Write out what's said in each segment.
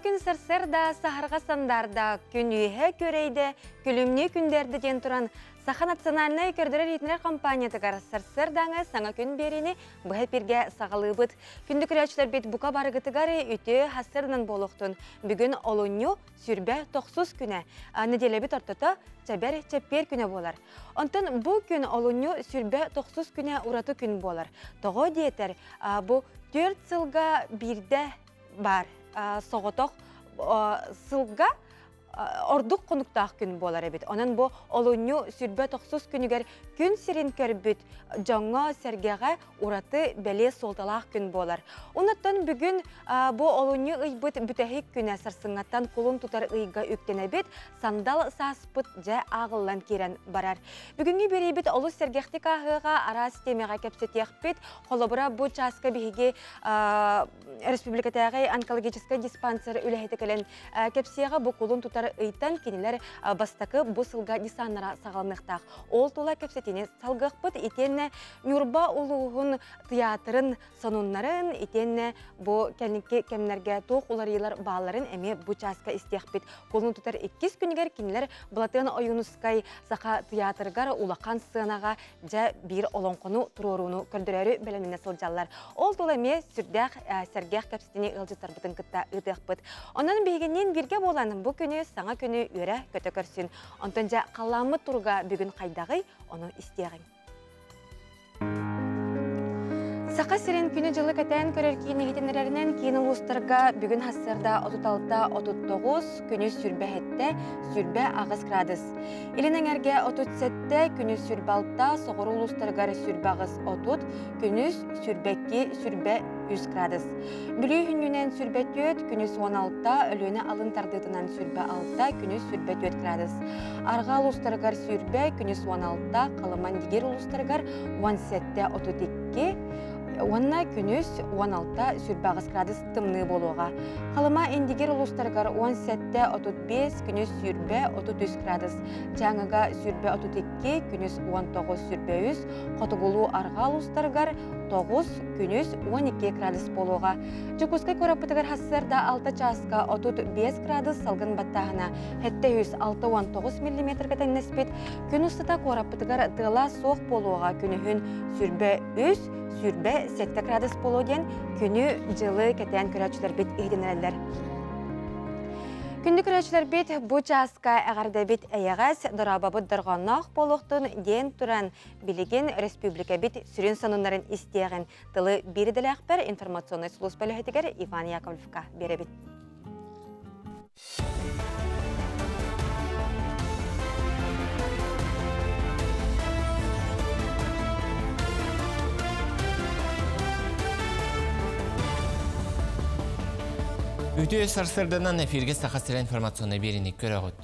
gün sırda saharga sandarda gün üye köreyde külümlü günlerde den turan Saha Naциональная көрдірі ретінер компаниятығар сырдаңы саңа күн беріні бұға перге сағалы бұд. Күнді күрәчілер бет бұқа барығытығары үті хасырынан болуқтын. Бүгін олуыню сүрбе 90 күні. Неделе бет ортыта чәбер чәппер күні болар. Онтын бұл күн олуыню сүрбе 90 күні ұраты күн болар. Тоғы дейтер, бұл 4 сылға бірде бар. Соғытық сылға Orduk konuktaq gün bolar ebit. Onun bu olunyu sürbe 90 günüger gün sirin körbüt жаңа sergege uratı beli soltalaq gün bolar. Ondan bugün bu olunyu ıybıt bütehik güne sarsıngattan kulun tutar ıyga üktene bit sandal saspıt ja ağıllan kiren barar. Bugünkü bir ebit olu sergektik ahıga ara sistemega kepsetiyek bit kolabora bu çaska bihigi Respublikatagi onkologический диспансер үлehtekelen kepsiyega bu kulun tutar ыйтан кенелер бастакы bu сылга дисаннара сағалмықтақ. Ол тола кепсетіне салғықпыт етенне Нюрба улуғын театрын сануннарын етенне bu кәлінке кәмнерге тоқ оларылар бағаларын әме bu часка істеқпет. Қолын тұтар 2 күнігер кенелер бұлатын ойынускай сақа театргар улақан сынаға жа бір олонқыну тұруыруыну көрдірері бәлеміне сылжалар. Ол тола ме сүрдәқ сәргеқ кәпсетіне ұлжытар бұтын күтті ұдықпыт. Онын бейгеннен бірге боланың бұл күні саңа күні өре көтөкөрсүн. Онтонжа қаламы турга бүгін қайдағый, оны істеғін. Сақа сирен күні жылы кәтән көрер кейін егетенерерінен кейін ұлыстарға бүгін хассарда 36-39 күні сүрбе әтті, сүрбе ағыз градус. Илінен әрге 37 күні сүрбе алтта, соғыры ұлыстарғары сүрбе ағыз 30, күні сүрбекі сүрбе 100 градус. Бүлі хүнінен сүрбе 4, күні 16-та, өліні алын тардытынан сүрбе 6, күні сүрбе 4 градус. Арға ұлыстарғар сүрбе, күні 16-та, қалыман дегер ұлыстарғар 17-те 32, Онна күнүс 16-та сүрбағыз градус тымны болуға. Қалыма индигер ұлыстарғар 17-те 35, күнүс сүрбе 33 градус. Жаңыға сүрбе 32, күнүс 19 сүрбе 100, қотығылу арға ұлыстарғар 9, күнүс 12 градус болуға. Жүкускай көрапытығар хассарда 6 часка 35 градус салғын баттағына. Хетте 106-19 мм кәтен неспет. Күн ұстыта көрапытығар тыла соқ болуға күнігін сүрбе 100, сүрбе 7 градус болуден күні жылы кәтен көрәчілер бет егденерелер. Күнді көрәчілер бет бұ часка әғарда бет әйәғас дұрабабы дұрғаннақ болуқтың ден тұран білеген республика бет сүрін санунларын істеғін тылы береділі әқпер информационный сұлыс бөлігетігер Иван Яковлевқа беребет. Үтіе сарсырдынан эфирге сақасыра информационный берінік көріғыд.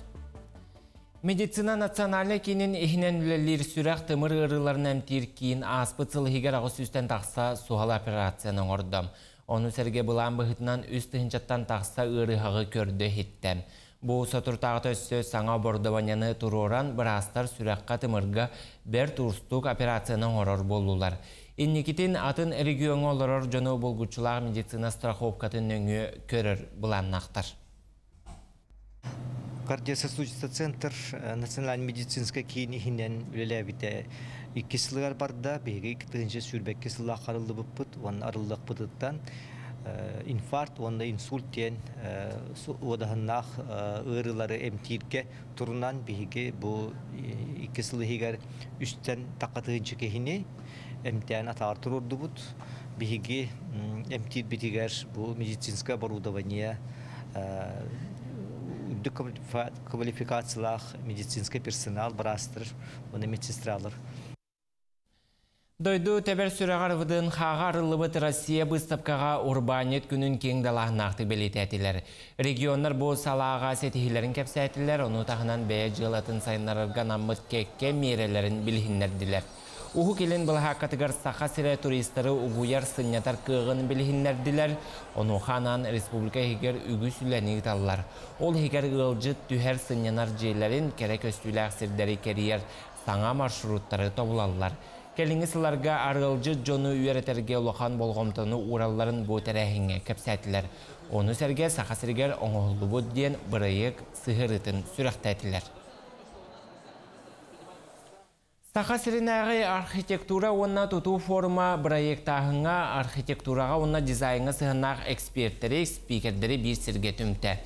Медицина национальный кейінен эхінен үлелер сүрақ тымыр ұрыларын әмтер кейін аспыцылы егер ағыз үстен тақса суғал операцияның ордам. Оны сәрге бұлан бұғытынан үстігінчаттан тақса ұрығығы көрді хеттем. Бұл сатыртағы төсі саңа бордаваняны тұроран бір астар сүраққа тымырға бір тұрстық операцияның орор болулар. Инникитин атын регион оларар жону болгучулар медицина страховкатын өңі көрір бұланнақтар. Кардиососудистый центр национальный медицинский кейінен үлеләбіте 2 сылығар барда бейгі 2-ші сүрбәкке сылақ арылды бұппыт, оның арылдық бұтыттан инфаркт, онда инсульт ден одағыннақ ұрылары әмтирге тұрынан бейгі бұл 2 сылығығар үстен тақатығыншы кейіне эмтиан атартыр урду бут биги эмтир битигер бу медицинское оборудование квалификациялах медицинский персонал брастыр оны медсестралар. Дойду тебер сүрәгар вудын хағарылыбыт Россия бұстапкаға урбанет күнін кең далағынақты белететілер. Регионлар бұл салаға сетихилерін кәпсәтілер, оны тағынан бәе жылатын сайынларырға намыт кекке мерелерін білхінлерділер. Уху келен бұл хақатығар сақа сірі туристері ұғуяр сынятар кығын білхінлерділер, оны қанан республика хегер үгі сүләні ғыталылар. Ол хегер ғылжыт түхер сынянар жейлерін керек өстіләқ сірдері кериер саңа маршруттары тобылалылар. Келіңі сыларға арғылжы жоны үйеретерге олақан болғымтыны уралларын бұл тәрәхіңе кәпсәтілер. Onu serге сақасыргер оңғылы ден бұрайық сығырытын сүрақтәтілер. Сақасырынағы архитектура онна тұту форума проекттағыңа архитектураға онна дизайнға сығынақ эксперттері, спикердері бір сірге түмті.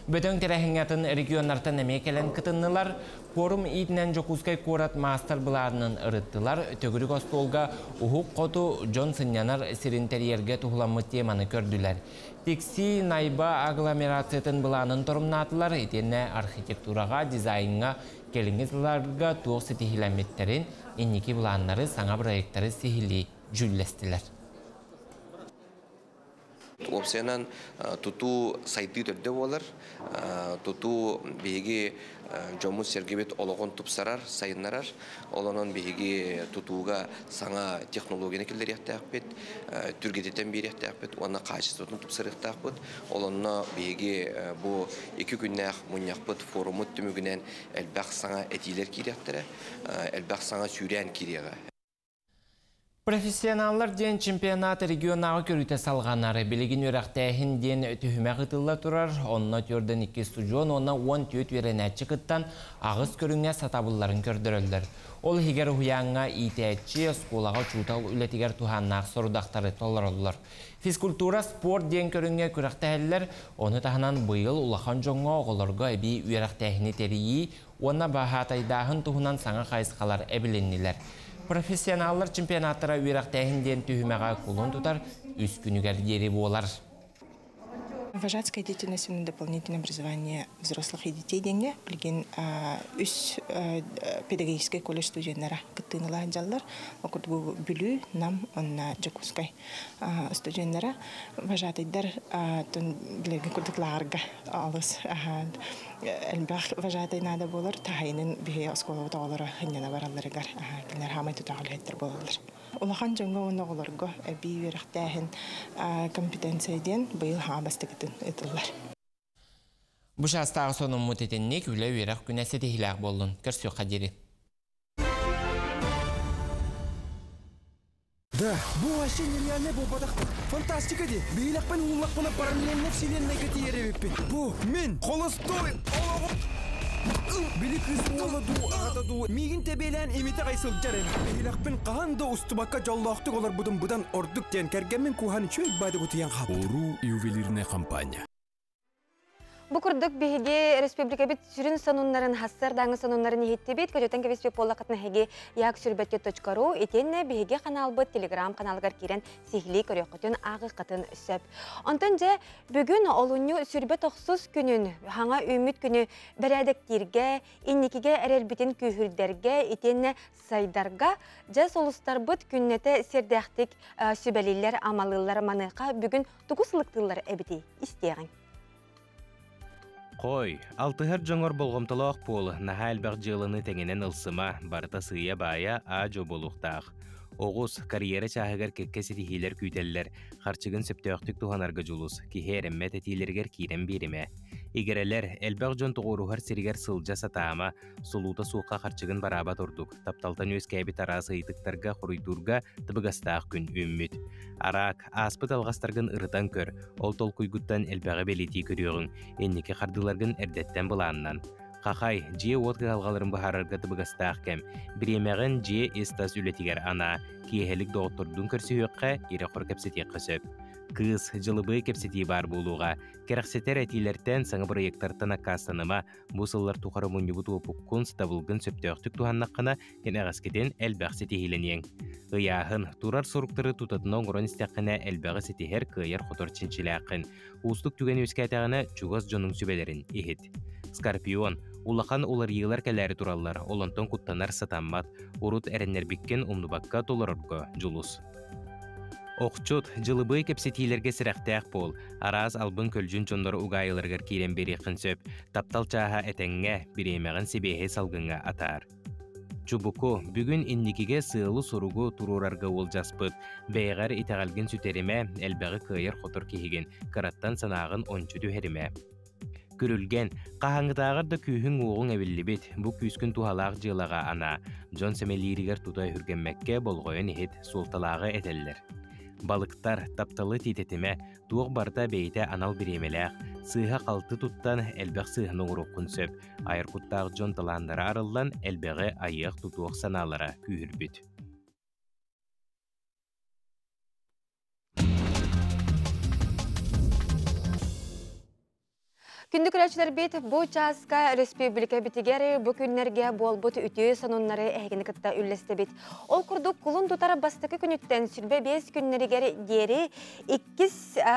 Бөтін терәхіңетін регионартан әмекелен кытыннылар, форум итінен жокускай корат мастер бұларының ұрыттылар, төгірік остолға ұхық қоту Джон Сынянар сиринтерьерге тұғыламы теманы көрділер. Текси найба агломерациятын бұланын тұрымнатылар, етені архитектураға, дизайнға, келіңізларға туық сетихиламеттерін, еннекі бұланлары саңа проекттары сихили жүллестілер. Опсиянан туту сайты төрде болар, туту беги жомут сергебет ологон тупсарар, сайыннарар, олонон беги тутуга саңа технологияны келдер яқтақпет, түргететен бер яқтақпет, оны качествотын тупсар яқтақпет, олонна беги bu 2 күннәк мұняқпет форумыт түмігінен әлбәқ саңа әтилер керектірі, әлбәқ саңа сүйрен керегі. Профессионаллар ден чемпионат регионағы көріте салғанары білігін өрәқтәйін ден түхіме қытылла тұрар, онына түрден 2 студион, онына 10 түйет веренәтші қыттан ағыз көріңе сатабылларын көрдірілдір. Ол хигер хуяңға итәтші сколаға чутал үлетігер туханнақ сорудақтары толар олар. Физкультура спорт ден көріңе көрәқтәйілер, оны тағынан бұйыл улахан жоңға оғылырға әбі өрәқтәйіні терейі, онына бағатайдағын тұхынан саңа қайысқалар әбіленнелер. Профессионаллар чемпионаттара үйрақтайын түхімеға кулын тұтар, үз күнігер дері болар. Вожатская деятельность на дополнительное образование взрослых и детей деньги, плюс педагогический колледж студентара кытынула жаллар, окут бу бүлү нам онна жакускай студенттара вожатыйдар тон билерге курдукларга алыс элбах вожатый надо болар тахайнын бие оскола тоолора хыннана баралларыгар кинер хамай тутаглеттер болалар. Улахан жаңга оны оларга би верхтәһен компетенцияден быйыл хабастыгытын этиллар. Бу шастагы сонун мутетенник үле верах күнәсе тихилак болдун. Көрсө кадири. Да, bu вообще нереальный бобадак. Фантастика ди. Бейлакпен уллакпына параллельно вселенная катиеребеппин. Бу мен холостой. Билик ысуолоду, атаду. Мигин тебелен эмите кайсыл жарен. Бейлакпен каханда устубакка жоллоктук олар будан ордук ден кергенмен куханы чөйк байды гутуян хап. Ору ювелирная компания. Букурдук биһиге республика бит сүрүн сануннарын хассар даңы сануннарын ехетти бит көтөтен кебеспе поллакытна хеге як сүрбетте.ру этенне биһиге канал бит телеграм каналгар кирен сихли көрөкөтөн агы катын сөп. Онтон же бүгүн олуню сүрбет оксус күнүн хаңа үмүт күнү берәдектирге, инникиге эрелбитин күйүрдерге, этенне сайдарга же солустар бит күннете сердәхтик сүбелиллер амалылар маныка бүгүн тугуслыктылар эбити истеген. Қой, алтыхар жоңор болғымтылық пол, наға әлбәқ жылыны тәңінен ылсыма, барыта сыя бая ажо болуқтақ. Оғыз карьера чағығар кеккесі тихилер күйтелілер, қарчығын сөптөқтік туғанарға жұлыс, кихе әріммет әтилергер кейрен беріме. Игерелер, әлбәқ жон тұғырухар сиригер сылжа сатаама, сұлута суққа қарчығын бараба тұрдық, тапталтан өз кәбі тарасы итықтарға құруйдурға тыбығастақ күн үмміт. Арақ, аспыт алғастарғын ұрытан көр, ол тол құйгуттан әлбәғі белеті көріғын, еннеке қардыларғын әрдеттен бұланнан. Қақай, жие отқа алғаларын бұхарарға тыбығастақ кәм, біремеғін жие естас үлетігер ана, кейхелік доғыттырдың көрсі өққа ере құр кәпсетек қысып. Кыз жылыбы кепсети бар болуға, керақсетер әтилерден саңы проекттартан ақастаныма, бұсылар тұқары мұнебұт опыққын стабылғын сөптөқтік туғаннаққына кен ағаскеден әлбәқ сетихиленең. Ұяғын, турар сұрықтыры тұтатынан ғырын істеқіне әлбәғі сетихер күйер құтыр чинчіләқін. Ұстық түген өскәтіғіне чуғыз жонын сүбелерін ехет. Скорпион, улақан олар елар кәләрі туралар, олантон құттанар сатаммат, ұрут әрінер біккен ұмнубаққа толарырғы жұлыс. Оқчут, жылыбы кепсетилерге сірәқтәқ бол, араз албын көлжін жонлары ұғайылырғыр кейрен бері қынсөп, таптал чаға әтәңге біремеғін себеге салғынға атар. Чубуку, бүгін инникеге сыылы сұруғы тұрурарға ол жаспыт, бәйғар итағалгын сүтеріме, әлбәғі күйер құтыр кейген, қараттан санағын ончу дүхеріме. Күрілген, қағаңғытағырда күйхін оғын әвілі бет, бұ күйскін тухалақ жылаға ана, Джон Семелиригер тутай хүргенмәкке болғойын ехет солталағы әтелілер. Балыктар тапталы титетиме туох барта бейте анал биремелеах, сыыха қалты туттан элбек сыыхны уруккун сөп, айыркуттаах жон таландара арылдан элбеге айык тутуох саналара күйірбүт. Күндік көрәчілер бет бұл жазға республика бітігері бұл күннерге бол бұт үтіе санунлары әйгіні кітті үллесті бет. Ол күрдік құлын тұтары бастықы күніттен сүрбе 5 күннерігері дері 2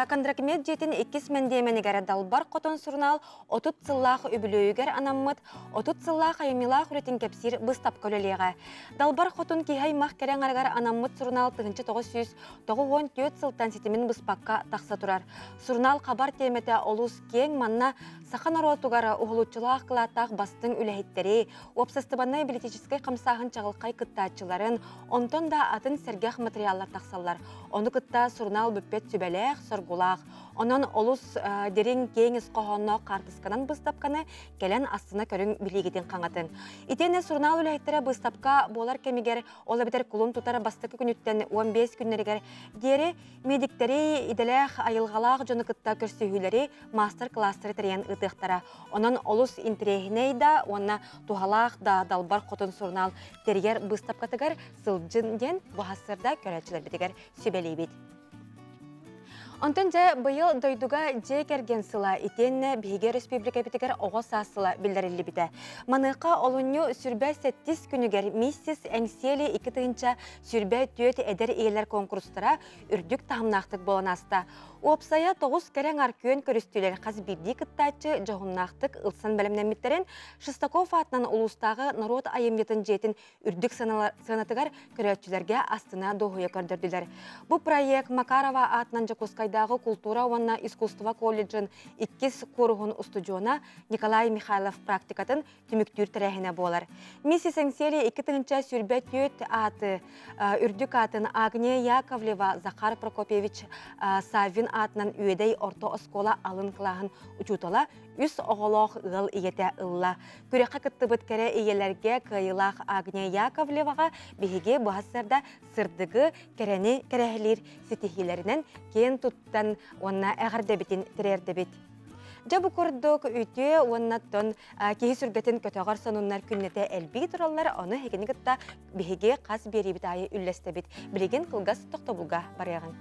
кондракмет жетін 2 мәндеменігері далбар қотын сұрнал 30 сыллақ үбілөйгер анаммыт 30 сыллақ айымилақ үретін кепсір бұстап көлелеға. Далбар қотын кейхай мақ кәрен арғар анаммыт сұрнал 994 сылтан сетімін бұспаққа тақса тұрар. Сұрнал қабар теметі олус кең манна Сахан аротугара уғылучылақ қылаттақ бастың үләйттері, опсастыбаннай билетическай қамсағын чағылқай кыттачыларын, онтон да атын сәргех материаллар тақсалар. Оны кытта сұрнал бүппет сүбәләқ, сұргулақ. Онын олус дерин кеңіз қоғонно қартысқанан бұстапқаны кәлен астына көрін білегетін қаңатын. Итені сұрнал үләйттері бұстапқа болар кемегер ола бітер күлін тұтары бастықы күніттен 15 күннерігер дері медиктері иделәқ айылғалақ жоны кытта көрсүйілері мастер-кластыры тәрен ұтықтара. Онын олус интерегіней да, онына туғалақ да далбар қотын сұрнал тергер бұстапқатығар сылжын ден бұғасырда көрәтшілер бітігер сөбелей бет. Онтан жа бұйыл дойдуға же керген сыла итенне Биге республика бітігер оғыз асыла білдірілі біті. Маныққа олуну сүрбә 7 күнігер миссис әңсели 2 тыынча сүрбә түйет әдер ейлер конкурстара үрдік тағымнақтық болан аста. Опсая 9 кәрен аркүйен көрістілер қаз бірді кыттачы жоғыннақтық ұлсан бәлімнәміттерін Шестаков атынан ұлыстағы народ айыметін жетін үрдік санатығар көрәтчілерге астына доғуя көрдірділер. Бұл проект Макарова атынан Жакускайдағы культура ванна искусства колледжін 2 қорғын устудиона Николай Михайлов практикатын түміктүр тәрәхіне болар. Миссис Әңсели 2 тыңча сүрбә түйет аты үрдік атын Агния Яковлева, Захар Прокопьевич Савин атынан үйедей орто оскола алын қылағын учутала, үс оғылақ ұғыл иеті ұлла. Күреққа күтті бұткәрі иелерге қайылақ Агния Яковлеваға бейге бұғасырда сырдығы кәрәні кәрәхілер сетихилерінен кен тұттан онна әғірді бітін тірерді біт. Жабы көрдік үйте оннаттон кейі сүрбетін көтіғар сонунлар күннеті әлбей тұралар оны хекені күтті бейге қас бері біт айы үллесті біт. Білеген қылғас тоқтобылға барайған.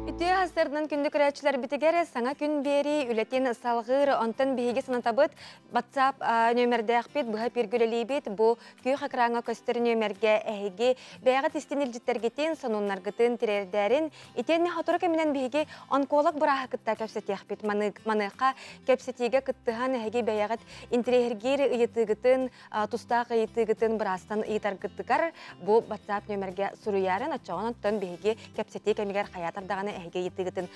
Үтіе ғасырдың күнді көрәтшілер бітігері саңа күн бері үлетін салғыр онтын бейге санатабыт WhatsApp нөмірді әқпет бұға пергілелей бет бұ күй қақыраңа көстері нөмірге әйге бәйға тестен үлжіттерге сонунларғытын тірердәрін етені хатуры кәмінен бейге онколог бұраға күтта кәпсеті әқпет маныққа кәпсетеге күттіған әйге бәйғат интерегер ұйытығытын тұстағы ұйытығытын бұрастан ұйытарғытығар бұ WhatsApp нөмірге сұруярын атчауын онтын бейге кәпсеті кәмігер қаятардағаны әйге етігітін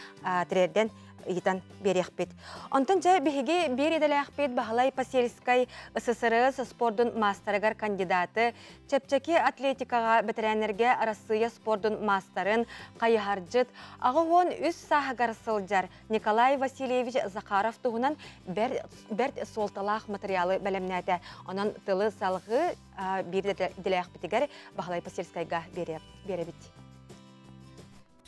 тірерден етан берекпет. Онтан жа бейге бер еделәқпет бағалай Пасельскай СССР спордың мастерігар кандидаты, чепчеки атлетикаға бітірәнерге Россия спордың мастарын қайығаржыт, ағы он үс сағығар сылжар Николай Васильевич Захаров тұғынан бәрт солталақ материалы бәлемнәді. Онан тылы салғы бер еделәқпетігер бағалай Пасельскайға беребет.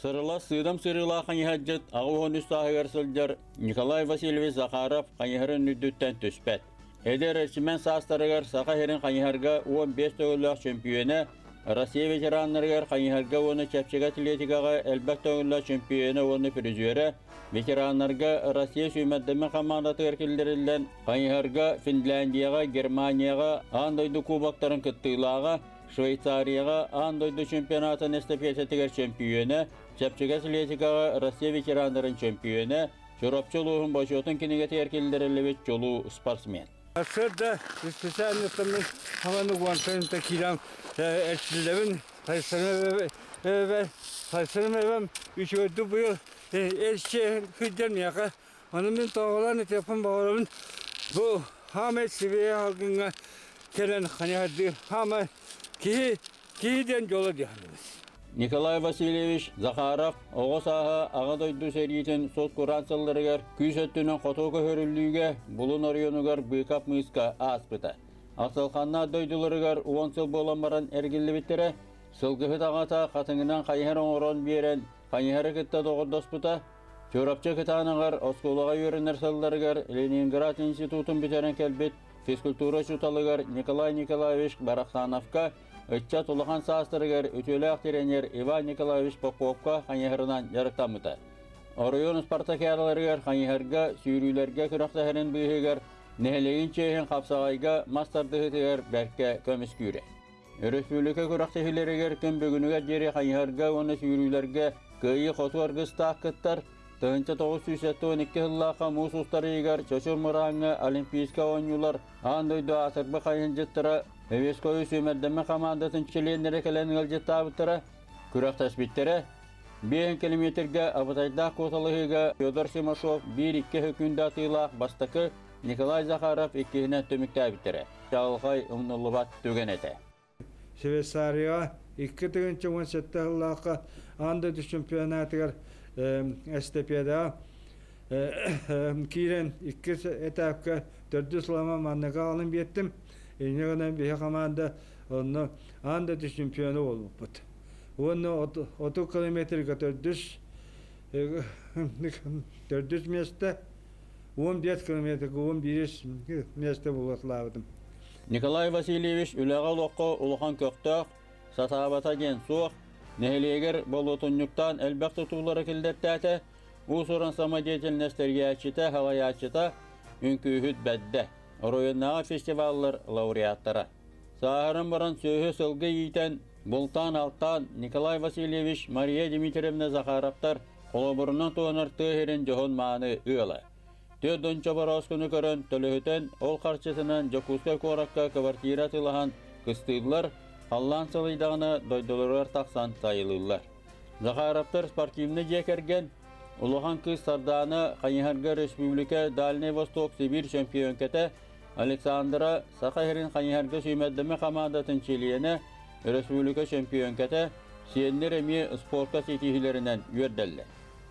Сырыла сыдам сырыла қанихаджет, ағуын үстағығар сылжар Николай Васильевич Захаров қанихарын нүддіттен түспәт. Әдер әрсімен састарығар сақа херін қанихарға 15 тоғылақ чемпионы, Россия ветеранларығар қанихарға оны чәпшіға атлетикаға әлбәк тоғылақ чемпионы оны призуері, ветеранларға Россия сүймәддімен қамандаты әркелдерілден қанихарға Финляндияға, Германияға, андойды кубақтарын күттігілаға, Швейцарияға андойды чемпионатын эстафететігер чемпионы, чәпчіға атлетикаға Россия ветеранларын чемпионы, Жорапчылуғын башотын кенеге тәркелдерілі жолу спортсмен. Асырда специальностьмен хаманы гуантанта килам элчилебин сайсырмебем üçördü bu yıl elçi hüccem yaka onun ben toğulan telefon bağlamın bu Hamet Sibiye halkına gelen hani hadi hama kiden yola diyoruz. Николай Васильевич Захаров оғыз аға ағадойды сәретін сот курансылырығар күйсеттінің қотоғы хөрілдіге бұлын орионығар бұйқап мұйысқа аспыта. Асылханна дойдуларыгар уонсыл боламаран әргілі бітірі, сылгыхы тағата қатыңынан қайхар оңырон берен қайхары кітті доғырдоспыта, Чорапчы кытанығар осколаға үйерінер сылдарыгар Ленинград институтын бітерін кәлбет физкультура шуталыгар Николай Николаевич Барахтановка Өтча тулахан састырыгар өтөлі ақтиренер Иван Николаевич Поповка қайхарынан жарықтамыта. Оройон спартакияларыгар қайхарға сүйрүйлерге күрақтахарын бұйығар нәлеген чейін қапсағайға мастардығытығар бәрке көміс күйре. Республика күрақтахилерігер күн бүгінігер жері қайхарға оны сүйрүйлерге көйі қотуарғы стақыттар Тығынча 912 жыллақа мұсустары егер чөшір мұраңы олимпийска ойнулар андойды асырбы қайын жыттыра Эвескойы сөмердемі командатын челенері кәлінің әлжеттабыттыра күрақтас біттері 5 километрге абытайдақ қоталығыға Федор Симашов 1-2 хүкінді атылақ бастықы Николай Захаров 2-іне төмікті әбіттірі. Шалғай ұмнылыбат төген әті. Швейцария 2-17 жыллақа андойды чемпионатығыр Estepiyada kiren 2 etapka 400 lama mannaga alın bettim. Eniğden bir komanda onu anda şampiyonu oldu. Onu 30 kilometre 400 месте 15 kilometre 11 месте bulutladım. Nikolay Vasilievich üleğal oqqa uluğan köktaq satabata gen soğuk Nehliyeger bolutunluktan elbaq tutuları kildettəti, usurun samadiyetilnesтерге açıta, havaya açıta, ünkühüt bəddə, Royunnağa festivallar laureatlara. Sağırın baran söhü sılgı yiyten, bultan alttan Nikolay Vasilievich, Mariya Dimitrievna Zakharovlar, kolaburunun tuğunartığı herin johon mağını ığıla. Tördün çabaroskunu körün tölühüten, ol karşısından Jokuska korakka kvartira tılahan kıstıydılar, Allah'ın salıydağını doydular taksan sayılırlar. Zakharovlar sportivni jekergen, Uluhan kız sardağını Kayıharga Respublika Dalny Vostok Sibir şampiyonkete Aleksandra Sakhahirin Kayıharga Sümeddeme Kamadatın Çeliyene Respublika şampiyonkete Siyenler emi sportka setihilerinden yördeller.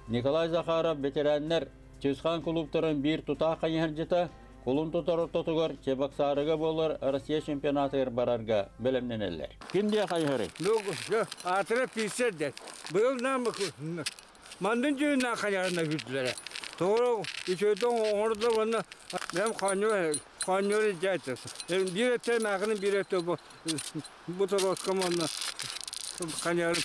Nikolay Zakharov veteranlar Çizkan kulüptörün bir tuta Kayıharcıta Kulun tutarı tutugar Çebak Sarıga bolar Rusya şampiyonatı bararga belemleneller. Kim diye Kayıharı? Atıra pisser Bu yıl namı Mandın cüğünden kayarına güttülere. Doğru, içeriden orada bana hem kanyor ricaettir. Bir ete mağının bir ete bu tarafkamanla kanyor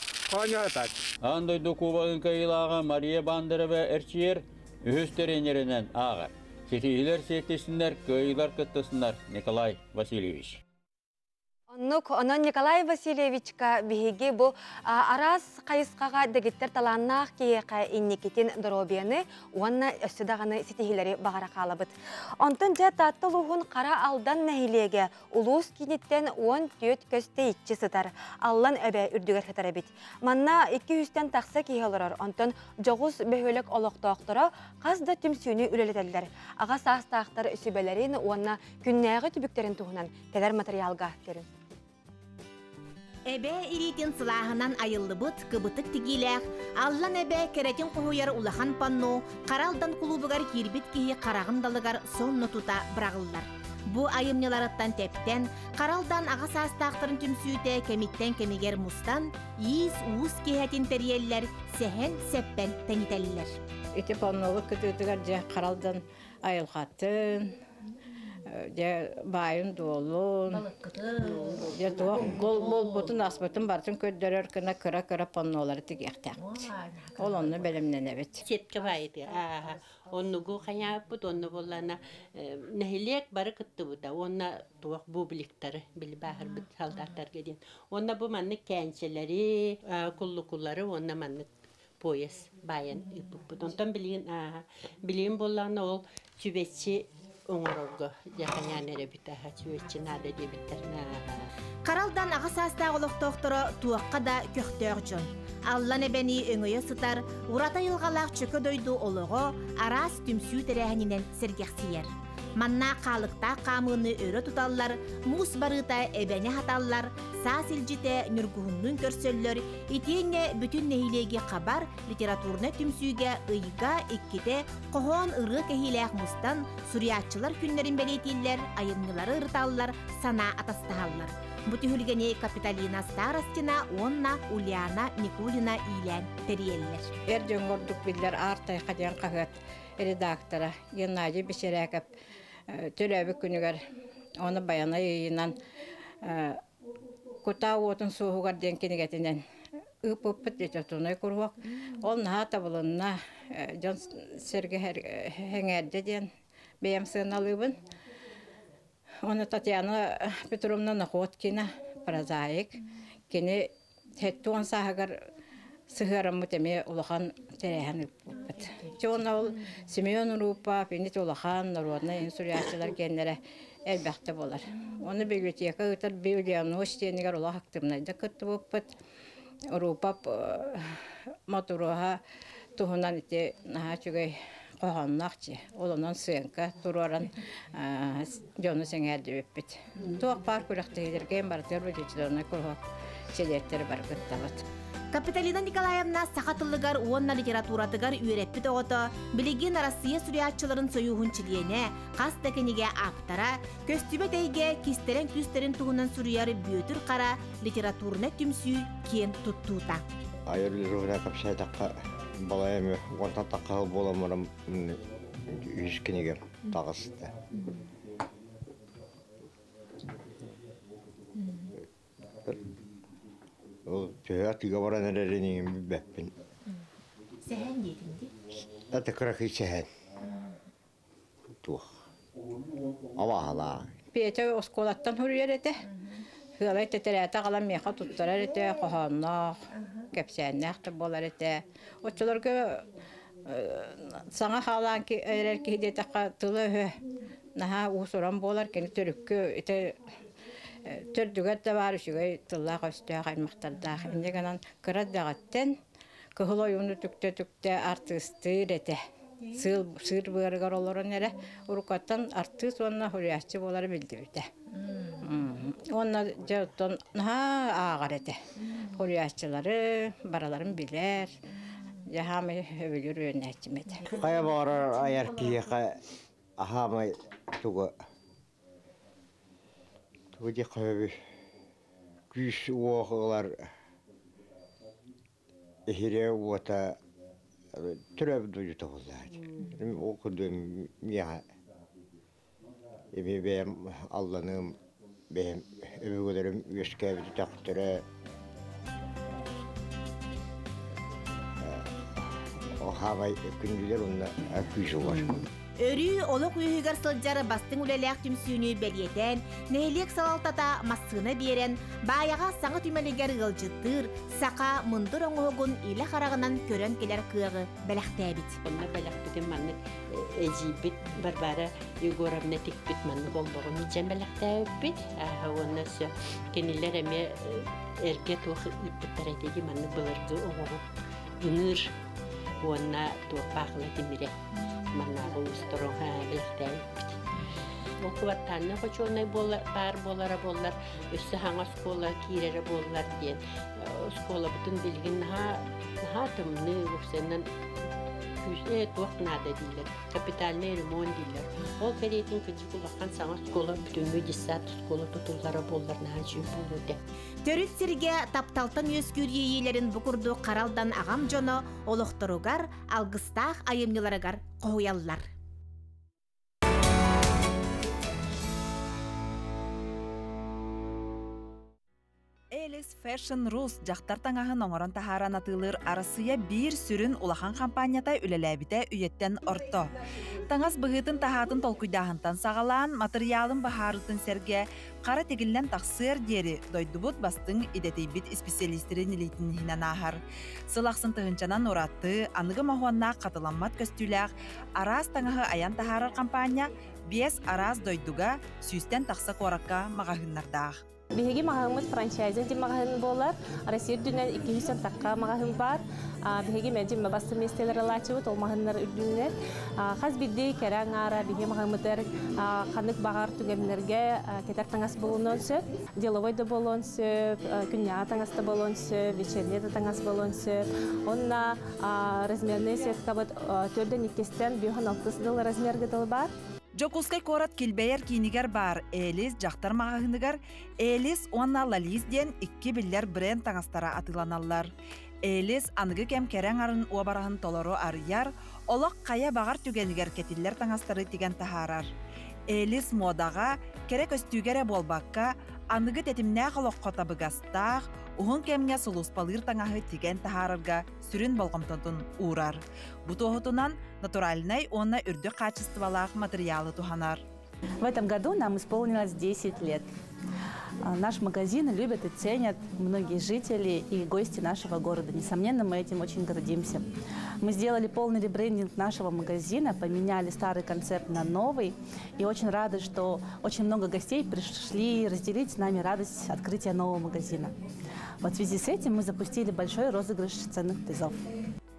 atar. Andoydu Kuba'nın kayılağı Maria Bandera ve Erçiyer ühüsterenlerinden ağır. Setihiler settesinler, kayılar kıttasınlar Nikolay Vasilievich. Онон Николай Васильевичка биһиги бу арас кайыскага дегиттер таланнах киека инникитин доробияны уанна өссүдаганы ситихилери багара калабыт. Онтон жа таттылугун кара алдан нәһилеге улус киниттен 10 төт көстө итчи сытар. Аллан эбе үрдүгөр хатарабит. Манна 200тен такса киһелер. Онтон жогус бөхөлөк олоктоктора казда түмсүнү үлелетелдер. Ага састактар үсүбелерин уанна күннәгы түбүктерин туһунан келер материалга терин. Эбе иритин сылағынан айыллыбыт, кыбытык тигилях, аллан эбе керетин кухуяр улахан панну, каралдан кулубугар кирбит кихи карагындалыгар сонну тута брағыллар. Бу айымнеларыттан тептен, каралдан ага састақтырын түмсүйте кемиттен кемигер мустан, иіз уыз кехетин терьеллер, сехен сеппен тенителлер. Эти паннолы күтүтүгар же каралдан айылхатын, байын долун, гол бутун аспытын бартын көддөрөр кына кыра паннолары тигектен. Ол онны белемнен эбет. Четке байыды. Оннугу каяппыт, онну боллана нехилек бары кытты бута. Онна туак бубликтары били бахыр бит салдаттар gedin. Онна бу манны кенчелери, куллукулары, онна манны пояс байын иппыт. Онтан билин боллана ол чүбетчи оңорорго жаканянере битаха чүбетчи нада дебиттерна. Каралдан ага састаа олоктоктора туакка да көктөөр жон. Аллан эбени өңөйө сытар, урата йылгалаак чөкө дойду олого арас түмсүү терехинен сергексиер. Манна қалықта қамыны өрі тұталлар, мұс барыта әбәне хаталлар, саа силжите нүргүхүннүн көрсөллөр, итиенне бүтүн нехилеги қабар литературны түмсүүге ыйга икките қохон ыры кехилеах мустан суриятчылар күннерин белетиллер, айыннылары ырталлар, сана атастахаллар. Бутихулгене Капиталина Старостина, Онна, Ульяна, Никулина илен териеллер. Эрден гордук биллер артай кадян кагат редактора Геннадий Бесереков төлөбү күнүгөр оны баяна йыйынан кута отун суугар денкенигетинен ыпыппыт детотуной курвак. Ол нахата булунна Жон Серге хеңерде ден бейем сыналыбын. Оны Татьяна Петровна Находкина прозаик. Кені хеттуан сахагар сыгырым мұтеме улахан терехен үппіт. Чоғына ол Семен Рупа, Пенит улахан, народна инсурияшылар кенлері әлбәқті болар. Оны библиотека ұтыр библияны өштенігер улақ актымнайды күтті бұппіт. Рупа матуруға тұхынан ете наға чүгей қоғаннақчы. Олынан сыйынка тұруаран жоны сеңәрді өппіт. Туақ бар күріқті едерген бартыр бүдетілеріне күрғақ селеттері бар күтталат. Капиталина Николаевна сақатылыгар уонна литературатыгар үйреппит оғыты, білеген Россия сүриятчыларын союғын чилиене, қас тәкенеге аптара, көстүбе тәйге кистерен күстерін туғынан сүрияр бүйетір қара литературны түмсүй кен тұттуыта. Айырлы жұрға капшай таққа балайымы, онтан таққа боламырым үйіскенеге тағысты. Ол түйәтіге баран әреренеген бәппін. Сәхән детіңді? Әті қырақи сәхән. Туқ. Авағала. Пейте осколаттан хүрер еті. Хылай тетеләті қалам меқа тұттарар еті, қоғаннақ, кәпсәннәқті болар еті. Отчыларға саңа қалан әрер кейдетіққа тылы наға ұсыран болар, кені түріккі Төрдүгәт да бар үшігей тыллақ өстіға қаймақтардағы. Индегенан кырат дағаттен көхілой уны түкте артыстыр еті. Сыр бұғырғар оларын әрі. Ұрықаттан артыс онына хүриясчы болары білді өте. Онына жауттан ағар еті. Хүриясчылары бараларын білер. Жағамы өвілер өйін әтчімеді. Қая бағарар аяр кейе ағамай тұғы. Өте қабы күш оғылар эхире ота түрәбі дөйі тоғызады. Оқыдым меға еме бәйім алланым, бәйім өбігілерім өскәбі тақтыры оғамай күнділер онына күші бар. Өрі олық үйігер сылджары бастың үлеләк түмсүйіні бәлиетен, нәйлек салалтата массыны берен, баяға саңы түмелігер ғылжыттыр, сақа мұндыр оңығын илі қарағынан көрен келер күйігі бәліқті әбіт. Онна бәліқтігін манны әжейбіт барбара Егоровна текбіт манны болбағын ечен бәліқті әбіт. Онна сө кенелер әме әрге туғы үппіттар әтеге манны бұлырғы оңығы үңір. Онна туғы бақылы деміре. Маннағы ұстырың біліктәйіппіт. Оқываттаны қочуынай бар болар, өсі хаңа скола кейрері болар ден. Скола бұтын білген наға тымны өксеннен күшіне туақнады дейлер, капитальный ремонт дейлер. Ол кәрейтін күнді құлаққан саңа скола бүтінгі десат скола тұтылғары болар наға жүй болуды. Төрүт сирге тапталтан өскүр ейелерин букурду қаралдан ағам жоно олықтыругар, алғыстақ айымныларыгар қоуяллар. Элис Fashion Rus жақтар таңағын оңырын тахаран атылыр арасыя бір сүрін улахан компанията үлеләбіте үйеттен орто. Таңас бұғытын тахатын толкуйдағынтан сағалан материалын бағарытын сәрге қара тегілден тақсыр дері дойдубут бастың идетейбіт специалистерін елейтін хинан ағар. Сылақсын тұғынчанан оратты, анығы махуанна қатыламмат көстүләқ, арас таңағы аян тахарар компания 5 арас дойдуға сүйстен тақсы қораққа мағағыннардақ. Биһиги магазин франчайзер ди магазин болар. Россия дүнен 200 такка магазин бар. Биһиги мәҗим басты местелер лачыбыт ол магазиннар үдүнләр. Хаз бидди керәң ара биһи магазиннар ханык багар түгәннәргә кетәр таңас булуны сөп, деловой да болон сөп, көнья таңас да болон сөп, вечерне да таңас болон сөп. Онна размерный сетка бит 4-2-тен $6 размерге дал бар. Жокускай корат килбейер кинигер бар, элис жақтар мағағынығар, элис онна лалис ден 2 биллер бренд таңастара атыланалар. Элис анығы кем керен арын уабарағын толору арыяр, олық қая бағар түгенігер кетиллер таңастары теген тахарар. Элис модаға, керек өстүгере болбаққа, анығы тетімне қолық қотабығастақ, уғын кемге сұлуспалыр таңағы теген тахарарға сүрін болғымтонтын урар. Бутоғытынан натуральный, онна үрді качестволақ материалы туханар. В этом году нам исполнилось 10 лет. Наш магазин любят и ценят многие жители и гости нашего города. Несомненно, мы этим очень гордимся. Мы сделали полный ребрендинг нашего магазина, поменяли старый концепт на новый. И очень рады, что очень много гостей пришли разделить с нами радость открытия нового магазина. Вот в связи с этим мы запустили большой розыгрыш ценных призов.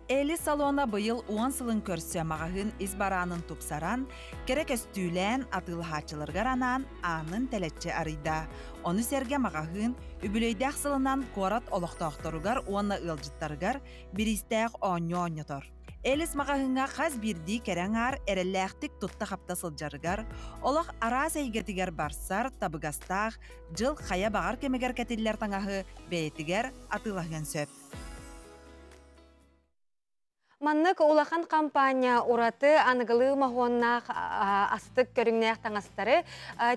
Элис салона быйыл 10 сылын көрсе мағағын избаранын тупсаран, керек өстүйлән атылхачылыргар анан анын тәлетче арыйда. Оны серге мағағын үбілейдәк сылынан корат олықтақтырыгар, оны ылжыттарыгар биристәк оңы-оңытор. Элис мағағынға қаз бірді кереңар әрелләқтік тұтта қапта сылжарыгар, олық ара сәйгетігер барсар табығастақ, жыл қая бағар кемегер кәтелілер таңағы бәйтігер атылағын сөп. Маннык улахан компания ураты анығылы мағуаннақ астық көріңнәқ таңастары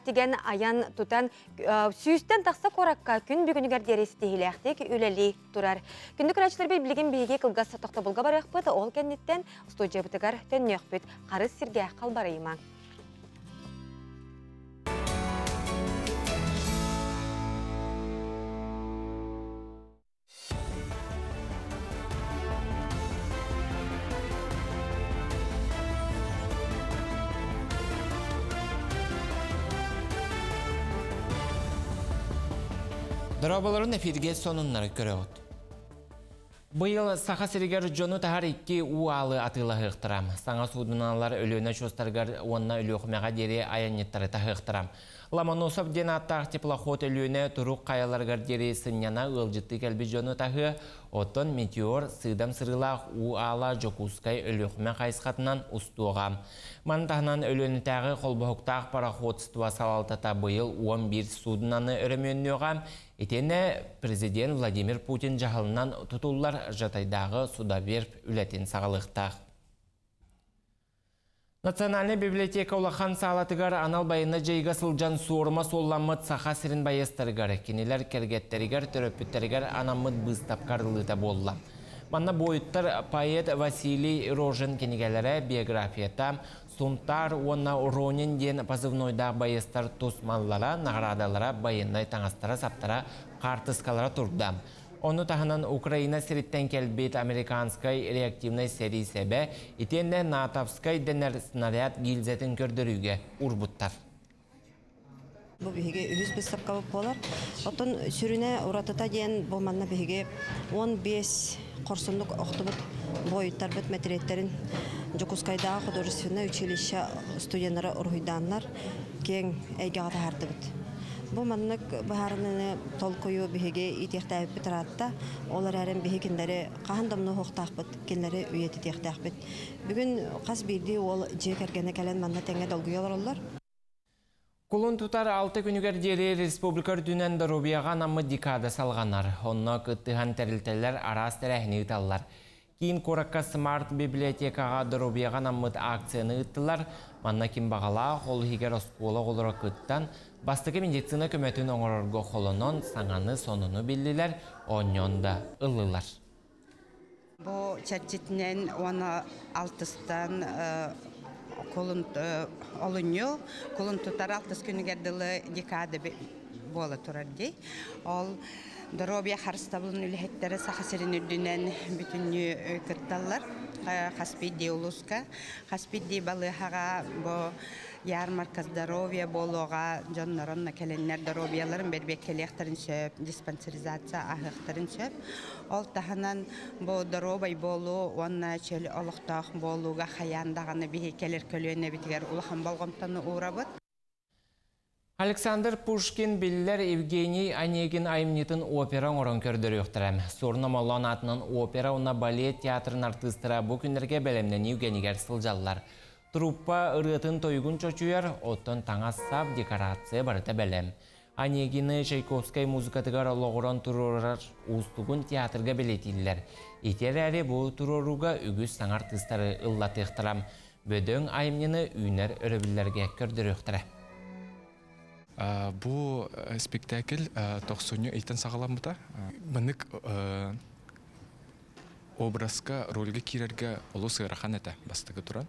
теген аян тұтан сүйістен тақса қораққа күн бүгінігер дерестейіләқтек үләлі тұрар. Күнді күрәчілер білген бейге қылғас сатықта бұлға барық бұд, ол кәнеттен студия бұтығар төннеқ бұд, қарыз сірге қалбарайма. Дұрабыларын эфирге сонынлары көріғыд. Бұйыл сақа сірігер жону тағар 2 уалы атыла ғықтырам. Саңа судыналар өліуіне шостарғар онына өлі оқымаға дере аянеттары тағықтырам. Ламаносов ден аттақ теплоход өліуіне тұруқ қаяларғар дере сынняна ұлжытты кәлбі жону тағы, отын метеор сыдам сырылақ уала Жокускай өлі оқыма қайысқатынан ұстуғам. Мантағынан өліуіне тағы қолбұқтақ параходстыва салалтата бұйыл 11 судынаны өріменнеғам. Етені президент Владимир Путин жағылынан тұтулар жатайдағы суда беріп үләтен сағалықтақ. Национальный библиотека улахан сағалатығар анал байына жайға сылжан суырма солламыд сақа сірін байыстарығар, кенелер кергеттерігер, төрөппеттерігер анамыд бұстапқарылыта болла. Манна бойыттар поэт Василий Рожин кенегелері биографията Сунтар онна Ронин ден позывнойда байыстар тусмаллара, наградалара байындай таңастара саптара қартыскалара тұрдам. Оны тағынан Украина сиреттен келбет американскай реактивной серии себе, итенне натовскай денер снаряд гильзетін көрдіріге урбуттар. Бұл бігеге үз бұстапқа болар. Отын сүріне ұратыта ден болманна бігеге 15 қорсынлық оқтыбыт бойыттар бұт мәтіреттерін Жокускайдағы художественное училище студенттары ұрғыданлар кең әйге ағата харды бұт. Бұл маннық бұхарыны толқойы бігеге итектәйіп бітіратта, олар әрін бігекіндері қағындамны хоқтақ бұт, кенлері үйеті тектәк бұт. Бүгін қас бірді ол жек әргені кәлен манна тәңе долгүйалар олар. Kulun tutar 6 günüger deri Respublikar dünen Darubiyağan amma dikada salğanar. Onna kıttıhan terilteler aras terehini ıtallar. Kiin korakka Smart Bibliotekaga Darubiyağan ammıt aksiyonu ıttılar. Manna kim bağala, hol higer oskola olarak kıttan. Bastıkı meditsina kömetün oğurargo holonon sananı sonunu bildiler. Onyonda ıllılar. Bu çerçitinen 16'stan kolun olunyo, kolun tutar 6 günü gerdiği dekade bola turar dey. Ol Dorobiya harstablın ülhetleri sahasırın ürdünen bütün kıttallar. Haspidi uluska, haspidi balıhaga bu ярмарка здоровья болуға жоннорон келеннер здоровьяларын бербек келектарын сөп, диспансеризация ахықтарын сөп. Ол таханан бу здоровый болу, онна чөл олықтақ болуға хаяндағаны бихи келер көлөне битигер улахан болғымтаны уğrabıt. Александр Пушкин биллер Евгений Онегин айымнетін опера орын көрдірі өқтірем. Сорна Малон атынан опера, уна балет театрын артыстыра бұл күндерге бәлемнен Евгенигер сылжаллар. Труппа ырытын тойгун чочуяр, оттон таңа сап декорация барыта бәлем. Онегины Чайковскай музыкатыгар олығыран тұрорар ұстығын театрға белетілдер. Етер әрі бұл тұроруға үгіз саң артыстары ыллатықтырам. Бөдөң айымнені үйнер өрөбілерге көрдірі өқтірі. Бу спектакль тоқсоню эйтен сағаламыда. Мынык образға, рөлге кирерге олу сырахан әті бастығы тұран.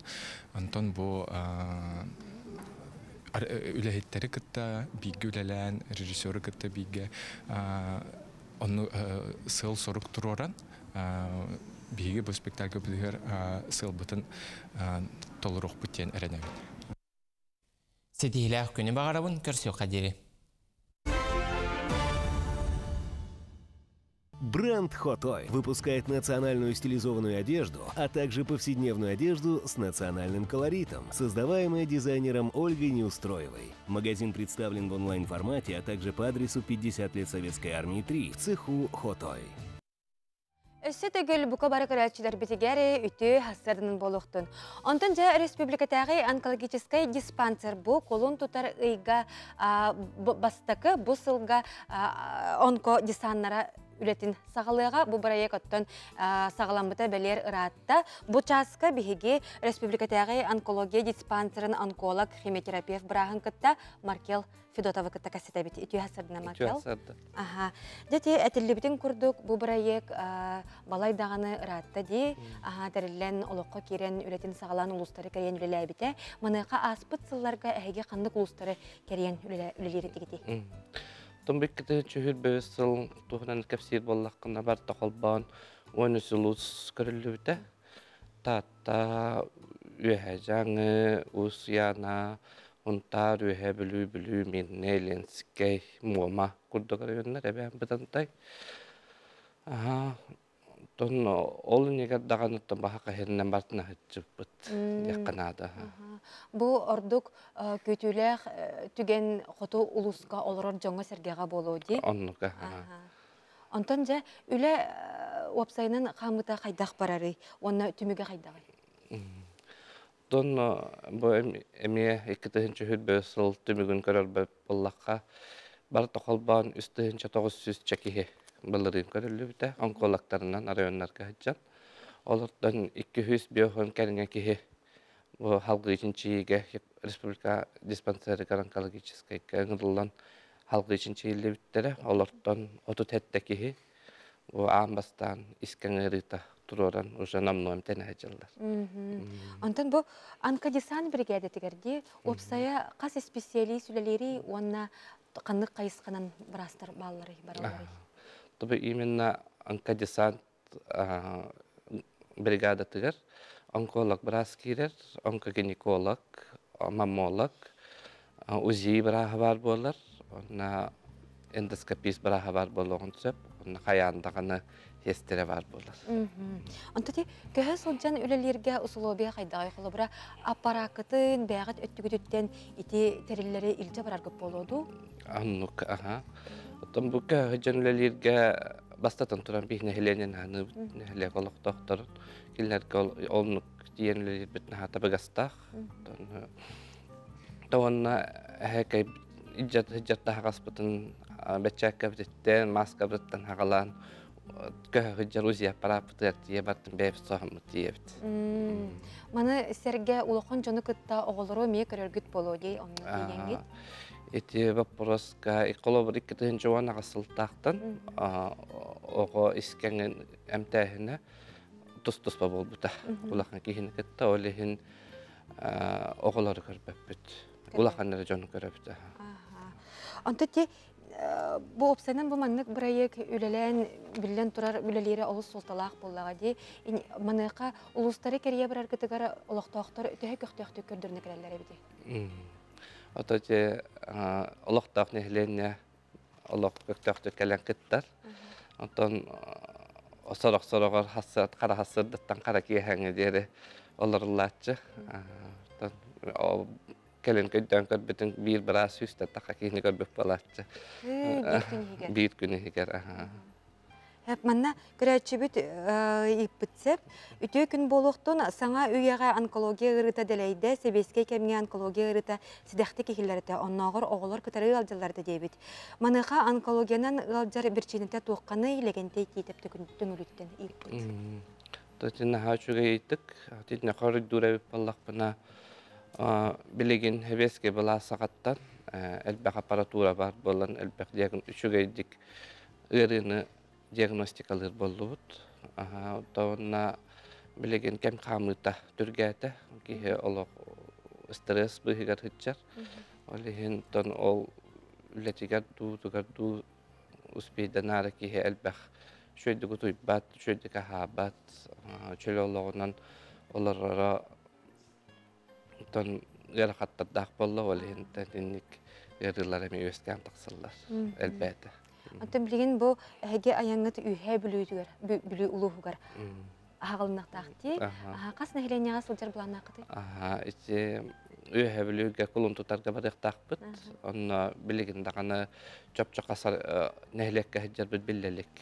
Антон бу үләхеттері кітті, бейгі үләлән, режиссеры кітті бейгі. Оны сыл сорук тұроран. Бейгі бұл спектакль білігер сыл бұтын толыруқ бұттен әрінәуін. Сетихилях күні бағарабын көрсеу қадері. Бренд Хотой выпускает национальную стилизованную одежду, а также повседневную одежду с национальным колоритом, создаваемая дизайнером Ольгой Неустроевой. Магазин представлен в онлайн-формате, а также по адресу 50 лет Советской армии 3 в цеху Хотой. Өссі төгіл бұқа бары көрәтшілер бітігәрі үті хастарының болуқтын. Онтын жа республикатағы онкологическай диспансер бұл қолын тұтар ұйға бастықы бұл сылға онко дисаннара үлетін сағалыға бұл барайек оттын сағаламыта бәлер ұратта. Бұл часқа бігі республикатағы онкология диспансерін онколог, химиотерапевт бірағын күтті Маркел Федотова кітті кәсеті біті. Үті хасырдына Маркел? Үті хасырды. Дәте әтілі бітін күрдік бұл барайек балайдағаны ұратта де. Тәрілен олыққа керен үлетін сағалан ұлыстары кәрен үлелі біті. Мұныға аспыт сылларға әйге қандық ұлыстары кәрен үлелері дегеті. Томбек кіті чүйір бөз сыл туғынан кәпсейір боллаққына бар тақылбан, оны сұлыс көрілі біті. Тата, үйе жаңы, ұсияна, ұнтар, үйе білу, мен ленскей, мұма күрді көрігінлер, әбән бұдантай. Тон ол негер дағаныттан баха қахерінен бартына хытчып бұд, яқынады. Бұл ордық көтілер түген қоту ұлысқа олырыр жоңа сәргеға болу де? Оннуға. Онтан жа, үлі опсайынан қамыта қайдақ барары, оны түміге қайдағай? Тон бұл әме екітігін чүйір бөсіл түмігін көрір боллаққа бар тоқалбан үстігін 900 чәкеге балырын көрілі біті, онкологтарынан арайонларға хыджан. Олардан 200 биохон кәріңе кеге халқы үшін чиеге республика диспансері онкологическай кәңірілан халқы үшін чиелі біттері. Олардан 30 кеге амбастан искәңіріта тұроран уже намнуам тәне хыджалар. Онтан бұл онкодисан бригада тегерде, опсая қас специалист үлелері онна қандық қайысқанан бірастар баллары баралары? Тобы именно онкодесант бригада тыгар, онколог біраз керер, онкогинеколог, маммолог, УЗИ бірағы бар болар, эндоскопист бірағы бар болуғын түсіп, қаяндағаны естері бар болар. Онтады, көһі солжан үлелерге ұсылобия қайдағай қолы бұра аппаракытын, бәғыт өттігідеттен ити тәрелері илче барар көп болуду? Аннук, Оттан бұқа жөнлелерге бастатын тұран бейіне хеленен аны нәхіле қолық доқтырын. Келерге олнық дейенлелер бітін хата бұғастақ. Тоғынна әкей иджатта хағас бұтын бәтчәк кәбіреттен, мас кәбіреттен хағалан көһі жар ұзия пара бұтыр тие бартын бәйіп соғым бұтие біт. Маны сәрге ұлықын жоны күтті оғылыру мей көрергіт болу дей оны дейенгет? Эти вопроска эколобр иккетен жуана гасылтактан ого искенген эмтехине тус-тус болбута. Улахан кихине кетте олехин оголор көрбөппүт. Улаханнары жон көрөпүт. Антыти бу опсанан бу маннык бирайык үлелен билен турар үлелери олус султалак боллага ди. Маныка улустары керие бирар кытыгара олоктоктор төһө көктөктө көрдүрнө керелер эбити. Ото же олохтақ нехленне олох көктөктө келен кыттар. Онтон сорок-сорогор хассат, кара хассырдыттан кара киехеңе дери олорлаачы. Келен көйдөн көрбүтүн бир аз үстө така кийини көрбүп балаачы. Бир күнү хигер. Манна көрәтчебит иппитсеп, үтө күн болуқтон саңа үйеға онкология ырыта делейді, себеске кемге онкология ырыта сидәхті кехілерді, оннағыр оғылар күтәрі алжаларды дейбит. Маныға онкологиянан алжар бірченеті туққаны илегенде кейтіп түңіліттен иппит. Тотина хачуга ейтік, тетіне қары дүрәбіп баллақ бұна білеген хебеске бұла сағаттан, әлбәқ аппаратура бар болан, әлбәқ диагн үшіге едік ырыны диагностикалыр болуыт. Оттауына білеген кәм қамыта түргәті, кейі олық стресс бұхигар хытчар. Олеген тон ол үлетігер ду успейді нары кейі әлбәқ шөйді күтуй бат, шөйді каха бат, чөлі олығынан оларара тон ғырақаттардақ болу, олеген тәндінік ғырылар әме өскен тақсылар әлбәті. Антон білген бұл әге аяңғыт үйе бүлі ұлығығар. Ағалынақтақты. Қас нәхіленеға сылжар бұлан ақыды? Үйе бүліге құлын тұтарға барықтақ бұд. Оны білген дағаны чөп-чөп қасар нәхілекке әджар бұд білелік.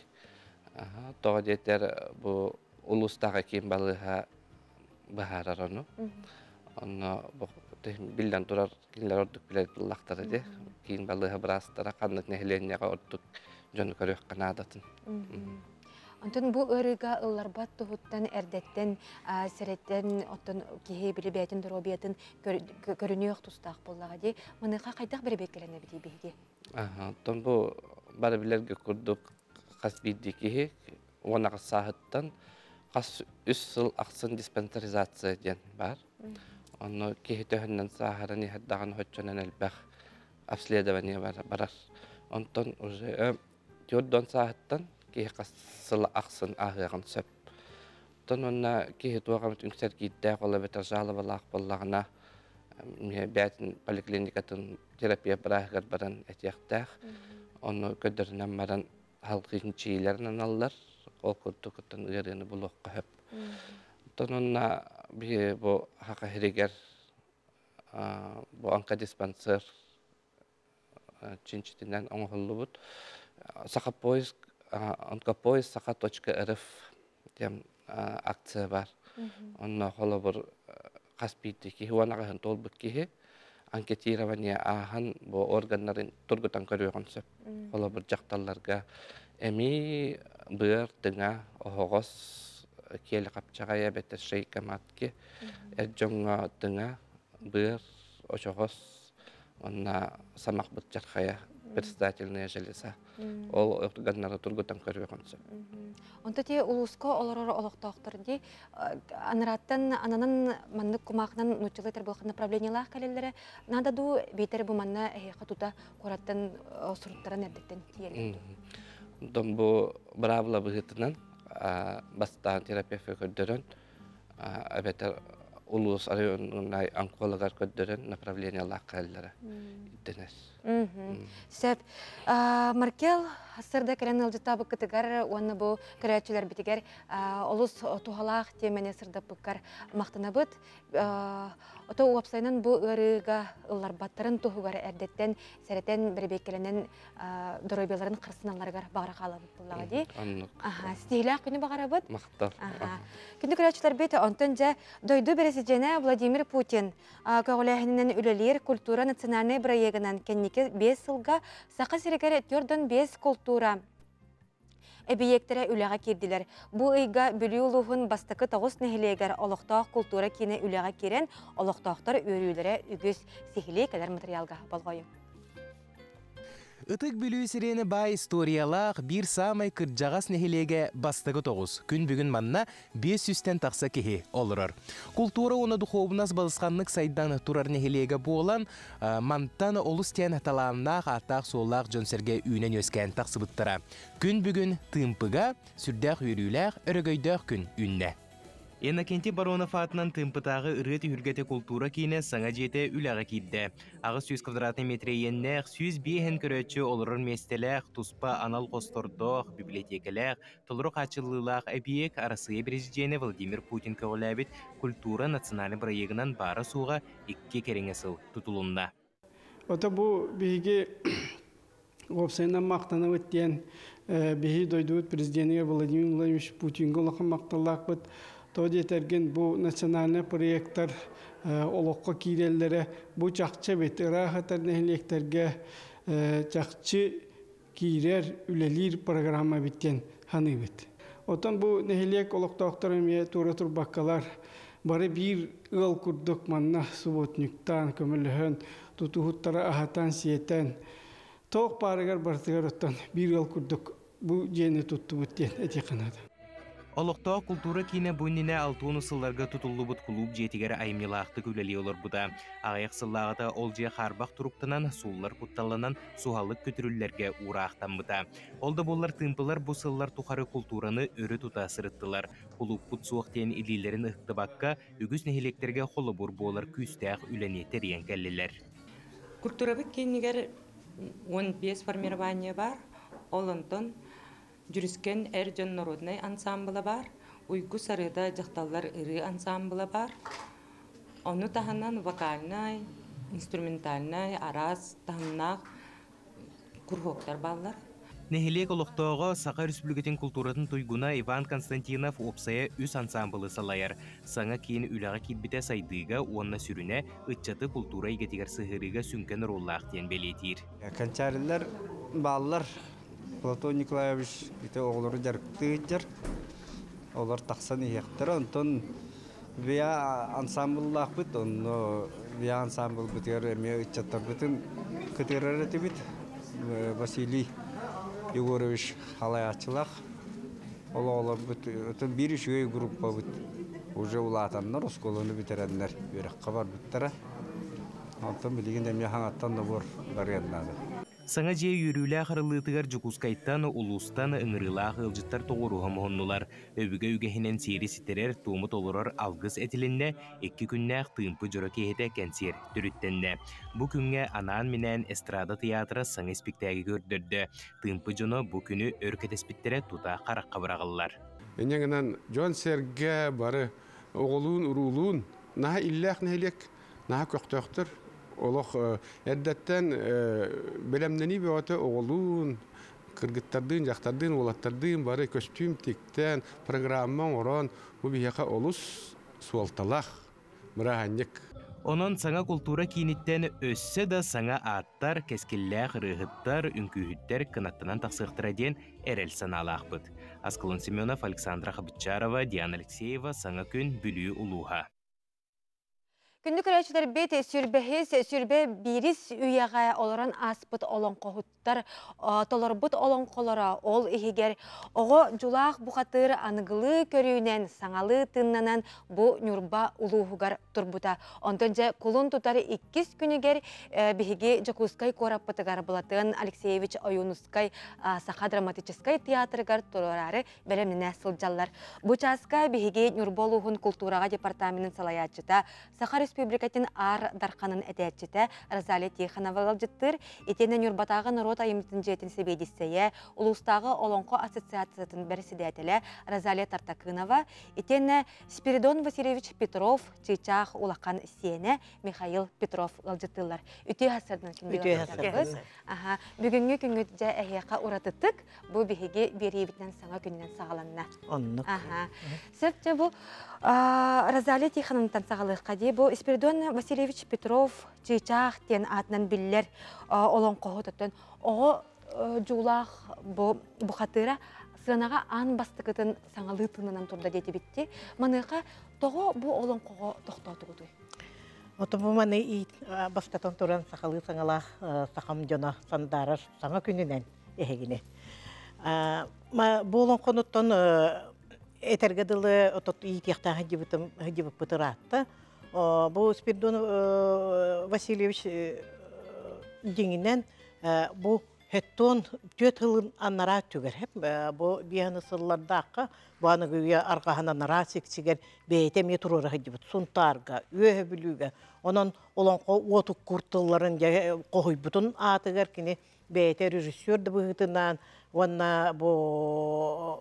Тоға дейтер бұл ұлыстағы кейін балыға бағарар оны. Оны билден турар кинлер ордук билет лахтары де кийин балыга брастара каннык нехленняга ордук жөн көрөк канадатын. Антон бу ырыга ылларбат тухуттан эрдеттен сереттен оттон кихи били бетин дробиятын көрүнүк тустак боллага де мыныга кайдак бир бекелене бити биги. Антон бу бары билерге курдук касбиди кихи онага сахыттан кас 3 жыл аксын диспансеризация ден бар. Onu kihitöhünden saharani haddağın hoççanan elbaq обследование барар. Ondan тёрдон сааттан кихи қасылы ақсын ағығын сөп. Ondan ona кихи туағамыт үңсер кейттәқ ола бетер жалы балақ боллағына бәтін поликлиникатын терапия бірағығыр баран әтияқтәқ. Onu көдірінен баран халқын чийлерінен алылар. Ол күрді күттін үйеріні бұлыққа хөп. Ondan bu haka herigər bu onkodispensер чинчитинен оңғылыбыт. Сақа поиск, онкопоиск saqa.rf дем акция бар. Онна қолы бір қаспейді кейі, уанағын толбыт кейі, анкетирование ахан bu органнарын тұрғытан көріған сөп. Қолы бір жақталарға әмей бұр дыңа оғыз киелі қапчаға ябетті шейка матки, әржонға дыңа, бұр, очоғыз, онна самақ бұт жарқая предстательная железа. Ол органнары тұрғытан көрі қонсы. Онта те улуско олорор олықтақтыр де, аныраттан ананын маннык кумақынан нучылы болған направлениялақ кәлелері, нададу бейтері бұл манна қатута қораттан сұруттаран әрдіктен тиелі. Онтан бұл бравла бұғытынан, бастан терапия көддөрөн абетер улус районунай онкологар көддөрөн направление лаккаллары иттенес. Сәп Маркел хасырда керен алжытабы кытыгар оны бу көрәчүләр битигәр олус тухалак темене сырда буккар мактанабыт. Ото уапсайнан бу ырыга ыллар баттарын тухугар әрдеттен сәреттен бер бекеленен доробеларын кырсыналаргар багыра калып буллага ди. Стилә күне багарабыт. Мактар. Күнде көрәчүләр бит онтон жа дойду бересижене Владимир Путин көгөләһеннән үлелер культура национальный проектынан кеннике 5 жылга сака сирегер тёрдон 5 культура эбиектері үліға керділер. Бұл ұйға бүлі ұлығын бастықы 9 нәхілегер олықтақ культура кені үліға керен олықтақтар өрілері үгіз сихілей кәдер материалға болғайым. Ытык бүлүү сирени бай историялах бир самай кырджагас нехилеге бастыгы 9. Күн бүгүн манна 500-тен такса кихи олурар. Культура оны духовнас балысқанлык сайдан турар нехилеге болан мантан олус тен аталаннах атақ соллах жонсерге үйнен өскен таксыбыттара. Күн бүгүн тымпыга сүрдәк үйрүләк өрөгөйдәк күн үнне. Енакенти Баронов атынан тымпытағы ырыт үргеті культура кейіне саңа жете үләғі кейді. Ағы 100 квадратный метре еннәқ, 100 бейхен көрөтші олырыр местеләқ, туспа анал қостырдоқ, библиотекаләқ, тұлырық ачылылақ әбиек арасыя президенті Владимир Путин көгіләбіт культура национальный проегінан бары суға 2 кереңесіл тұтылында. Ота бұл бейге опсайынан мақтаны өттен бейі дойдуыт президенті Владимир Владимирович Путинге олықын мақталақ бұд. Тоди терген бу национальный проекттар олоққа киреллере бу чакчы бит рахатар нехлектерге чакчы кирер үлелир программа биттен ханы бит. Отан бу нехлек олоқтоқтар эме тура турбаккалар бары бир ыл курдук манна субботниктан көмөлһөн тутухуттара ахатан сиетен тоқ парыгар бартыгар оттан бир ыл курдук бу жени тутту биттен этиканады. Олықта культура кейіне бұнніне 60 сылларға тұтылы бұд клуб жетігері айымнелақты көлелі олар бұда. Ағаяқ сыллағыда ол же қарбақ тұруқтынан суылар құтталынан суғалық көтірілерге урақтан бұда. Олды болар тымпылар бұл сыллар тұқары культураны өрі тұта сырыттылар. Клуб бұд суықтен илилерін ұқты баққа үгіз нехелектерге қолы бұр болар күстәқ үленетер ең кәлілер. Культурабык кейінігер 15 формирование бар, олынтын жүріскен әржен народный ансамблы бар, уйгу сарыда жақталар ыры ансамблы бар. Оны таханан вокальный, инструментальный, араз, таханнақ курхоктар баллар. Нехелек олықтауға Сақа Республикатын культуратын туйгуна Иван Константинов опсая үс ансамблы салайар. Саңа кейін үліға кетбіте сайдыға, онына сүріне ұтчаты культура егетігер сығырыға сүнкен роллақтен белетір. Кончарылар, баллар, Платон Николаевич оғылары жарықты жар. Олар тақсан ехтер. Онтон вия ансамбллақ бұд, вия ансамбл бұтыр әме үтчаттар бұтын күтерер әті бұд. Василий Егорович халаячылақ. Олар бұд, өтін бір үшіге группа бұд. Уже ұлатаннар, осколыны бітерәдінер. Өріққа бар бұттара. Онтон білеген әме хаңаттан да бұр барыянады. Саңа жей үйрілі ақырылытығар жүкускайттан, ұлыстан ұңырыла ақылжыттар тоғыруға мұхыннулар. Өбігі үгехінен сері сітерер туымыт олырар алғыз әтілінне 2 күннәқ тыымпы жұры кейді кәнсер түріттенне. Бұ күнге анаан менен эстрада театры саңа спектагі көрдірді. Тыымпы жыны бұ күні өркетеспіттере тута қараққа бірағылар. Енеңінен жон серге бары оғылуын, ұрулуын, наға илләқ нәйлек, наға көқтөқтір. Олық әддәттен білемнені бөті оғылуын, кыргыттардың, жақтардың, олаттардың бары костюм тектен, программа оран, бұл бейеқа олыс суалталақ, мұрағаннек. Онын саңа культура кейініттен өссі да саңа аттар, кескілләқ, рығыттар, үнкүйіттер кынаттынан тақсықтыра ден әрел саналақ бұд. Аскылын Семенов, Александра Хабытчарова, Диана Алексеева, саңа күн бүлі ұлуға. Күнді көрәчілер бет сүрбе біріс үйеға оларан аспыт олон қоғыттар, толарбыт олон қолара ол егер оғы жулақ бұқатыр анығылы көріуінен саңалы тыннанан бұ нүрба ұлуғығар тұрбыта. Онтан жа құлын тұтары 2 күнігер бігі Жакускай кораппытығар бұлатын Алексеевич Ойунускай Саха драматическай театрығар тұрарары бәлеміне сылжалар. Бұ часқа бігі нүрба ұлуғын культураға департаментін салаятчыта Саха Республикатын ар дарқанын әдәтчеті Розалия Тихонова ғалжыттыр. Етені нүрбатағы народ айымдың жетін себедістейі, ұлыстағы Олонқо ассоциациясын бәрсідәтілі Розалия Тартакынова, етені Спиридон Васильевич Петров, Чичақ улақан сені Михаил Петров ғалжыттылар. Үте ғасырдың күнді бүгінгі күнгіде әйеқа ұратыттық, бұл бігеге берейбітнен саңа күнінен сағаланна. Сөпте бұл Розалия Тихоновтан сағалыққа де бұл Спиридон Васильевич Петров Чичақ тен атынан білілер олон қоғытыттын. Оғы жулақ бұқатыра сығанаға ан бастықытын саңалы тынынан тұрда деті бітті. Маныққа тоғы бұл олон қоғы тоқтауды құды. Отому маны и бастатон туран сақалы саңала сақам жона сандары саңа күнінен ехегіне. Бұл олон қонуттан этергадылы отот иетияқтағы жібіп бұтыратты. Бұл Спиридон Васильевич деңінен бұл Hettон төт хылын аннара түгер. Хеп бу бияны сыллардакка буаны гүйе аркахана нара сиксигер бейте метрора хыдыбыт сунтарга өһө бүлүгө. Онон олонко отук куртылларын койбутун атыгар кини бейте режиссер да быгытынан онна бу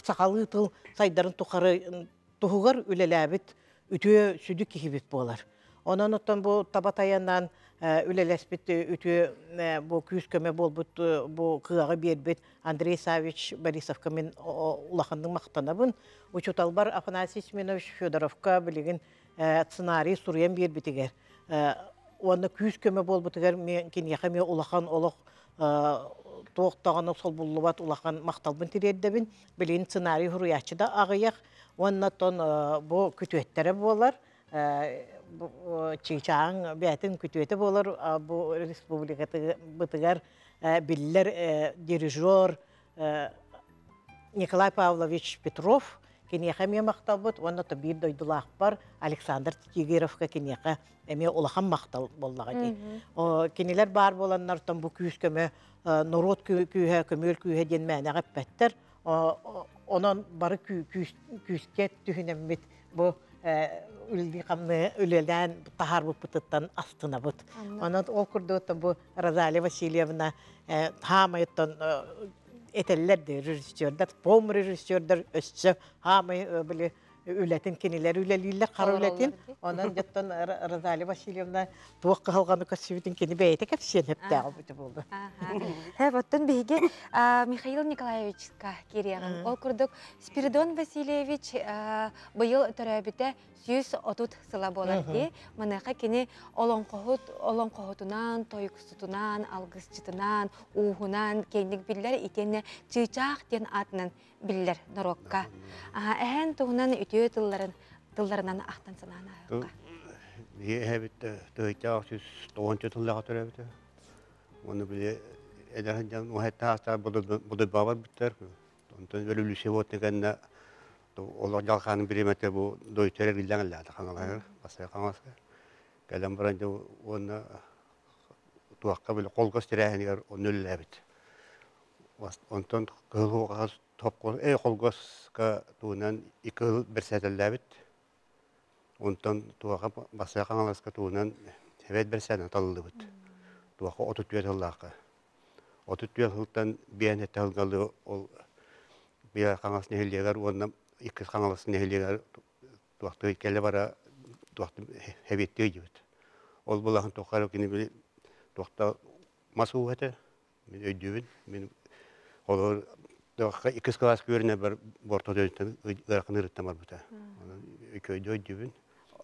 сакалы тыл сайдарын тухары тугар үлеләбит үтө сүдү кихибит болар. Онон оттон бу табатаяндан үлелеспит үтө бу күскөмө болбут бу кыагы бербит Андрей Савич Борисовка мен улахандын мактанабын. Учуталбар Афанасий Семенович Федоровка билеген сценарий сурьян бербитигер. Оны күскөмө болбутигер мен киняхаме улахан олох тоқтағаны сол буллубат улахан макталбын тирердебин. Билеген сценарий хуруячыда агыяк. Оннотон бу күтөттері болар. Чичаң бәтін күтөті болар. Бу республикаты бытыгар биллер дирижер Николай Павлович Петров кенеха ме мақтал бұд. Онното бир дойдулақ бар Александр Тигеровка кенеха эме улахан мақтал боллаға дей. Кенелер бар боланнартан бу күйіскөмі народ күйе, көмөл күйе ден мәнеға пәттер. Онан бары күйіске түхінеммет бұ үлді қамны үлелән тахар бұд бұтыттан астына бұд. Онан ол күрдіоттан бұ Розалия Васильевна хамайыттан этеллерді режиссердер, пом режиссердер өсі хамай білі үләтін кенелер үлелейлі қар үләтін. Онан жаттан Розалия Васильевна туаққа қалғаны көсібетін кені бәйті кәпсен әпті бұты болды. Оттан бейге Михаил Николаевичқа кереғын. Ол күрдік Спиридон Васильевич бұйыл төрәбіті 130 сыла болар де. Мұныға кені олон қоғытынан, тойқыстытынан, алғысчытынан, уғынан, кендік білдер етені чыйчақ ден атынан білдер нұрокқа. Ән тұғынан үтіе тылларынан ақтан санана өққа. Әбітті тұйчақ 190 тыллаға төрәбіті. Оны біле әдәрін жан ұхетті астар бұды бабар біттер. Онтан өлі үлісе өтігенне олар жалқаның біреметі бұл дойтерер білден әлді қаңалағыр, басай қаңаласқа. Кәлем бұранды оны туаққа білі қолғыз тірәхінігер оны өлі әбіт. Онтан қылғыға топ қол, қолғызға туынан 2 жыл бір сәтілді әбіт. Онтан туаққа басай қаңаласқа туынан әбет бір сәтін талылды бұд. Туаққа 34 жыллаққа. 34 жылдан бейін әтті ғылғалы ол бейін қаңаласын әйелдегер онынан İkisi kanalısının ehliler tuaktı kelle bara tuaktı hebetti gibi. Ol bulağın tokarı kini bile tuakta masu hete, min ödüvün, min olur tuakta ikisi klas görüne bar borto dönüşten ırkını rıttamar buta. Köyde ödüvün.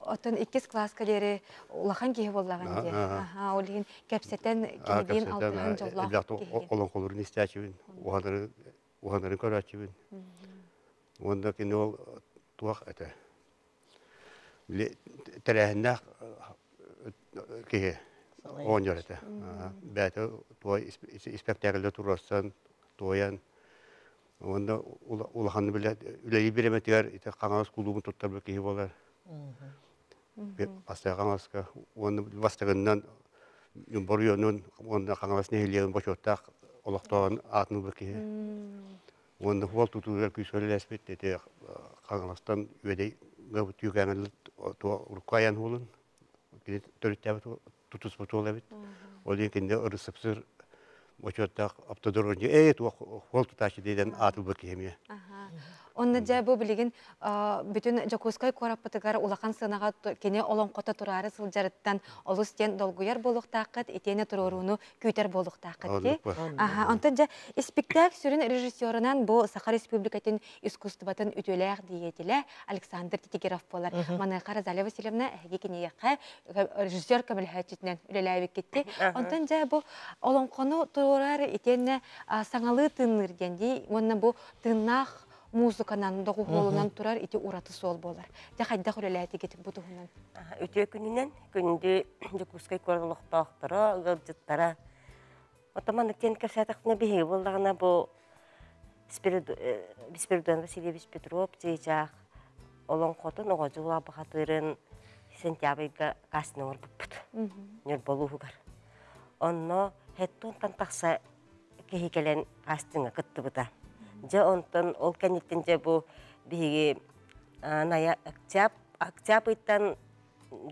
Otan ikisi klas kaleri ulağın kihi bollağın diye. Olin kepseten kinediğin altın jollağ kihi. Olan kolurun isteyacivin, uhanların köracivin. Onda ki ol tuaq ete. Terehinde ki oynuyor ete. Bete tuğa spektakülde turastan tuğayan. Onda ulahanı bile üleyi bir emetiler ite kanalız kuluğunu tuttar ki olar. Asya kanalızka onda vastığından yumboruyorun onda kanalız nehirleyen boşortak olaqtağın atını ki. Onda hol tutular küsöyle espet ete kanalıstan üyede gavut yükenel Urkayan holun. Kine törütte tutus botola bit. Olin kinde ırısıpsır boşortak aptadorunca hol tutaşı deden atıl bakiyemiye. Онна жа бу билигин бүтүн жакускай кораппатыгар улахан сынаға кене олонкота турары сылжарыттан олус тен долгуяр болуктакыт этене туруруну күйтер болуктакыт ди. Онтон жа спектакль сүрүн режиссерынан бу Саха Республикатын искусствотын үтөлөк диетиле Александр Тигеров болар. Мана Розалия Васильевна эге кенеякка режиссер камилхатчитнен үлеләбек кетти. Онтон жа бу олонкону турар этене саңалы тынныр денди. Монна бу тыннах музыканан догу холунан турар ити ураты сол болар. Жакайда хөлеләти кетип бутугунан. Өтө күнүнөн күндү жакускай корлуктактара, гылжыттара. Отомандык тенке сатакны беги болдагына бу Спиридон Васильевич Петров жыйжак олон котун огожула бахатырын сентябрьга касны орбут. Нер болуугар. Онно Хеттон тантақса кехикелен астыңа кытты бұта. Жа онтон ол кәнеттен жа бұ бігі ная октябрьтан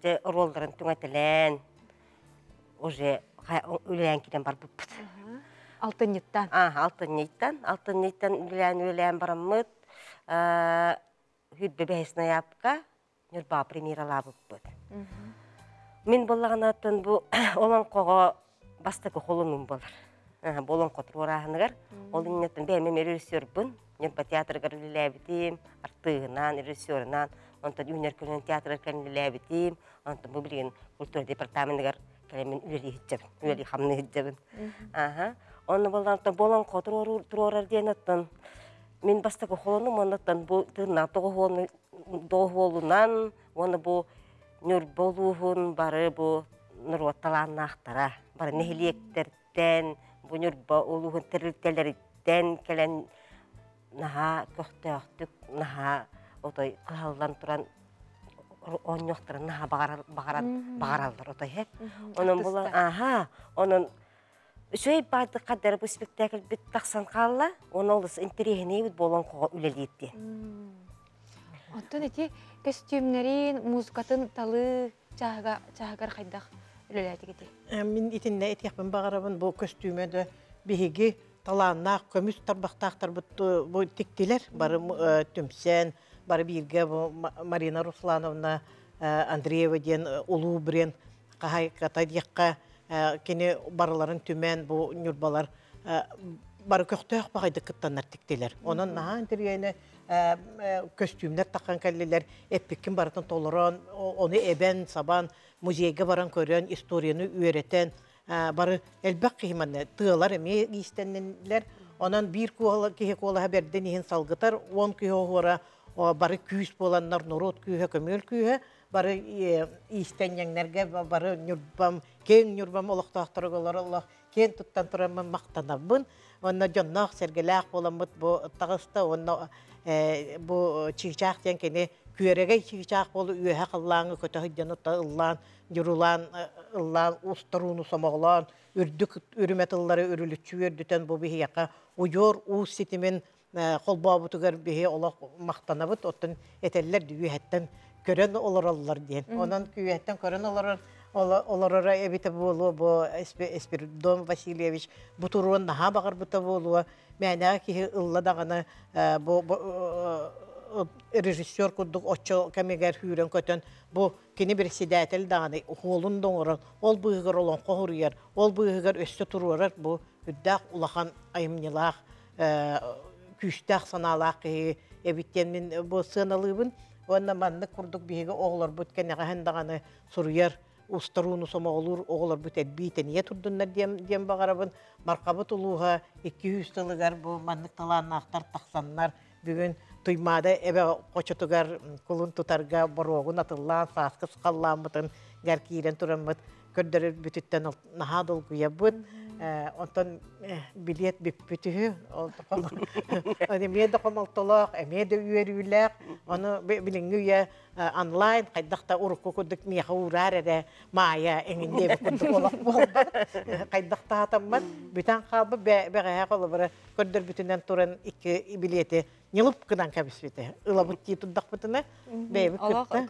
же ролдарын түңәтелен уже үлән киден бар бұппыт. Алтынниттан. Алтынниттан үлән бараммыт. Хүдбе бәйсіне япқа нүрба премьерала бұппыт. Мен болағын атын бұ олон қоға бастықы қолының болар. Болон қотыр орағынығар. Ол иннеттен бәймем режиссер бұн. Нүрба театрығар үләбітім, артығынан, режиссерынан. Онтан үнер көлінің театры кәлін үләбітім. Онтан бұл білген культура департаментігар кәлемен үләлі хитчабын, үләлі қамны хитчабын. Оны болон қотыр орар дейін аттан. Мен бастықы қолының онаттан бұл тырна тоғы оны бұл нүр болуғын бары бұл нүр отталанын ақтара. Бары нехилектерден, бұл нүр болуғын тірілтелерден кәлін наға көқтіқтік, наға отой қығалдан тұран оңнықтырын наға бағаралдар отой хеп. Оның бұл, оның Шөй барды қадары бұл спектакль біт тақсан қалла, оны олысы интерегіне өт болон қоға үлелетті. Оттан әте костюмнерин, музыкатын талы жағығар қайдақ үлелеті кеті? Мен етінне етекпен бағарабын бұл костюмеді бігеге таланақ, көміс тарбақтақтар бұл тектелер. Бары Түмсен, бары бірге Марина Руслановна, Андреева ден, Улу бірен, қағай қатайдеққа, кені барыларын түмен бұл нүрбалар бары көқтөк бағайды кыттанар тіктелер. Onun наға интерьеріне костюмнер таққан кәлелер, әппеккен барытын толыран, оны әбен, сабан, музейге баран көрен, историяны үйретен, бары әлбәк қиыманы тығылар әме естеннелер. Onun bir кеге қолыға берден ехін салғытар, 10 күйе оғыра бары күйіс боланлар, нұрот күйе, көмел күйе, бары истеннеңнерге бары нүрбам, кен нүрбам олықтақтыры олар Allah кен тұттан тұрамын мақтанабын. Онна жоннақ сәргеләқ боламыд бұл тағыста, онна бұл чигчақ ден кені күйерегей чигчақ болу үйе қыллаңы көті хүдден ұтта ұллан, жүрулан, ұстыруыны самағылан, үрдік үрімет ұллары үрілітші өрдітен бұл бейі яқа ұйор ұз сетімен қолбабытығар бейі олақ мақтанабыд, оттын әтелілер үйеттен көрен оларалылар ден. Онан үйеттен көрен оларара әбіті болу, бұл Эспиридон Васильевич бұтыруын наға бағар бұта болуы, мәнәға кейі ұлладағаны режиссер күрдік отчы кәмегер хүрен көтін, бұл кені бір седәтел дағаны қолын доңырын, ол бұйығыр олон қоғырыяр, ол бұйығыр өсті тұруарар, бұл үддәқ ұлақан айымнелақ, күштәқ саналақ кейі әбіттенмен бұл сыналыбын, онна манны күрдік бейгі оғылар бұт кәнеға хәндағаны сұруяр, ұстаруыны сома олар оғылар бұт әдбейтен е тұрдынлар дем бағарабын, марқабыт ұлуға 200 жылығар бұл маннық таланын ақтар тақсанлар, бүгін тұймады әбе қочытығар құлын тұтарға баруағын атылан, сасқыс қаллан бұтын, гәр кейрен тұрамыд, көрдірі бүтіттен нағадыл күя бұд, онтан билет бүттігі, әмеді қомалтылық, әмеді үйерілік, оны біліңгі үйе онлайн, қайдақта ұрыққы күдік меға ұрар әрі мая әңінде бүкіндік олақ болды. Қайдақта атаммад, бүтін қалбы бәғая қолы бұры көрдір бүтінен тұрын 2 билеті неліп күдан кәбіс біті. Ұла бұтті тұддақ бұтыны бәйбі күтті.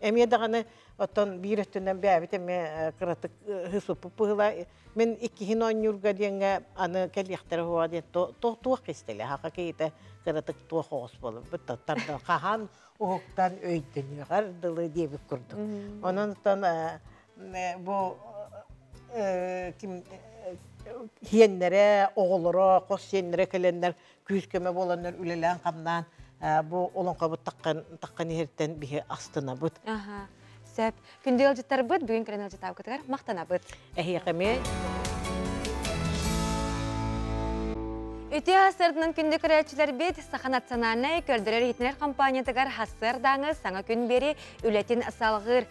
Әмедіғаны оттан бір өттінден бәбіт әме қыратық ғысыпы пұғыла. Мен 210 үрға дейінгі аны кәліқтері хуа дейін туақ кестелі. Хақа кейті қыратық туақ оғыз болып. Бұттаттарды қахан ұғықтан өйдіні ғардылы дебіп күрдік. Онын ұттан бұл хиенлері, оғылыры, қос сенлері кәленлер, күйіз көмі боланлар үлелән қамнан бұл олонға бұт таққан ерттен бігі астына бұт. Сәп, күнде елжеттар бұт, бүгін кірен елжеттар бұтығар, мақтана бұт. Әхеқеме. Үтü асырдының күнді көрәтшілер бет Саха национальный көрдірер хитнер компаниятығар хасырдаңы саңа күн бері үлетін салғыр.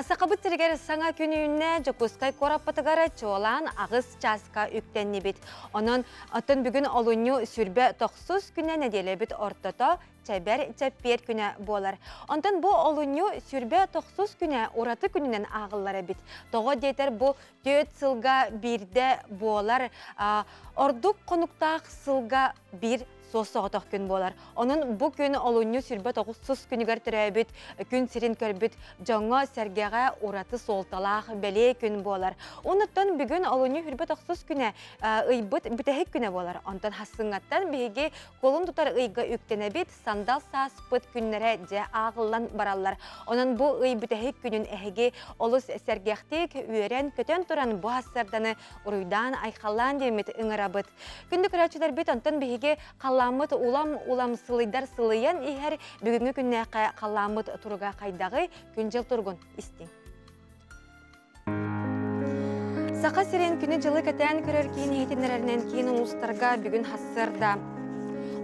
Сақа бұттыргер саңа күніне жокускай кораппатығары чолан ағыз часқа үктенне бет. Onun атын бүгін олуну сүрбе 9 күнне неделе бет ортото чәбәр чәппер күнә болар. Онтан бу олуну сүрбе 9 күнә ураты күнінен ағыллары бит. Тоғы дейтер бу 4 сылға бірде болар. Ордук конуктақ сылға бір соғытық күн болар. Onun bu күн олуну сүрбе 9 күнігер түрәбіт, күн сирин көрбіт, жаңа сәргеға ураты солталақ бәле күн болар. Оныттан бүгін олуну сүрбе 9 күнә ұйбыт бүтәхік күнә болар. Онтан хасыңаттан бейге қолын тұтар ұйға үктенәбіт, сандал саспыт күннәрі жа ағылан баралар. Onun bu ұй бүтәхік күнін әхеге олыс сәргеқтек үйерен көтен тұран bu хасырданы ұруйдан айқалан демет ұңырабыт. Күнді күрәтшілер бет онтан бейге қаламыт улам сылыйдар сылыян ихер бүгінгі күнне қаламыт тұруға қайдағы күн жыл тұрғын істен. Сақа сирен күні жылы кәтән көрер кейін ейтінерінен кейін ұлыстарға бүгін хасырда.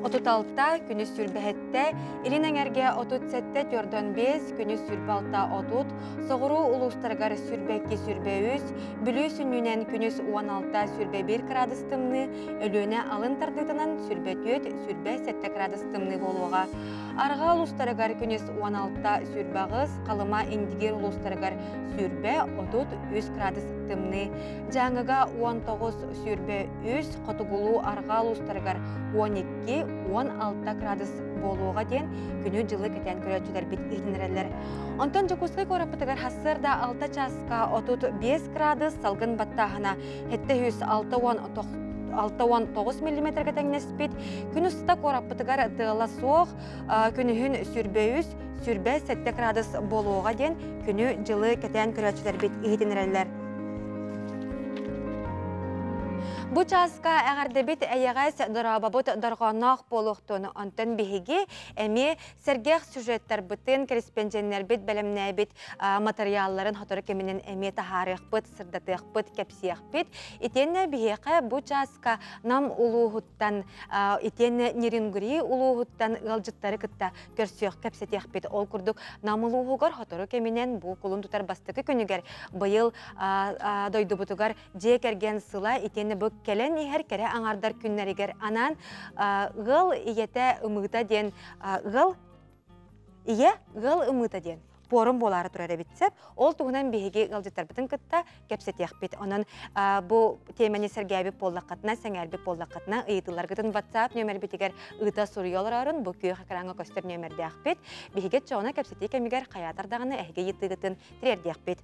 36 күні сүрбәхетті, илинен әрге 37 түрден 5 күні сүрбалта 30, соғыру ұлыстарғар сүрбәкке сүрбәуіз, бүлі сүннінен күні 16 сүрбә 1 градустымны, өліне алын тардығынан сүрбә 4, сүрбә 7 градустымны болуға. Арға ұлыстарғар күні 16 сүрбәғыз, қалыма индигер ұлыстарғар сүрбә 33 градустымны, жаңыға 19 сүрбә 3, қотығылу арға ұлыстарғар 12-16 градус болуға ден күні жылы кәтен көрәтшілер бет үйдінерелер. Онтан жокускай корапытығар хасырда 6 часқа 35 градус салғын баттағына 7-6-9 мм кәтәңнес бет. Күні ұста корапытығар дығыла соқ, күні сүрбәуіз, сүрбә 7 градус болуға ден күні жылы кәтен көрәтшілер бет үйдінерелер. Бу часка әгәрдебит әйәгәс дорабабыт дорганақ болуқтуны антын бігеге әме сәргеқ сюжеттар бітін, корреспонденттер бит, бәлемнә бит материалларын хатыры кеменен әме тахарық бит, сырдатық бит, кәпсияқ бит. Итенне бігеге бу часка нам улуғыттан, итенне нерингүри улуғыттан ғалжыттары кітті көрсіяқ кәпсетияқ бит. Ол күрдік нам улуғығар хатыры кеменен бу құлын тұтар бастықы күнігер бұйыл дойды бұтығар жекерген сыла итенне бұк келен ихер кере аңардар күннәрігер анан ғыл иете ұмыта ден ғыл ұмыта ден порым болары тұрары бітсеп, ол туғынан бейге ғылжыттар бітін күтті кәпсетеқ бет. Оның бұл темені сәргәбі боллаққатына, сәңәрбі боллаққатына ұйытылар күтін WhatsApp нөмір бітігер ұйыта сұрыялар арын, бұл күйі қақыраңы көстер нөмірді бет. Бейге чоғына кәпсетеқ әмігер қаятардағыны әйге еттігітін тірерді бет.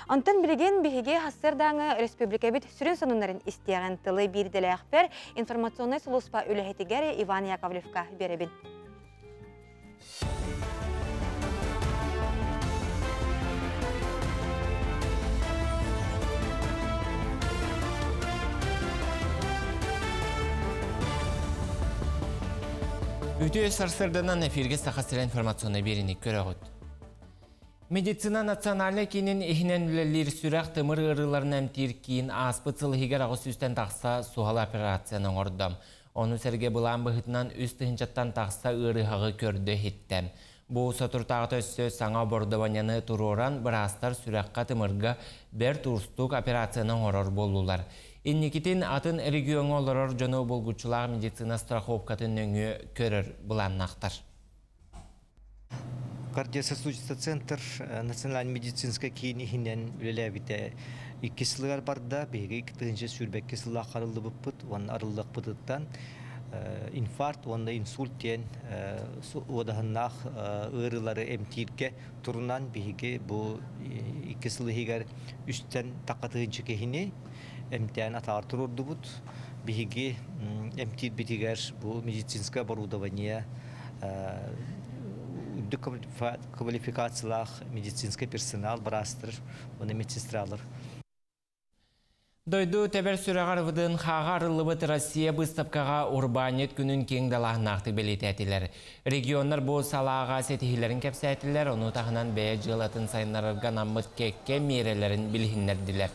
Онтан білген бейге хасырдаңы республика бет сүрін сонунларын істеген тылы бірділі әқпер информационный сұлыспа үліхетігері Иван Яковлевка беребін. Үті сарсырдынан эфирге сақасыра информационны берінік көріғыд. Медицина национальный кейінен эхінен үлелер сүрақ тымыр ғырыларын әмтер кейін аспы цылығығар ағыз үстен тақса суғал операцияның ордам. Оны сәрге бұлан бұғытынан үст тұхынчаттан тақса ғырығығы көрді хеттем. Бұл сатыртағы төссі саңа бордаваняны тұроран бірастар сүраққа тымырға бәр тұрстық операцияның орыр болулар. Инникитин атын регион оларыр жону болгучулар медицина страховкатын өңі көрір бұланнақтар. Кардиососудистый центр национальной медицинской клинихинен үлеләбите 2 сылығар барда, бейге 2-ші сүрбәкке сылақ қарылды бұппыт, оның арылдық бұтыттан инфаркт, онда инсульт ден одағыннақ ұрылары әмтирке тұрынан бейге бұл 2 сылығығар үстен тақатығыншы кехіне эмтиан атартыр орду бут биги эмтит битигер бу медицинское оборудование квалификациялах медицинский персонал барастыр оны медсестралар. Дойду тәбәр сүрәғар вұдын қағарылы бұт Россия бұстапқаға урбанет күнін кең далағынақты белететілер. Регионлар бұл салаға сетихілерін кәпсәтілер, оны тағынан бәе жылатын сайынларырға намыт кекке мерелерін білгіндерділер.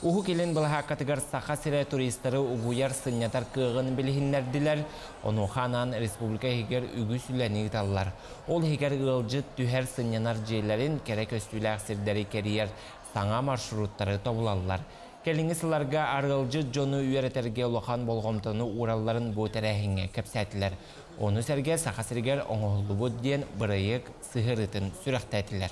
Уһу келен былаха катыгар саха сире туристары угуяр сыннятар кыгын билихиннердилер. Оны ханан республика хигер үгүс үләни таллар. Ол хигер ылжыт түһәр сыннянар жейлерин керек өстүләк сирдери кериер саңа маршруттары тобулаллар. Келинги сыларга арылжы жону үйеретерге улахан болгомтону уралларын бу тәрәһиңе кепсәтилер. Оны сәрге саха сиргер оңолду бу ден бырайык сыгырытын сүрәхтәтилер.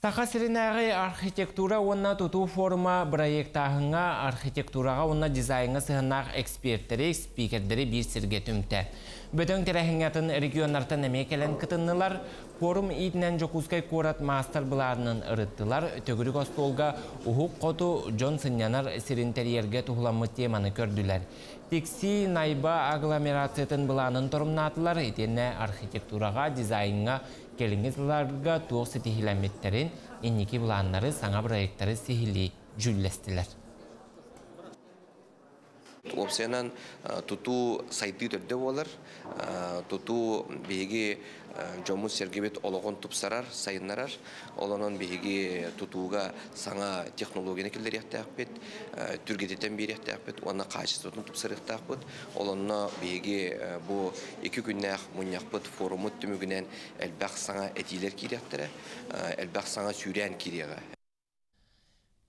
Саха сиринәгы архитектура онна туту форма проекттахыңа архитектурага онна дизайнга сыгынак эксперттери, спикердери бир сирге түмтә. Бөтөн тәрәһиңатын регионнардан эмекелен кытыннылар, форум итнен жокускай корат мастер буларынын ырыттылар, төгүрүк остолга ухук коту Джон Сынянар сиринтерьерге тухуламы теманы көрдүләр. Текси найба агломерациятын буланын торумнатылар, итенне архитектурага, дизайнга, келиңизларга туох сетихиләметтерин, инники буланнары саңа проекттары сихили жүллестилер. Опсенан туту сайты төрдө болар, туту беги жому сергебет ологон тупсарар, сайыннарар, олонон беги тутуга саңа технологияны келдер яқтақпет, түргететен бер яқтақпет, оны качествотун тупсар яқтақпет, олонно беги бу 2 күннәк муньяқпет форумут түмүгүнен элбақ саңа этилер киряқтары, элбақ саңа сүйрен киряға.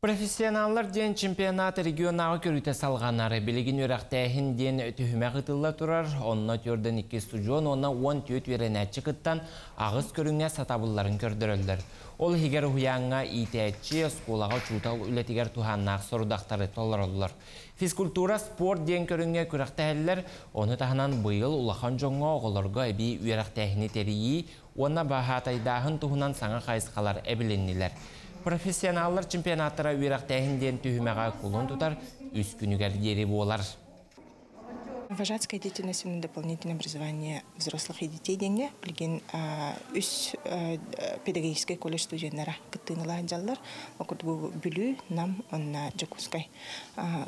Профессионаллар ден чемпионаты регионағы көріте салғанары білігін өрәқтәйін ден өтіхіме ғытылла тұрар, онына түрден 2 студион, онына 10 төт веренәтчі қыттан ағыз көріңе сатабылларын көрдірілдір. Ол хигер хуяңға итәтчі сколаға чутал үлетігер туханнақ сорудақтары толырылыр. Физкультура спорт ден көріңе көрәқтәйілер, оны тағынан бұйыл улахан жоңға оғылырға әбей өрәқтәйіні терейі, онына бағатайдағын тұхынан саңа қайысқалар әбіленнелер. Профессионаллар чемпионаттара үйрақтайын түхімеға кулын тұтар, үз күнігер ері болар. Вожатская деятельность на дополнительное образование взрослых и детей деньги, плюгин үз педагогический колледж студенттара кыттынула жаллар, окут бу бүлү нам онна жокускай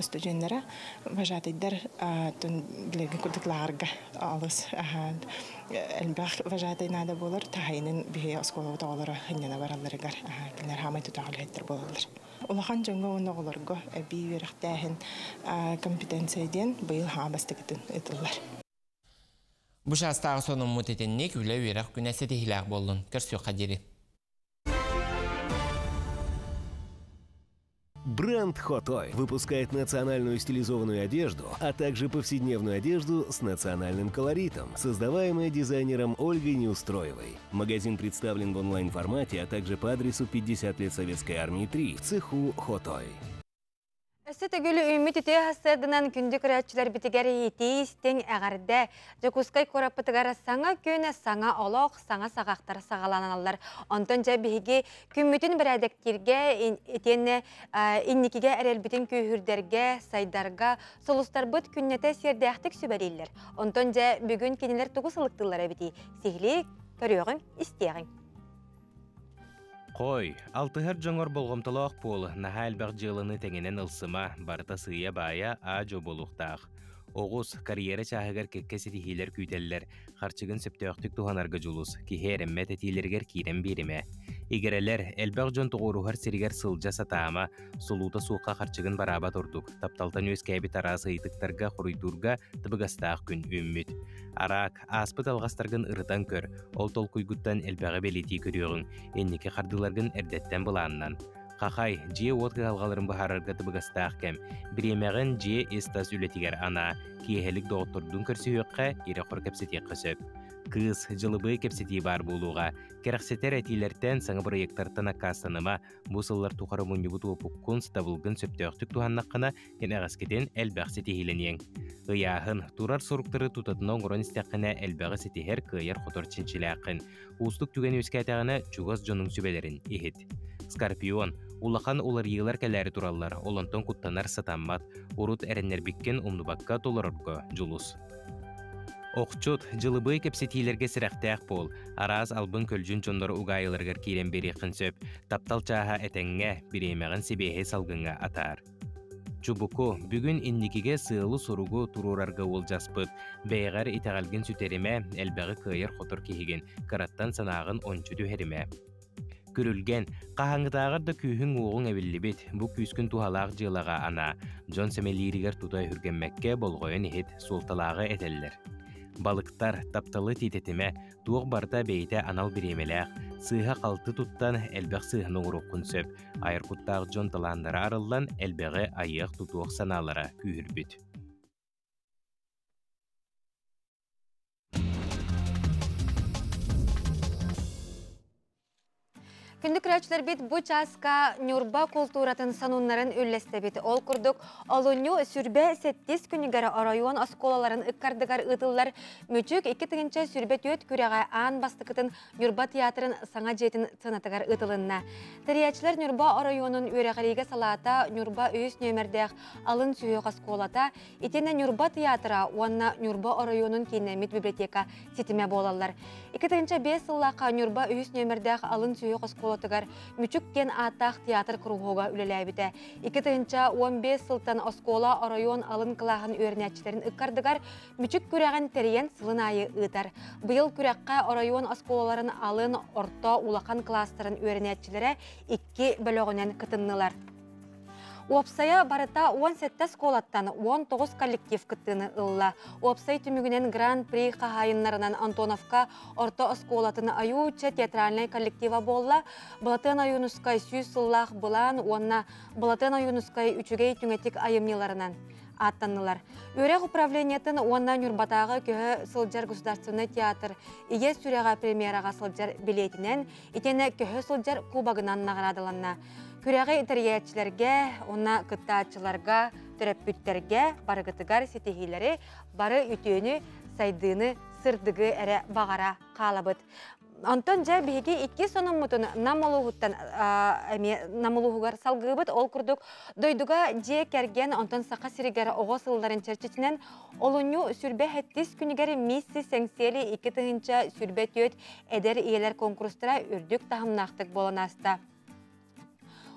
студенттара вожатыйдар тон билерген курдуклаарга алыс элбах вожатай надо болар тахайнын бие осколого тоолора хыннана баралларыгар кинер хамай тутагалеттер болалар. Улахан жоңго оны оларго әбей верақтәхін компетенцияден бұйыл хабастығытын етілер. Бұш астағы соның мұтетіннек үлі верақ күнәсі тегіләқ болын. Көрсі қадері. Бренд Хотой выпускает национальную стилизованную одежду, а также повседневную одежду с национальным колоритом, создаваемая дизайнером Ольгой Неустроевой. Магазин представлен в онлайн-формате, а также по адресу 50 лет Советской армии 3 в цеху Хотой. Әсі төгілі үміт үте хасырдынан күнді күрәтшілер бітігері етейістен әғарда жакускай корапытығара саңа көне саңа олық, саңа сағақтар сағаланалар. Онтон жа бігі күммітін бір әдектерге, инникіге әрелбітін күйірдерге, сайдарға, солыстар бұд күннеті сердәқтік сүбәрелер. Онтон жа бүгін кенелер тұғы сылықтылар әбіті. Сихли көріоғын істеғын. Қой, алтығыр жоңыр болғымтылық пол, наға әлбәқ жылыны тәңінен ылсыма, барта сыя бая ажо болуқтақ. Оғыз карьера чағығар кекке сетихилер күйтелілер, қарчығын сөптөқтік туғанарға жұлыс, кихе әріммет әтилергер кейрен беріме. Игерелер, әлбәқ жон тұғыруғар сиригер сылжа сатаама, сұлута суққа қарчығын бараба тұрдық, тапталтан өз кәбі тарасы ыйтықтарға құруйдурға тыбығастақ күн үмміт. Арақ, аспыт алғастарғын ырытан көр, ол тол күйгіттан әлбәғі белеті көріғын, еннеке қардыларғын әрдеттен бұланынан. Қақай, жие отқа алғаларын бұхарарға тыбығастақ кәм, біремәғін жие estаз үлетігер ана, кейхелік доғыттырдың көрсі өққа ері қор кәпсетек қысып. Кыз, жылыбы кәпсеті бар болуға, керақсетер әтилерден саңы проекттартын аққастаныма, бұсылар тұқары мұнебұт опыққын стабылғын сөптөқтік туғаннаққына кен ағаскетен әлбәқ сетихиленең. Ыяхын, турар соруқтары тұтатына оңырын істеқіне әлбәғі сетихер күйер құтыр чинчиләқін. Ұстық түген өскәтәғіне чуғыз жонның сүбелерін ехет. Скорпион, улахан олар йылар кәләре тураллар, олантон куттанар сатаммат, урут әреннер біккен умнубакка толарырға жұлыс. Оқчут, жылыбы кепсетилерге сірәқтәқ бол, араз албын көлжін жонлар уғайыларғар кейрен бері қынсөп, таптал чаға әтәңге біремәғін себеге салғынға атар. Чубуку, бүгін инникіге сыылы соругу турурарға ол жаспыт, бәйғар итағалген сүтеріме, әлбәғі күйер қотыр кейген, қараттан санағын ончу дүхеріме. Күрүлген, қағаңғытағыр да күйін оғын әбілібет, бұ күскін тухалақ жылаға ана, Джон Семелиригер тудай хүргенмекке болғойын ехет солталағы әтелілер. Балықтар тапталы тететіме, туық барда бейте анал біремеләқ, сыйға қалты туттан әлбәқ сыйғын оңырыққын сөп, айырқұттағы Джон таландары арылдан әлбәғі айық тұтуық саналары күйірбіт. Күндік күрәчілер бет бұ часка нюрба культуратын санунларын үллесті бет. Ол күрдік олуну сүрбе 7 күнігері орайуан осколаларын үккардығар ұтылар мүчік 2-тігінші сүрбе төт күрәға аң бастықытын нюрба театрын саңа жетін цынатығар ұтылынна. Тәрiyәчілер нюрба орайуанын өрәғариге салата нюрба үйіс нөмірдәқ алын сүйеқ осколата, етені нюрба театра, уанна нюрба орайуанын кейінемет библиотека сетіме болалар. 2-тігінші 5 сыллақа нюрба үйіс нөмірдәқ алын сүйеқ осколата мүчүккен аттақ театр кругуга үлеләбіті. 2-15 сылтан оскола орайон алын кылағын өрнәтчілерін үккардығар мүчүк күрәғін тәрейен сылын айы ұтар. Бұйыл күрәққа орайон осколаларын алын орта улақан кластарын өрнәтчілері 2 бөлігінен кытыннылар. Уапсая барыта 17 сколаттан 19 коллектив кыттыны ылла. Уапсай түмігінен гран-при қағайынларынан Антоновка орта осколатыны аюча театральный коллектива болла. Балатын аюнускай сүйс сыллақ бұлан, онна Балатын аюнускай үчігей түңетік айымнеларынан аттанылар. Өрек управлениятын онна Нюрбатағы көхі сылджар государственный театр иге сүреға премьераға сылджар билетінен, итені көхі сылджар кубагынан нағырадыланна. Күрәғі интерьерчілерге, онна кыттаатчыларға, төрөппүттерге, барығытыгар сетехилері, бары үтіөні, сайдыны, сырдығы әрі бағара қалабыт. Антон жа беге 2 сонын мұтын намылуғығар салғыбыт ол күрдік дойдуға же кәрген Антон сақа сиригер оғы сылдарын черчечінен олуну сүрбе 7 күнігері мисси сәңсели 2-тігінші сүрбе төт әдер иелер конкурстыра үрдік тахымнақтық боланаста.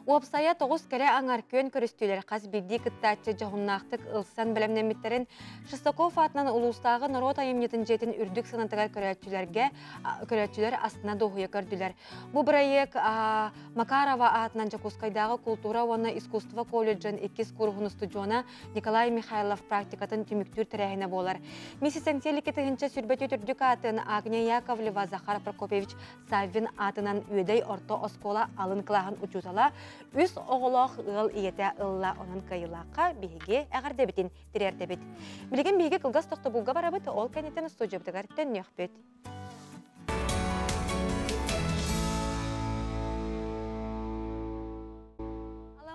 Уапсая 9 кәрі аңар көн көрістілер қаз білді кіттатчы жағыннақтық ылсан білімнеміттерін Шестаков атынан ұлыстағы народ айымнетін жетін үрдік сынатығар көрәтчілер астына доғыя көрділер. Бұл проект Макарова атынан Жакускайдағы культура оны искусство колледжін 2 курғын студиона Николай Михайлов практикатын түміктүр тірәйіне болар. Миссис Сәңселік етігінші сүрбеті түрдік атын Агния Яковлева Захар Прокопьевич Саввин атынан үйедей орта оскола алын қылағын ұчутала үс оғылақ ұғыл иеті ұлла оның қайылаққа бейге әғарде бітін тірерде біт. Білеген бейге қылғас тоқты бұлға барабыт, ол кәнеттен студиябдығар төннеқ біт.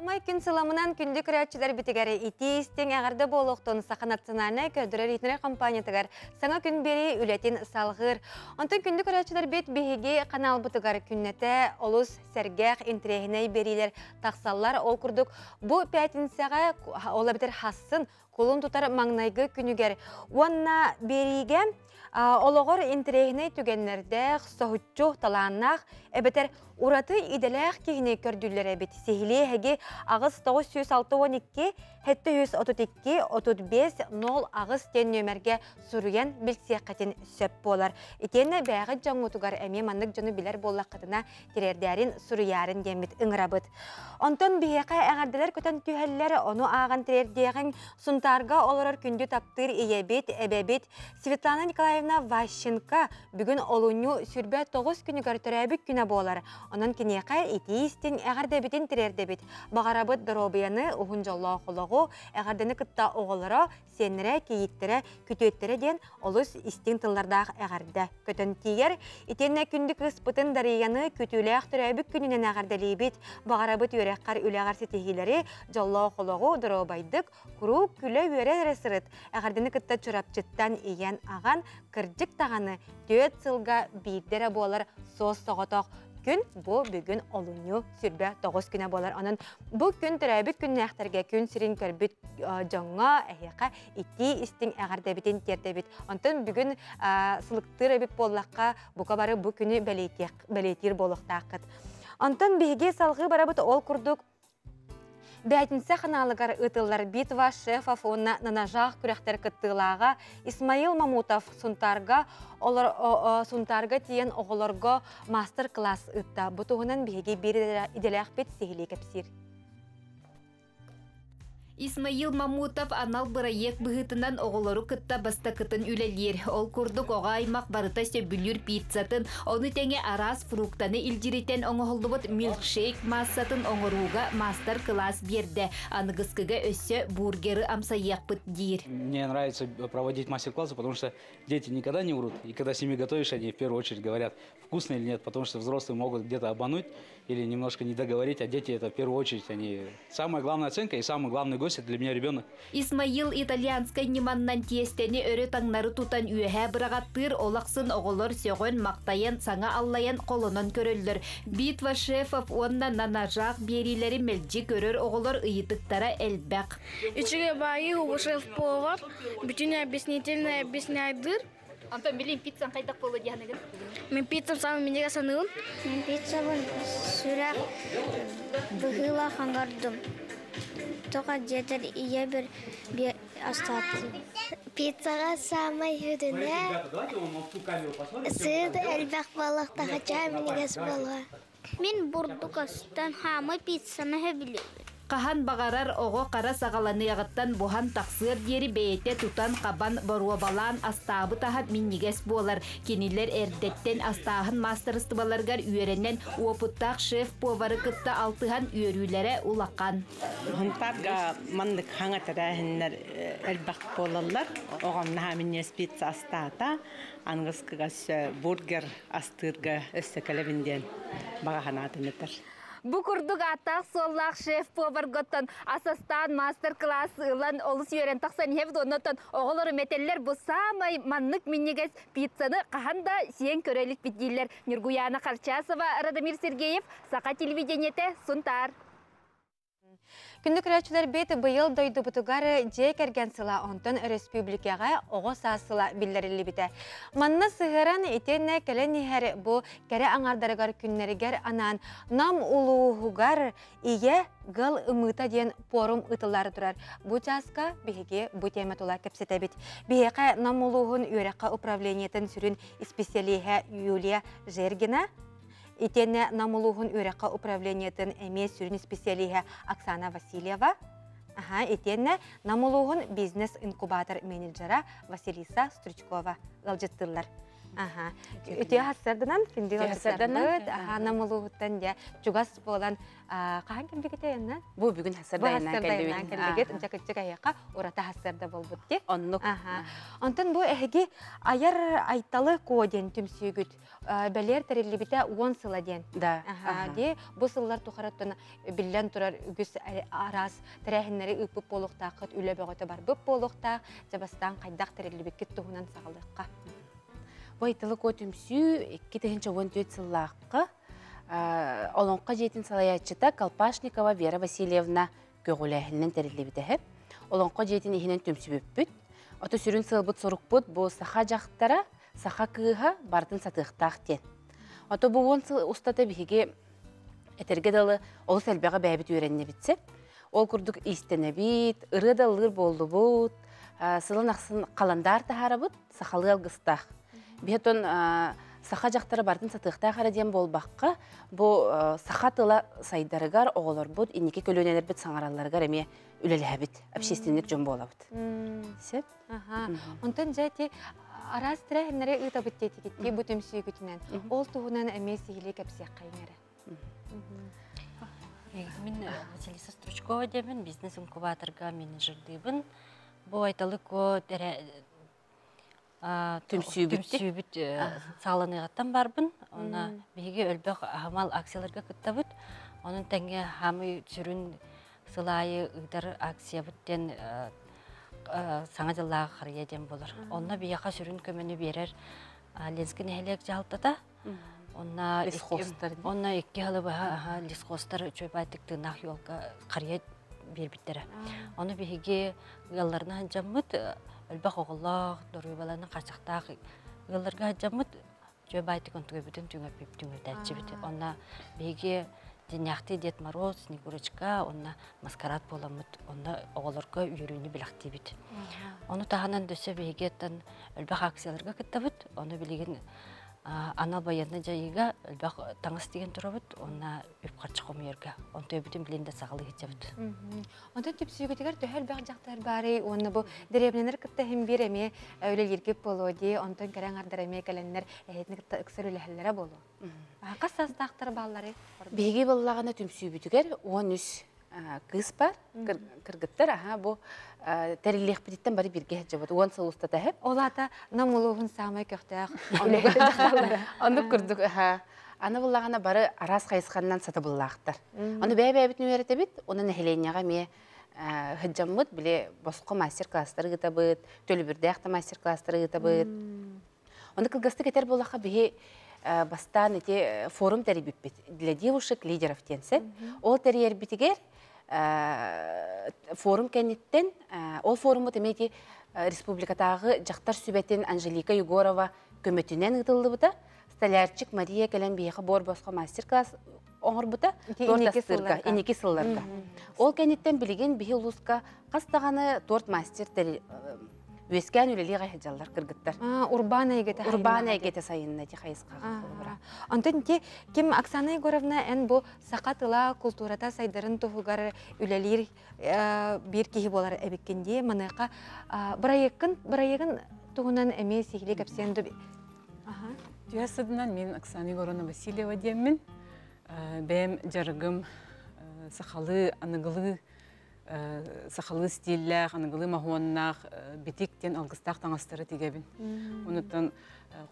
Аламай күн сыламынан күнді күрәтчілер бітігәрі итейістен әғарды болуқтың сақы национальный көрдірер етінер компаниятығар саңа күн бері үлетін салғыр. Онтын күнді күрәтчілер бет бейге қанал бұтығар күннеті олыс сәргәқ интерегіней берилер тақсаллар ол күрдік. Бұл пәтінсіға ола бітер хасын қолын тұтар маңнайғы күнігер. Онна бериге олығыр интерегіней түгенлерді соғытчуқ таланнақ әбетер ураты иделәқ кейіне көрділер әбет. Сехіле әге ағыз 962, хәтті 132, 35, 0 ағыз тен нөмерге сүрген білсеқетін сөп болар. Етені бәғі жаңғытығар әме маңнық жыны білер болақ қытына терердәрін сүріярын демет ұңырабыт. Онтон бейеқі әғарділер көтен түйәлілер оны аған терердеғін сұнтарға оларар күнді таптыр иебет, әбәбет. Светлана Николаевна Ващенко бүгін олуну сүрбе 9 күні көртірәбік күні болар. Онын кенеқі етейістен әғардәбетін терердебет. Бағарабыт дұробияны ұғын жолла қолығы, әғардені күтта оғылары, сенірі, кейіттері, күтөттері ден олыс істен тыллардағы әғарды. Көтін тиер, етенне күндік ұспытын дарияны күтіләқ түрәбік күнінен әғардәлейбет. Бағарабыт өрәққар үләғар сетегілері жолла қолығы дұробайдық, құру күлі өрі рәсіріт. Әғардені күтта чұрапчыттан еген аған кірдік тағаны төт сылға бейдері болар соз соғытақ. Күн бұл бүгін олуну сүрбе 9 күні болар. Onun бұл күн түрәбіт күн нәқтірге күн сирин көрбіт жаңа әйеқа итті істің әғардәбітін тердәбіт. Онтын бүгін сылықтыр әбіп боллаққа бұқа бары бұл күні бәлетер болуқтақыт. Онтын бейге салғы барабыт ол күрдік Бәйтінсе қаналығар ұтылар Битва, Шефов, онна нанажақ күректер кыттылаға, Исмаил Мамутов Сунтарға тиен оғылырға мастер-класс ұтта. Бұтығынан бейге бір иделәқ бет сегілі кәпсір. Исмаил Мамутов анал бұрайек бұғытынан оғылыру кытта бастақытын үлелер. Ол күрдік оға аймақ барыта сөбілер пиццатын, оны тәңе арас фруктаны илдиритен оңығылдыбыт милкшейк массатын оңыруға мастер-класс берді. Анығысқыға өссі бургері амсаяқ бұт дейір. Мне нравится проводить мастер-классы, потому что дети никогда не врут. И когда с ними готовишь, они в первую очередь говорят, вкусно или нет, потому что взрослые могут где-то обмануть или немножко не договорить, а дети это в первую очередь, они самая главная оценка и самый главный гость для меня ребенок. Исмаил итальянскай неманнан тиестени өрі таңнары тутан үйәһә бірағаттыр олақсын оғылыр сөғын мақтайын саңа аллайын қолынан көрілдір. Битва Шефов онна нанажақ берилері мелджи көрір оғылыр ұйытықтара әлбәқ. Ичіге байы у шеф-повар bütün объяснительно объясняйдыр. Антон, билейін пиццан қайдақ болу дегенігін? Мен пиццам самым менеге санығын. Мен пиццабын сүрәк бұғыла қаңғардым. Тоқа жетер ие бір астаты. Пиццаға самай хүдіне сүйді әлбәқ балықта қача менегес болуға. Мен бурдукастан хамы пиццаны хөбілейді. Қахан бағарар оғы қара сағаланы яғыттан бұхан тақсыр дері бейте тұтан қабан баруабалан астабы тахат миннигес болар. Кенелер әрдеттен астағын мастырыстыбаларғар үйеренен опыттақ шеф-повары кытта алтыған үйерүйлері улаққан. Хантарға мандық хаңатыра әхінлер әлбақ болалар. Оғамна хаминес пицца астата. Аңғысқығас бургер астырға өсті кәлебінден бағаханатын етір. Бұқырдық аттақ соллақ шеф-повар готтан асастан мастер-класс ұлан олыс үйерен тақсан хевді оннотан оғылыры метеллер бұл самай маннық миннегес пиццаны қағанда сиен көрелік бітдейлер. Нұргуяна Қарчасова, Радамир Сергеев, Сақа телевидениеті, Сунтар. Күндік рәчілер беті бұйыл дойды бұтығары жей кәрген сыла онтын республикаға оғы сасыла білдерілі біті. Манна сығыран етенне кәлен ехәрі бұл кәрі аңардарығар күннерігер анан нам ұлуғығар ие ғыл ұмыта ден порум ұтылары тұрар. Бұ жасқа бігеге бұ тематула кәпсеті біт. Бігеға нам ұлуғын үйраққа управлениетін сүрін специалиға Юлия Жергина, Итенне намылуғын өрәққа управлениетін әме сүрін специалиға Оксана Васильева. Итенне намылуғын бизнес-инкубатор менеджера Василиса Стручкова ғалжеттілер. Өте ғасырдынан, кенде ғасырдынан, намылуғыттан жүгас болан қаған кем бекеті әнна? Бұл бүгін ғасырдайынан кәлдігін. Жәкітчік аяққа ората ғасырда бол бұтте. Онтын бұл әйге аяр айталы коден түмсүйгіт. Бәлер тәрелі біте 10 сыла ден. Бұл сыллар тұқараттан білден тұрар үгіс арас тәрәхінлері үпіп болуқтақыт, үлі бөғіті бар бүп болуқтақ, жабастан қайдақ тәрелі бекет тұғынан сағалыққа. Айтылы көтімсі 2-14 сыллаққа олонқа жетін салаятчыта Колпашникова Вера Васильевна көгіләхінен тәрелі бітәхіп. Олонқа жетін ехінен түмсі бүппіт. Оты сүрін сылбыт сұрық бұд бұл сақа жақтара сақа кыға бардың сатықтақ тен. Оты бұл он сыл ұстаты бігі әтерге далы ол сәлбәға бәбіт үйренне бітсе. Ол күрдік истене бит, ұры далыр болды бұд, сылын ақсын қаландар тахары бұд, сақалы алғыстақ. Бетон сақа жақтары бардың сатықтақ араден бол баққа, бұл сақа тыла сайдарығар оғылар бұд, инеке көлөнелер біт саңараларығар әме үлелі әбіт, әпшестенлік жөн бола бұд. Сеп? Онтан жәте арас тірәхінлері ұта бұттеті кетті бұтым сүйгітінен. Ол тұғынан әме сейлі кәпсек қайнары. Мен Василиса Стручкова дебін, бизнес-инкубаторға менеджердейбін. Бұл айталы ко түмсүйбіт сағыланыйғаттан барбын. Она бейге өлбәқ хамал акцияларға күттабыт. Оның тәңге хамы сүрін сылайы ұйдар акция бүттен саңа жыллаға қария дем болыр. Онна бейеқа сүрін көмені берер ленскін әлек жалдата. Онна екі халы баға лисхостар чөйбайтықты нақ елға қария бербіттері. Оны бейге ғаларына жаммыт өлбәқ оғылақ, дұрыбаланы қачықтақ ғаларға жаммыт чөйбайтық онтығы бүтін түңіп түңіп дәтші біті. Онна бейге Деняхты Дед Мороз, Снегурочка, онна маскарад боламыт, онна оғылырға үйрүйіні біліқті бит. Оны тағанан дөсе бейгеттен өлбәқ акцияларға кіттабыт, оны білеген анал баянны жайыға өлбәқ таңыз деген тұрабыт, онна өпқарчы қомерға, оны төбітін білінде сағылы кетсебіт. Онда түпсүйгетігер төхел бәқ жақтар бары, оны бұл дәребіненер кітті хем бір әме өлі ергеп болу де, онтан кәрәң ардар әме кәләнлер әйетіні кітті үксір өлі болу. Қас састақтар баллары? Беги баллағына түмсүйбітігер 13 кыз бар, кыргыттар, бұл тәрелек бітеттен бары бірге жабыд, 10 сылуста тәхіп. Олата намылуғын самай көқтәқ. Оны күрдік, аны баллағына бары арас қайысқаннан саты баллақтар. Оны бәй-бәй бітін өреті біт, оны нәхеленеға ме хыджамыд, біле босқы мастер-кластары ғыта бұд, төлі бірді әқті мастер-кластары ғыта бұд. Оны кылгасты кетер болаққа бейі бастан эти форум тәрбит для девушек лидеров тенсе. Ол тәрбит битигер форум кенеттен ол форумы темети республикатағы жақтар сүбетін Анжелика Егорова көмөтүнен ытылды бута. Столярчик Мария келен бияқы бор босқа мастер-класс оңыр бута. Инеки сылларга. Ол кенеттен билеген бихи улуска қастағаны торт мастер Өскен үлелі ғайыджалар кіргіттар. Урбана егеті сайынна де қайысқа. Антон кем Оксана Егоровна ән бұл сақатыла культурата сайдарын тұғылғар үлелер бір кейі болар әбеккенде манайқа бірайығын тұғынан әме сейхілі кәпсенді. Түйасыдынан мен Оксана Егоровна Васильева демін. Бәм жарығым сақалы, анығылы, сақалы стилях, анығылы мағуаннақ, бетіктен алғыстақ таңастары тегебін. Онытын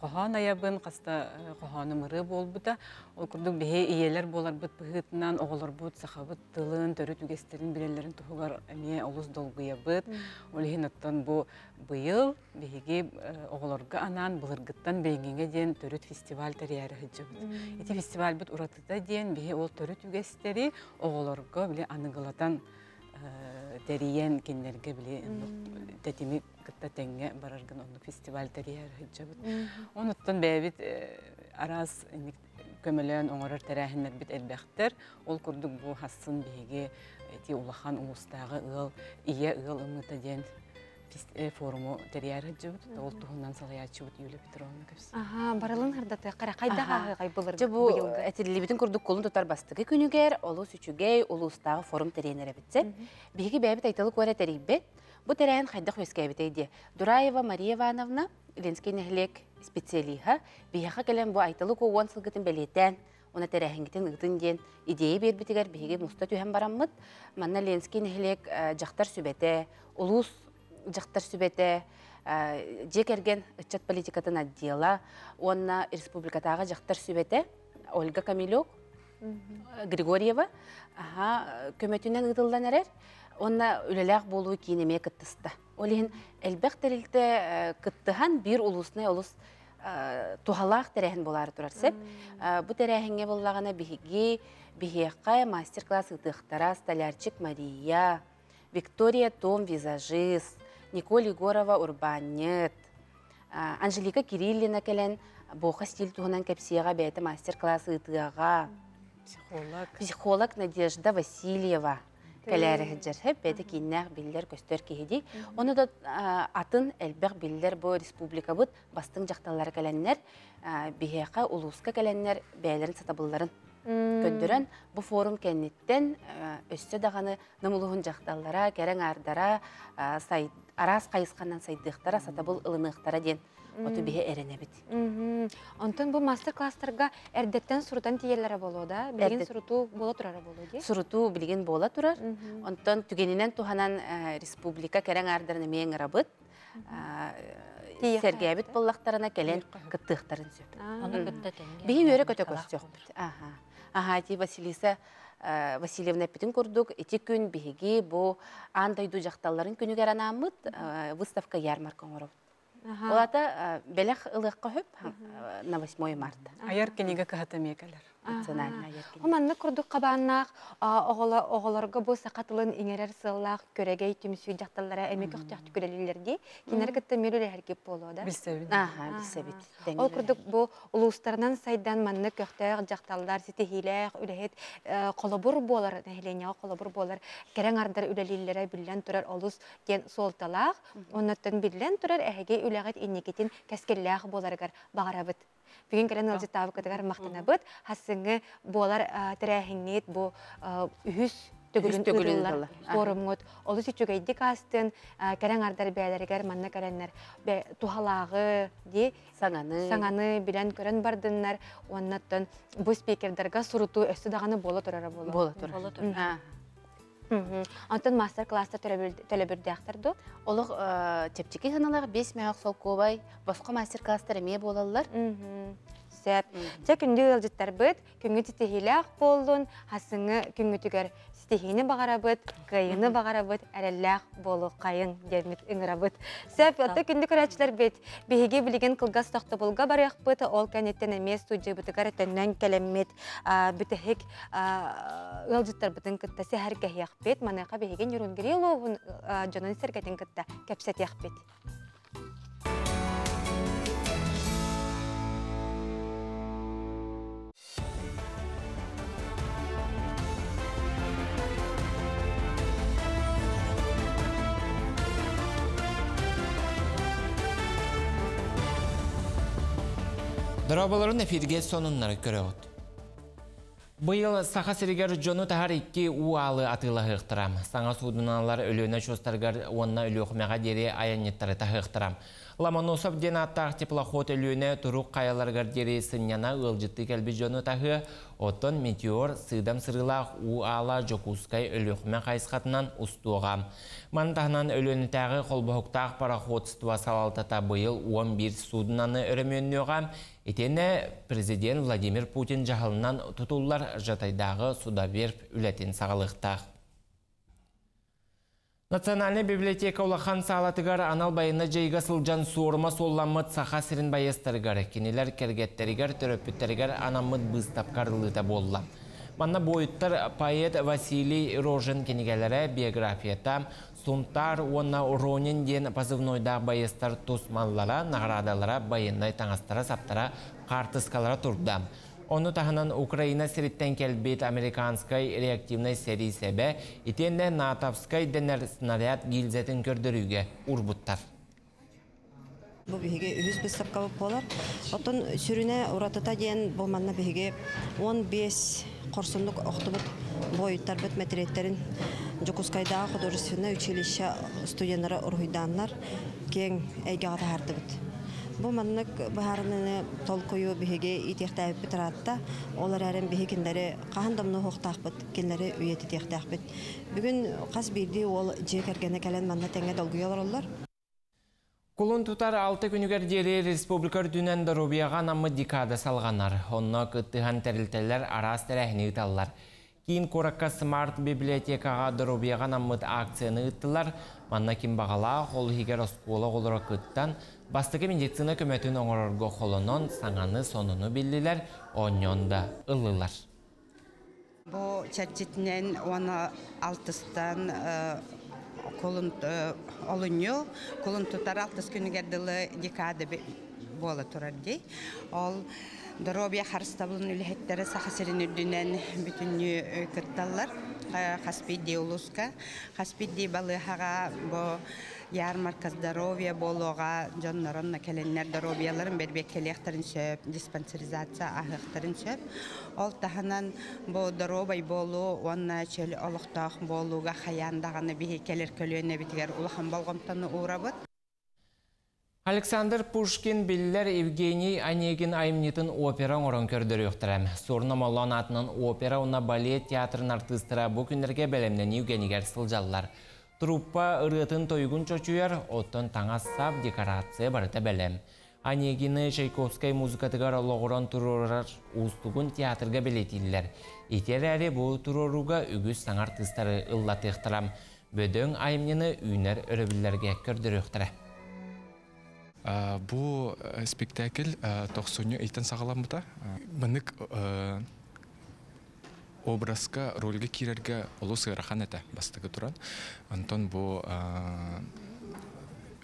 қоған аябын, қаста қоғаны мұры бол бұта. Ол күрдік бейе иелер болар бұт бұғытынан, оғылар бұт, сақабыт, тылын, түрі түгестерін бірелерін тұғығар әме олыс долғыя бұт. Ол ең ұттан бұл бұйыл бейге оғыларға анан бұлырғыттан бейгенге ден түріт фестиваль тәрiyәрі хүджі бұт. Еті фестиваль бұт ұратыда ден бейе ол түрі түгестері оғыларға біле анығылатан тәрiyен кенлерге біле тәтемі кітті тәңге барарған оны фестиваль тәрiyәрі хүджі бұт. Оныттан бәйбіт араз көмілен оңырыр тәрәхінлер біт әлбәқтір. Ол күрдік бұл хасын бейге улахан ұлыстағы ие ұл ұмыта ден форуму тәрiyәрі хүджі бұт. Ол тұғынан салаячы бұт Юлия Петровна көпсі. Барылын ғырдаты қара қайдағы ғай бұлыр бұйылғы? Әтелі бітін күрдік қолын тұтар бастығы күнігер, олу сүчігей, ұлыстағы форум тәрейнері бітсе. Бейге бәйбіт айтылы көрі тәрейк бет. Бұл тәрәйін қайдақ өскәй бітейді. Дураева Мария Ивановна, Ленский нәхілек специалиха, бейхақа кәлем бұл айтылы көуан сылғытын бәлетен, оны тәрәхінгітін ұғытын ден идея бербітігер бейге мұста түйен бараммыд. Манна Ленский нәхілек жақтар сүбәті, ұлыс жақтар сүбәті, жекерген үтчат политикатын отдела, онна республикатағы жақтар сүбәті, Ольга Камилюк, Григорьева, көмөтінен ұтылдан әрер, онна үлеләқ болуы кейінеме кіттісті. Олеген әлбәқ тәрілді кіттіған бір ұлысына ұлыс туғалақ тәрәхін болары тұрарсып. Бұ тәрәхінге болағына бігеққа мастер-класс ұтықтара Столярчик Мария, Виктория Том визажист, Николь Егорова урбанет, Анжелика Кириллина кәлін боқа стиль туғынан кәпсияға бәйті мастер-класс ұтыға, психолог Надежда Васильева кәләрі ғыджар, бәйті кейіннәқ білдер көстер кейді. Оны да атын әлбәқ білдер бұл республика бұд бастың жақталары кәләннер, бейеқа ұлысқа кәләннер бәйлерін сатабылларын көндірін. Бұл форум кәнеттен өсті дағаны нымылығын жақталара, кәрің ардара, арас қайысқаннан сайдықтара, сатабыл ылынықтара ден. Оты бейе әріне біт. Онтын бұл мастер-кластарға әрдеттен сұрутан тиелері болу да? Білген сұруту бола тұрары болу де? Сұруту білген бола тұрар. Онтын түгенінен туғанан республика кәрің ардарына мейін ғырабыт. Сәргәбіт боллақтарына кәлен күттіқтарын сөп. Бейі өрі көті көстіқ біт. Ати Василиса Васильевна петін көрдік. Еті күн бейге бұл андайду жақталарын күнігер анамыд выставка ярмарка оңырып. Олата бәләқ ылыққа хөп на 8 марта. Аяр кенеге кағата мекалар. Оманны курдук кабааннаах оголорго бу сакатылын иңерер сыллаах көрегей түмсүй жакталлара эми көктөктү көрелилерди кинер кытта мерүле херкеп боло да. Билсебит. Ол курдук бу улустарынан сайдан манны көктөк жакталлар ситихилех үлехет колобур болар, нехленяга колобур болар. Керең ардар үлелилере билен турар олус ген солталаах, оннаттан билен турар эһеге үлегет инникетин кескеллеах боларгар багарабыт. Бүгін кәрін өлжі табы кітігар мақтанабыд, хасыңы болар тірәхіңнет бұ үхіс төгілін ұрылар сорымғыд. Олы сүтчігейді кастын кәрін ардар бәлерігер манна кәрінлер тухалағы де саңаны білен көрін бардынлар, оннаттан бұл спикердарға сұруту өсті дағаны болы тұрары болы. Антон мастер-класста төлөбүрдәктәрдү. Олық тепчеки саналар 5 мәғақ сол көбай, басқа мастер-класстар әме болалар. Сәп. Тә күнді өлжеттер бұд, күнгі тетехиләқ болуын, хасыңы күнгі түгер стихини бағара бұд, қайыны бағара бұд, әрелләқ болу қайын дермет үңіра бұд. Сәп, отты күнді көрәтшілер бұд, бейге білген қылғас тоқты болға баряқ бұд, ол кәнеттен әмес студия бұдығар тәннен кәлеммет бүтіхік өлжеттер бұдың күттасы әр кәйяқ бұд, манайқа бейген юрунгірі лоғын жонын сәргәтін күтті кәпсәт яқ бұд. Дробаларын эфирге сонуннары көрөт. Быйыл саха сиригер жону тахар 2 уалы атыла хыктырам. Саңа судуналар өлөөнө чостаргар онна өлөөхмега дере аяннеттары тахыктырам. Ламаносов ден аттақ теплоход өлөөнө турук каяларгар дере сынняна ылжытты келби жону тахы отон метеор сыдам сырылах уала жокускай өлөөхме кайсқатынан устугам. Мантахнан өлөөнүтәгы колбохуктақ пароходство салалтата быйыл 11 судунаны өрөмөннөгам. Етені президент Владимир Путин жағылынан тұтулар жатайдағы суда беріп үләтен сағалықтақ. Национальный библиотека улахан сағалатығар анал байына жайға сылжан суырма солламыд сақа сірін байыстарығар, кенелер кергеттерігер түрөппіттерігер анамыд бұстапқарылыта болла. Манна бойыттар поэт Василий Рожин кенегелері биографията Сунтар онна Ронин ден позывнойда байыстар тусмаллара, наградалара, байындай таңастара, саптара, қартыскалара тұрдам. Оны тағынан Украина сиреттен келбет американскай реактивной серии себе, итенне натовскай денер снаряд гильзетін көрдіріге урбуттар. Бұл бігеге үйіз бұстап қабып болар. Отын сүріне ұратыта ден бұл манна бігеге 15 қорсындық оқтыбыт бойыттар бұт мәтіреттерін Жокускайдағы художественное училище студенттары ұрғыданлар кең әйгеға тағарды бұт. Бұл маннық бұхарыны толқойы бігеге итектәйіп бітіратта, олар әрін бігекіндері қағандамны хоқтақ бұт, кенлері үйеті тектәк бұт. Бүгін қас бірді ол жек әргені кәлен манна тәңе долгы олар олар. Кулун тутар 6 күнігер дері республикар дүнен Доробияға намы декада салғанар. Онна күттіған тәрілтелер арас тәрәхіне ұталар. Кейін Коракка Смарт библиотекаға Доробияға намыд акцияны ұттылар. Манна кем бағала қол хигер оскола қолыра күттан бастығы медицина көметін оңырырғы қолынан саңаны сонуны білділер, оньонда ұлылар. Бұл чәрчетінен оны алтыстан колын олынyo, колын тұтар алтыс күнігерділі декады болы тұрар дей. Ол Доробия харыстабылын үліхеттері сақасырын үрдінен бүтінні күтталар. Хаспидди улуска, хаспидди балыхаға бұл ярмарка здоровья болуға жоннарын кәленнер Доробияларын бербек келектарын сөп, диспансеризация ағықтарын сөп. Ол тағынан бұл Доробай болу, онна чөл олықтақ болуға қаяндағаны бейі келер көлуіне бітігер ұлыған болғымтаны ұрабыд. Александр Пушкин биллер Евгений Онегин айымнетін опера орын көрдір өқтірім. Сорны Малон атынан опера, онна балет театрын артыстыра бұл күндерге бәлемнен Евгенигер сылжаллар. Труппа ұрғытын тойгун чочуяр, оттын таңассап декорация барыта бәлем. Онегины Чайковскай музыкатығар лоғыран тұрорар ұстығын театрға бәлетілдер. Етер әрі бұл тұроруға үгіз таң артыстары ыллатықтырам. Бөдің айымнені үйнер өрөбілерге көрдір өқтірі. Бұл спектакль тоқсоню ейтін сағаламыда. Бұнық образга рольга кирерге олу сырахан эте бастыгы туран. Антон бу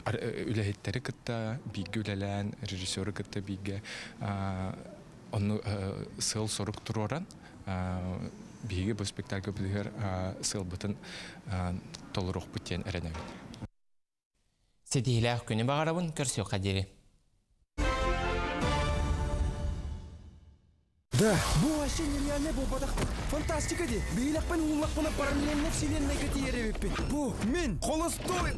үлэхеттери кытта биги үлэлэн режиссеры кытта биги onu sıl soruk turoran bihi bu spektakl bilger sıl butun toluruk buten erenevi. Sedihilah günü bağırabın körsü kaderi. Да, bu вообще нереально bu badak. Фантастика ди. Beylakpan uğulakpana paralelne вселенной катиеревиппин. Bu men холостой.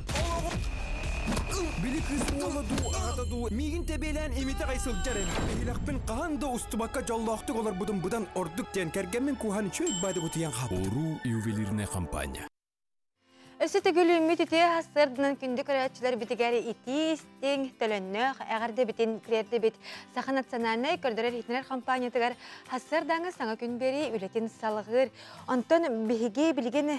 Били кызым оладу, агатаду. Мигин тебелен эмите кайсыл жарен. Beylakpan каханда устубакка жоллоктук олар будан ордук тен кергенмен куханы чөй бады бутуян хап. Ору ювелирная компания. Өсі гүлімі түте хасырдынан күнді көрәтшілер бітігәрі итістің, төліннөк, әғірді бітін кірерді біт. Сақы национальный көрдірер хитінер компаниятығар хасырдаңы саңа күн бері үлетін салығыр. Онтон бігі білген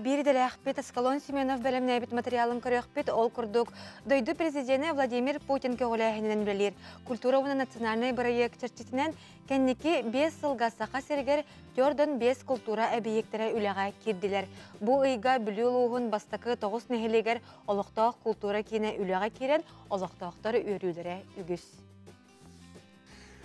бері дәлі әқпет Аскалон Семенов бәліміне біт материалын көрі әқпет ол күрдік. Дойду президенті Владимир Путин көгіләхінен білер. Культура оны национальный проект чәрчетінен кәннекі 5 сылға сақа сергер Jordan 5 kultura әбейектері үліға кирділер. Бұ ұйға бүлі ұлығын бастақы 9 нәхелегер олықтақ культура кейіне үліға керен олықтақтары өрілері үгіз.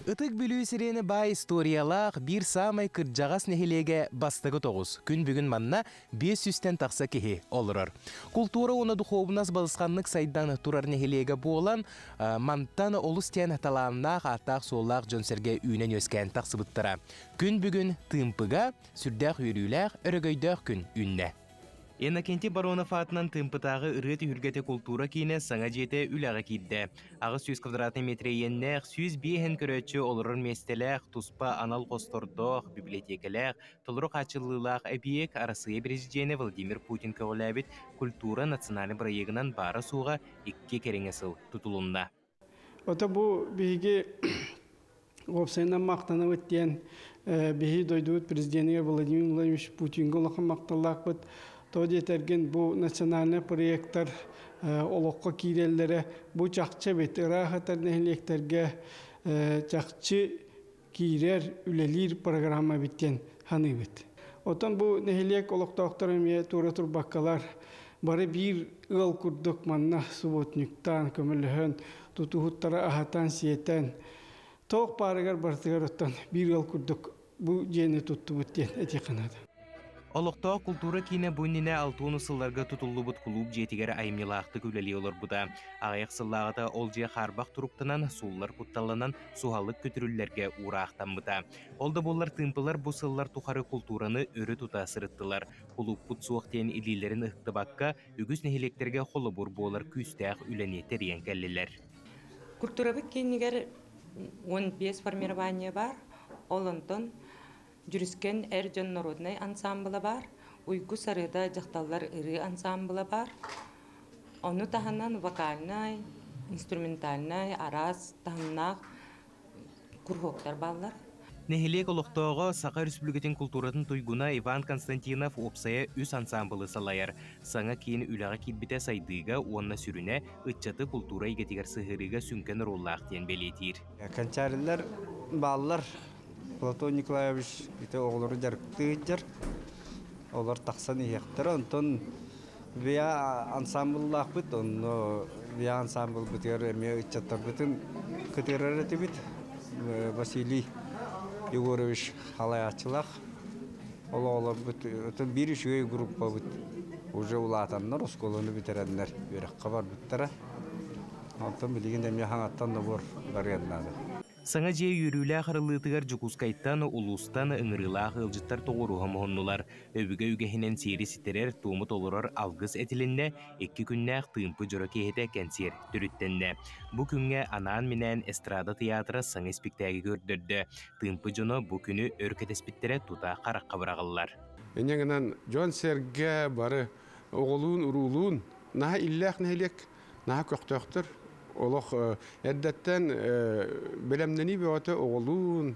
Ытык бүлүү сирени бай историялах бир самай кырджагас нехилеге бастыгы 9. Күн бүгүн манна 500-тен такса кихи олурар. Культура оны духовнас балысқанлык сайдан турар нехилеге болан мантан олус тен талааннах аттақ соллақ жонсерге үйнен өскен таксыбыттара. Күн бүгүн тымпыга сүрдәк үйрүләк өрөгөйдәк күн үнне. Энакенти Баронов атынан тымпытағы ырыт үргеті культура кейіне саңа жете үләға кейді. Ағы 100 квадратный метре еннәқ, 100 бейхен көрөтші олырыр местеләқ, туспа анал қостордоқ, библиотекаләқ, толырық ачылылақ әбиек арасыя президенті Владимир Путин көгіләбет культура национальный проегінан бары суға 2 кереңесіл тұтылында. Ота бұл бейге опсайынан мақтаны өттен бейге дойдуыт президенті Владимир Владимирович Путинге олықын мақталақ бұд. Тоди терген бу национальный проекттар олоққа киреллері бу чақчы бет ырахатар нехлектерге чақчы кирер үлелер программа биттен ханы бет. Отан бу нехлек олоқтақтар еме тура турбаққалар бары бір ыл күрдік манна субботниктан көміліхін тутухуттара ахатан сиетен тоқ барығар бартығар оттан бір ыл күрдік бу жені тұтты бүттен әте қанады. Олықта культура кейіне бұнніне 6 сылларға тұтылы бұд клуб жетігері айымнелақты көлелі олар бұда. Ағаяқ сыллағыда ол же қарбақ тұрықтынан суылар құтталынан суғалық көтірілерге урақтан бұда. Олда болар тымпылар бұл сыллар тұқары культураны өрі тұта сырыттылар. Клуб бұд суықтен илилерін ұқты баққа үгіз нехелектерге қолы бұр болар күстәқ үленетер ең кәлілер. Культура бұд кейінігер 15 формирование бар, олынтын жүріскен әржен народный ансамблы бар, уйгу сарыда жақталар ыры ансамблы бар. Оны таханан вокальный, инструментальный, араз, таханнақ күрхоқтар балар. Нехилек олықтауға Сақа Республикатын культуратын туйгуна Иван Константинов опсая үс ансамблы салайар. Саңа кейін үліға кетбіте сайдыға, онына сүріне ұтчаты культура егетігер сығырыға сүнкен роллақтен белетір. Кончарылар, баллар, Платон Николаевич оғылары жарықты жар. Олар тақсан ехтер. Онтон бия ансамбллақ бұд, бия ансамбл бұтығар әме ұтчаттар бұтын күтірер әті бұд. Василий Егорович халаячылақ. Олар бұд, бір үшіге группа бұд. Уже ұлатаннар, осколыны бітерәдінер. Беріққа бар бұттара. Онтон білеген әме хаңаттан да бұр барғанады. Саңа же үйрілі ақырылытығар жүкускайттан, ұлыстан ұңырылақ ұлжыттар тоғыруға мұхыннулар. Өбігі үгехінен сері сітерер туымыт олырар алғыз әтілінне 2 күннәқ тыымпы жұры кейді кәнсер түріттенне. Бұ күнге анаан менен эстрада театры саңа спектагі көрдірді. Тыымпы жыны бұ күні өркетеспіттере тута қараққа бірағылар. Енеңінен жон серге бары оғылуын, ұрулуын, наға илләқ нәйлек, наға көқтөқтір. Олық әддәттен білемнені бөті оғылуын,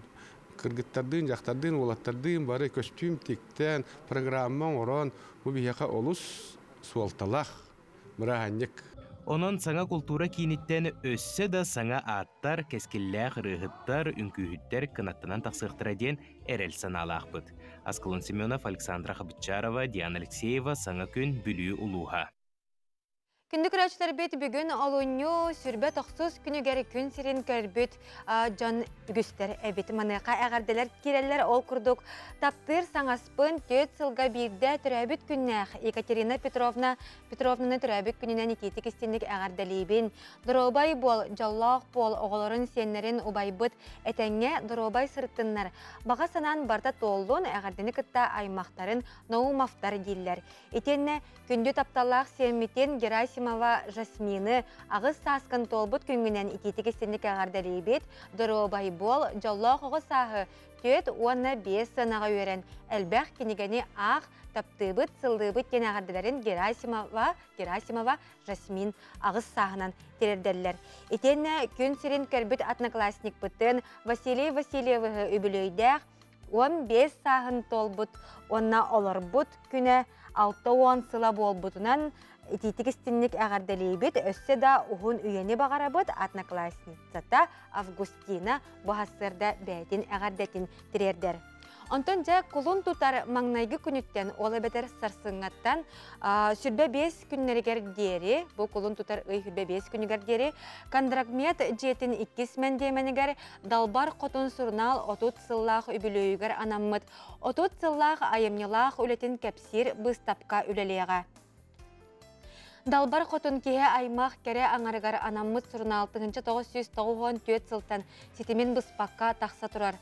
кыргыттардың, жақтардың, олаттардың бары костюм тектен, программа оран, бұл бейеқа олыс суалталақ, мұрағаннек. Онон саңа культура кийниттен өссө да саңа аттар, кескиллях, рыгыттар, үңкүүхүттер кынаттанан тақсықтыра ден әрел саналақпыт. Аскылын Семенов, Александра Хабычарова, Диана Алексеева, саңа күн бүлүү улуға. Күнді күрәчілер бет бүгін олуыню сүрбе тоқсыз күнігері күн сирен көрбіт жан үгістер әбет манайқа әғарделер керелер ол күрдік. Таптыр саңаспын төт сылға бірді түрәбіт күннәқ Екатерина Петровнаны түрәбіт күнінен икеті кестенік әғарделейбін. Дұробай бол, жаллақ бол, оғыларын сенлерін ұбайбыт әтәңе дұробай сырттынлар. Баға санан барда толдың әғардені кітта аймақтарын наумафтар дейлер. Етенне күнді тапталақ сенметтен Герасимова Жасмины ағыз сасқын толбыт күнгінен икеті кестенік әғарделейбет. Дұробай бол, жаллақ оғы сағы төт уанна 5 санаға өрен. Әлбәқ кенегені ақ таптыбыт, сылдыбыт кен ағарделерін Герасимова Жасмин ағыз сағынан терердерлер. Етенне күн сирен көрбіт атнаклассник бұттын Василий Васильевы үбілейдәқ 15 сағын толбыт, онна олар бұт күні 6-10 сыла бол бұтынан Ититигистинник әғарделейбет өссе да ұғын үйені бағарабыт атнаклассницата Августина бұхассырда бәйтін әғардетін тірердер. Онтон жа кулун тутар маңнайгы күніттен олы бәтер сарсыңаттан сүрбе 5 күннергер дері, бұл кулун тутар үйхүрбе 5 күнігер дері, кондрагмет жетін 2 мәндеменігер далбар қотын сұрнал отут сыллақ үбілөйгер анаммыт, отут сыллақ айымнылақ үлетін кәпсір бұстапқа үлелеға. Далбар қотын кеге аймақ кәрі аңарығар анаммыт сұрнал 1994 сылтан сетемен бұспаққа тақса тұрар.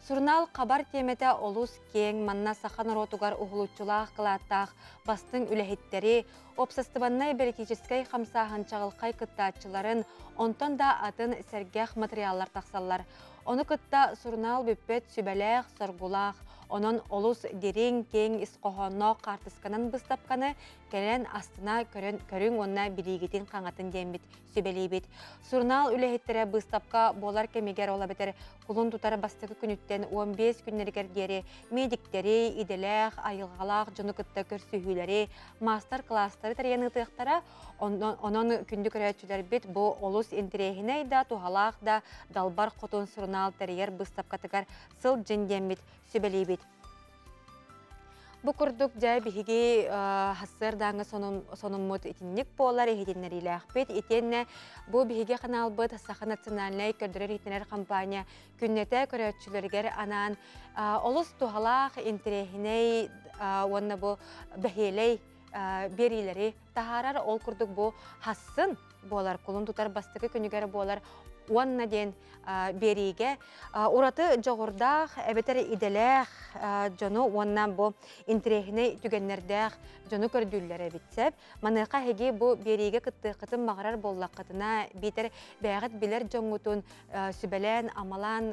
Сурнал қабар темете олус кең манна сахан ротугар уғылучулақ қылаттақ бастың үләхеттері, опсастыбаннай беретическай қамсағын чағылқай кыттатчыларын, онтан да атын сәргәқ материаллар тақсалар. Оны кытта сурнал бүппет сүбәләқ, соргулақ, онын олус дерен кең исқоғонно қартысқанын бұстапқаны кәрен астына көрін онна бірегетін қаңатын дембет, сүбәлейбет. Сурнал үләхеттері бұстапқа болар кемегер ола бетер құлын тұтары бастығы күніттен 15 күннергер дері медиктері, иделәқ, айылғалақ, жыны кытта көрсүйілері, мастер кластары тәрені тұяқтара, онын күнді көрәтшілер бет бұл олус интерегіне да, туғалақ да, далбар қотын сурнал тәрер бұстапқатығар сыл жындембет, сүбәлейбет. Бұл күрдік жай бігі хассырдаңы соныммыт етіннік болар, ехетінлерілі ақпет. Етенне бұл бігі қаналбыт Саха национальный көрдірер етінер компания күннеті көрәтшілергер анан олыс туғалақ интерегіней онны бұл бәхелей берилері тахарар ол күрдік бұл хассын болар, құлын тұтар бастығы күнігері болар. Уанна ден бериге ураты жоғырдақ, әбетері иделәқ, жону уаннан бұл интерегіне түгеннердәқ, жону көрдүллері бітсеп. Маныққа хеге бұл бериге қытын мағарар боллақ қытына бетер бәғіт білер жоңғытын сүбәлән, амалан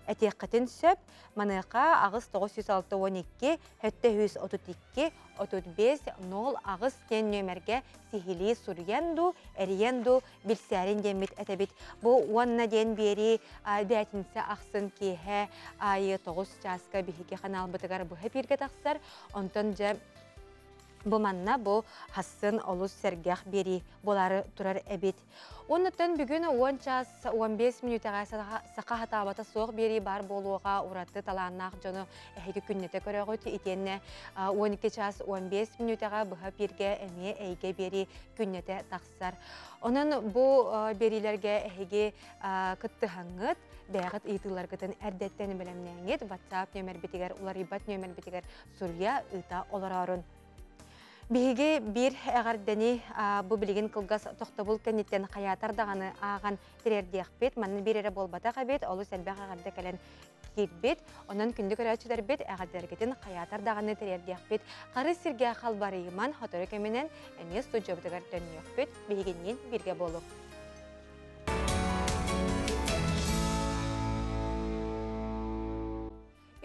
әтек қытын сөп. Маныққа ағыз 912, 732, 35, 0 ағыз кен нөмерге сихили сурьянду, әриянду білсәрін демет әтәбет. Бұл уанна ден бері бәтінсі ақсын кейі айы 9 жасқа бігеге қанал бұтығар бұхы берге тақсар. Онтан жа бұл манна бұл хасын олыс сәргәқ бері болары тұрар әбет. Онытын бүгін 10 час 15 минутаға сақа хатабата соқ бері бар болуға ұратты таланнақ жоны әйгі күннеті көрі ғыты етенне 12 час 15 минутаға бұға берге әме әйге бері күннеті тақсар. Onun bu berilерге әйге күтті хаңыт, бәғыт ұйтылар күтін әрдеттені білімнәңет, WhatsApp нөмір бетігер, улар ибат нөмір бетігер Сурия ұйта олар арun. Биһиги бир әгәрдәни бу билеген кылгас тохтобул кеннеттен хаятар даганы аган тирердиякбет, манны бирере болбата габет, олу сәлбәк әгәрдә кәлән кирбет, онан күндү көрәчүләр бет әгәрдәргетен хаятар даганы тирердиякбет. Кары сиргә халбары иман хаторы кеменен эмес тоҗобдагар төньякбет, бигеннен биргә болу.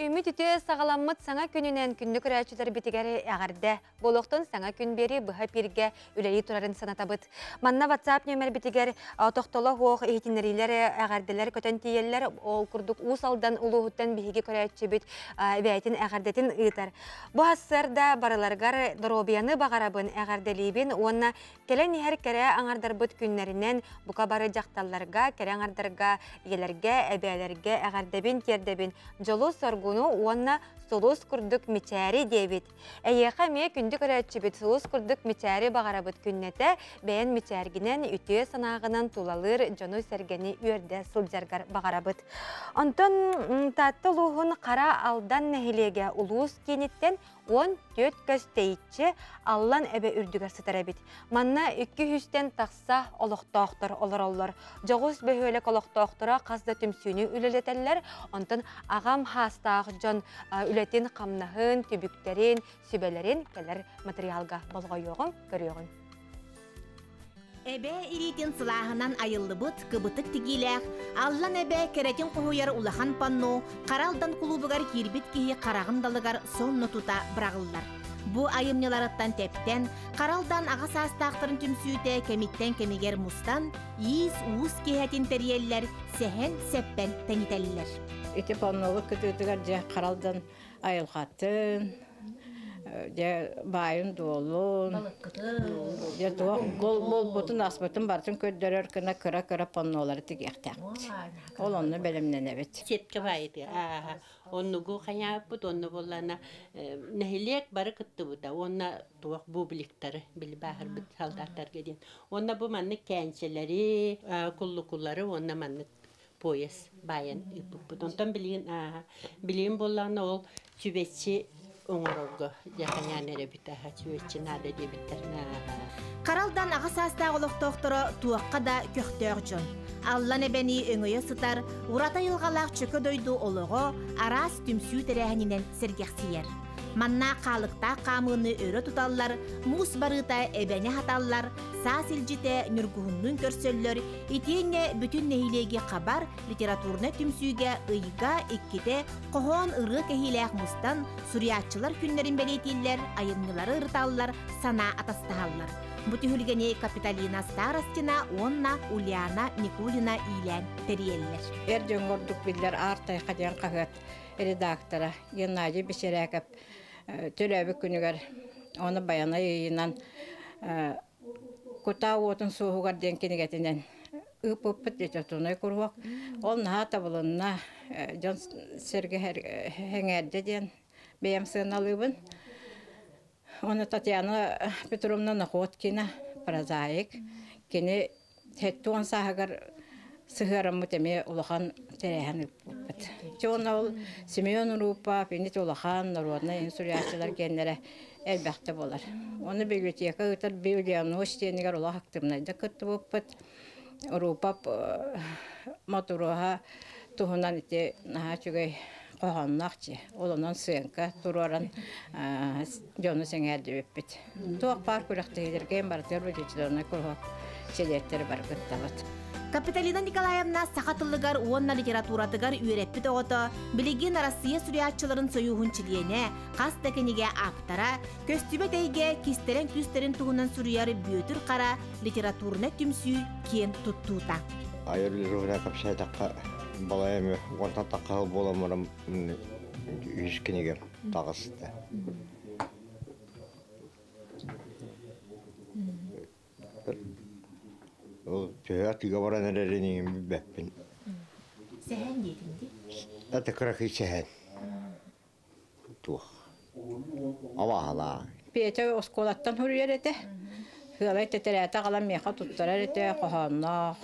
үміт үте сағаламмыт саңа күнінен күнді күрәчілер бітігері әғарды. Болуқтың саңа күн бері бұға пирге үләйі тұрарын санатабыт. Манна WhatsApp нөмір бітігер тоқтолы хоқ ейтінерілер әғарділер көтен тиелер ол күрдік ұсалдан ұлығыттан бігі күрәчі бүт бәйтін әғардетін ұйтар. Бұ асырда барыларғар дұробияны бағарабын әғарделейбін, онына келен ехер кәрі аңардар бұт күнлерінен бұқа бары жақталларға, кәрі аңардарға, елерге, әбәлерге әғардабін, тердебін, жолу соргуну онна солус күрдік мечәрі дебит. Әйеқа ме күнді көрәтші бит солус күрдік мечәрі бағарабыт күннеті бәйін мечәргінен үтіе санағынан тулалыр жону сәргені үйерді сылжарғар бағарабыт. Онтон татты луғын қара алдан нәхилеге улуыз кенеттен 14 көстейітші аллан әбе үрдігер сытара бит. Манна 200-тен тақса олықтауқтыр олар. Жоғыз бөхөлік олықтауқтыра қазда түмсүйіні үлелетелер. Онтон ағам хастағы жон үлетін қамнағын, түбіктерін, сүбелерін келер материалға болға yoğun көріғын. Эбе иритин сылағынан айылды бұт, кыбытык тигиләк, аллан эбе керетин қоғуяр улахан панну, қаралдан кулубыгар кирбит кихи қарағындалыгар сонны тута бірағылдар. Бу айымнеларыттан тептен, қаралдан ағас астақтырын түмсүйте кемиттен кемигер мустан, иіз уыз кехетин терьеллер, сәхен сәппен тәнителлер. Эти паннолы күтігер же қаралдан айылғатын, байын долун, гол бұтын аспытын бартын көддерер кіна кіра паннолары тігектен. Ол оны бәлімнен әбет. Сеткі байыды. Onu gu kanya put onu bollana nehilek barı kıttı bu da ona tuğ bu bilikleri bil bahar bit saldatlar gedin. Ona bu manlık kençeleri kullukulları ona manlık poyes bayan ipuput. Ondan bilin bollana ol çüvetçi oңорорго жаканянере битаха чүөччү наада дебиттерна. Каралдан агас астаа олоктокторо туакка да көктөөр жон. Аллан эбени өңөйө сытар, урата йылгалаак чөкө дойду олого арас түмсүү терехинен сергексиер. Манна калыкта камыны өрө туталлар, мус барыта эбене хаталлар, сасилжите нүргүхүннүн көрсөллөр, итиеңе бүтүн нехилеги кабар литературны түмсүүгө ыйга икките кохон ыры кехилеак мустан суриятчылар күннерин белетиллер, айыннылары ырталлар, сана атастааллар. Бутүхүлгене Капиталина Старостина, Онна, Ульяна, Никулина илен териеллер. Эрден гордук биллер артай каден кагат редактора Геннадий Бешереков төлөбү күнүгөр оны баяна йыйынан кута отун суугар ден кенегетинен ыпыппыт детотуной курвак ол нахата булунна жон серге хеңерде ден бейем сыналыбын. Оны Татьяна Петровна Находкина прозаик кені хеттуан сахагар сыгырым мутеме улахан терехен ыппыт. Чона ол Семен Рупа, Пенит улахан, народный инсуряцилар кеннере элбәхте болар. Оны библиотека ытар библиотека тенигер улах активнайда кытты ыппыт. Рупа матуруха тухунан ите наха чугай қоғаннақчы. Олынан сыйынка тураран жоны сеңерді өппет. Туақ бар күріқті едерген бартыр бүдетілеріне күрғақ селеттері бар күтталат. Капиталина Николаевна сақатылыгар уонна литературатыгар үйреппит оғыты, білеген Россия сүрятчыларын союғын чилиене, қас тәкенеге аптара, көстүбе тәйге кистерен күстерін туғынан сүрияр бүйетір қара литературны түмсүй кен тұттуыта. Айырлы рухына капшайдаққа балайымы онтан таққағы боламырым үйіскенеге тағысты. Ол түйәтіге баран әреренеген бәппін. Сәхән дейдіңді? Әті қырақи сәхән. Туқ. Авағала. Пейте осколаттан хүрер еті. Хылай тетәрәті қалам меқа тұттарар еті, қоғаннақ,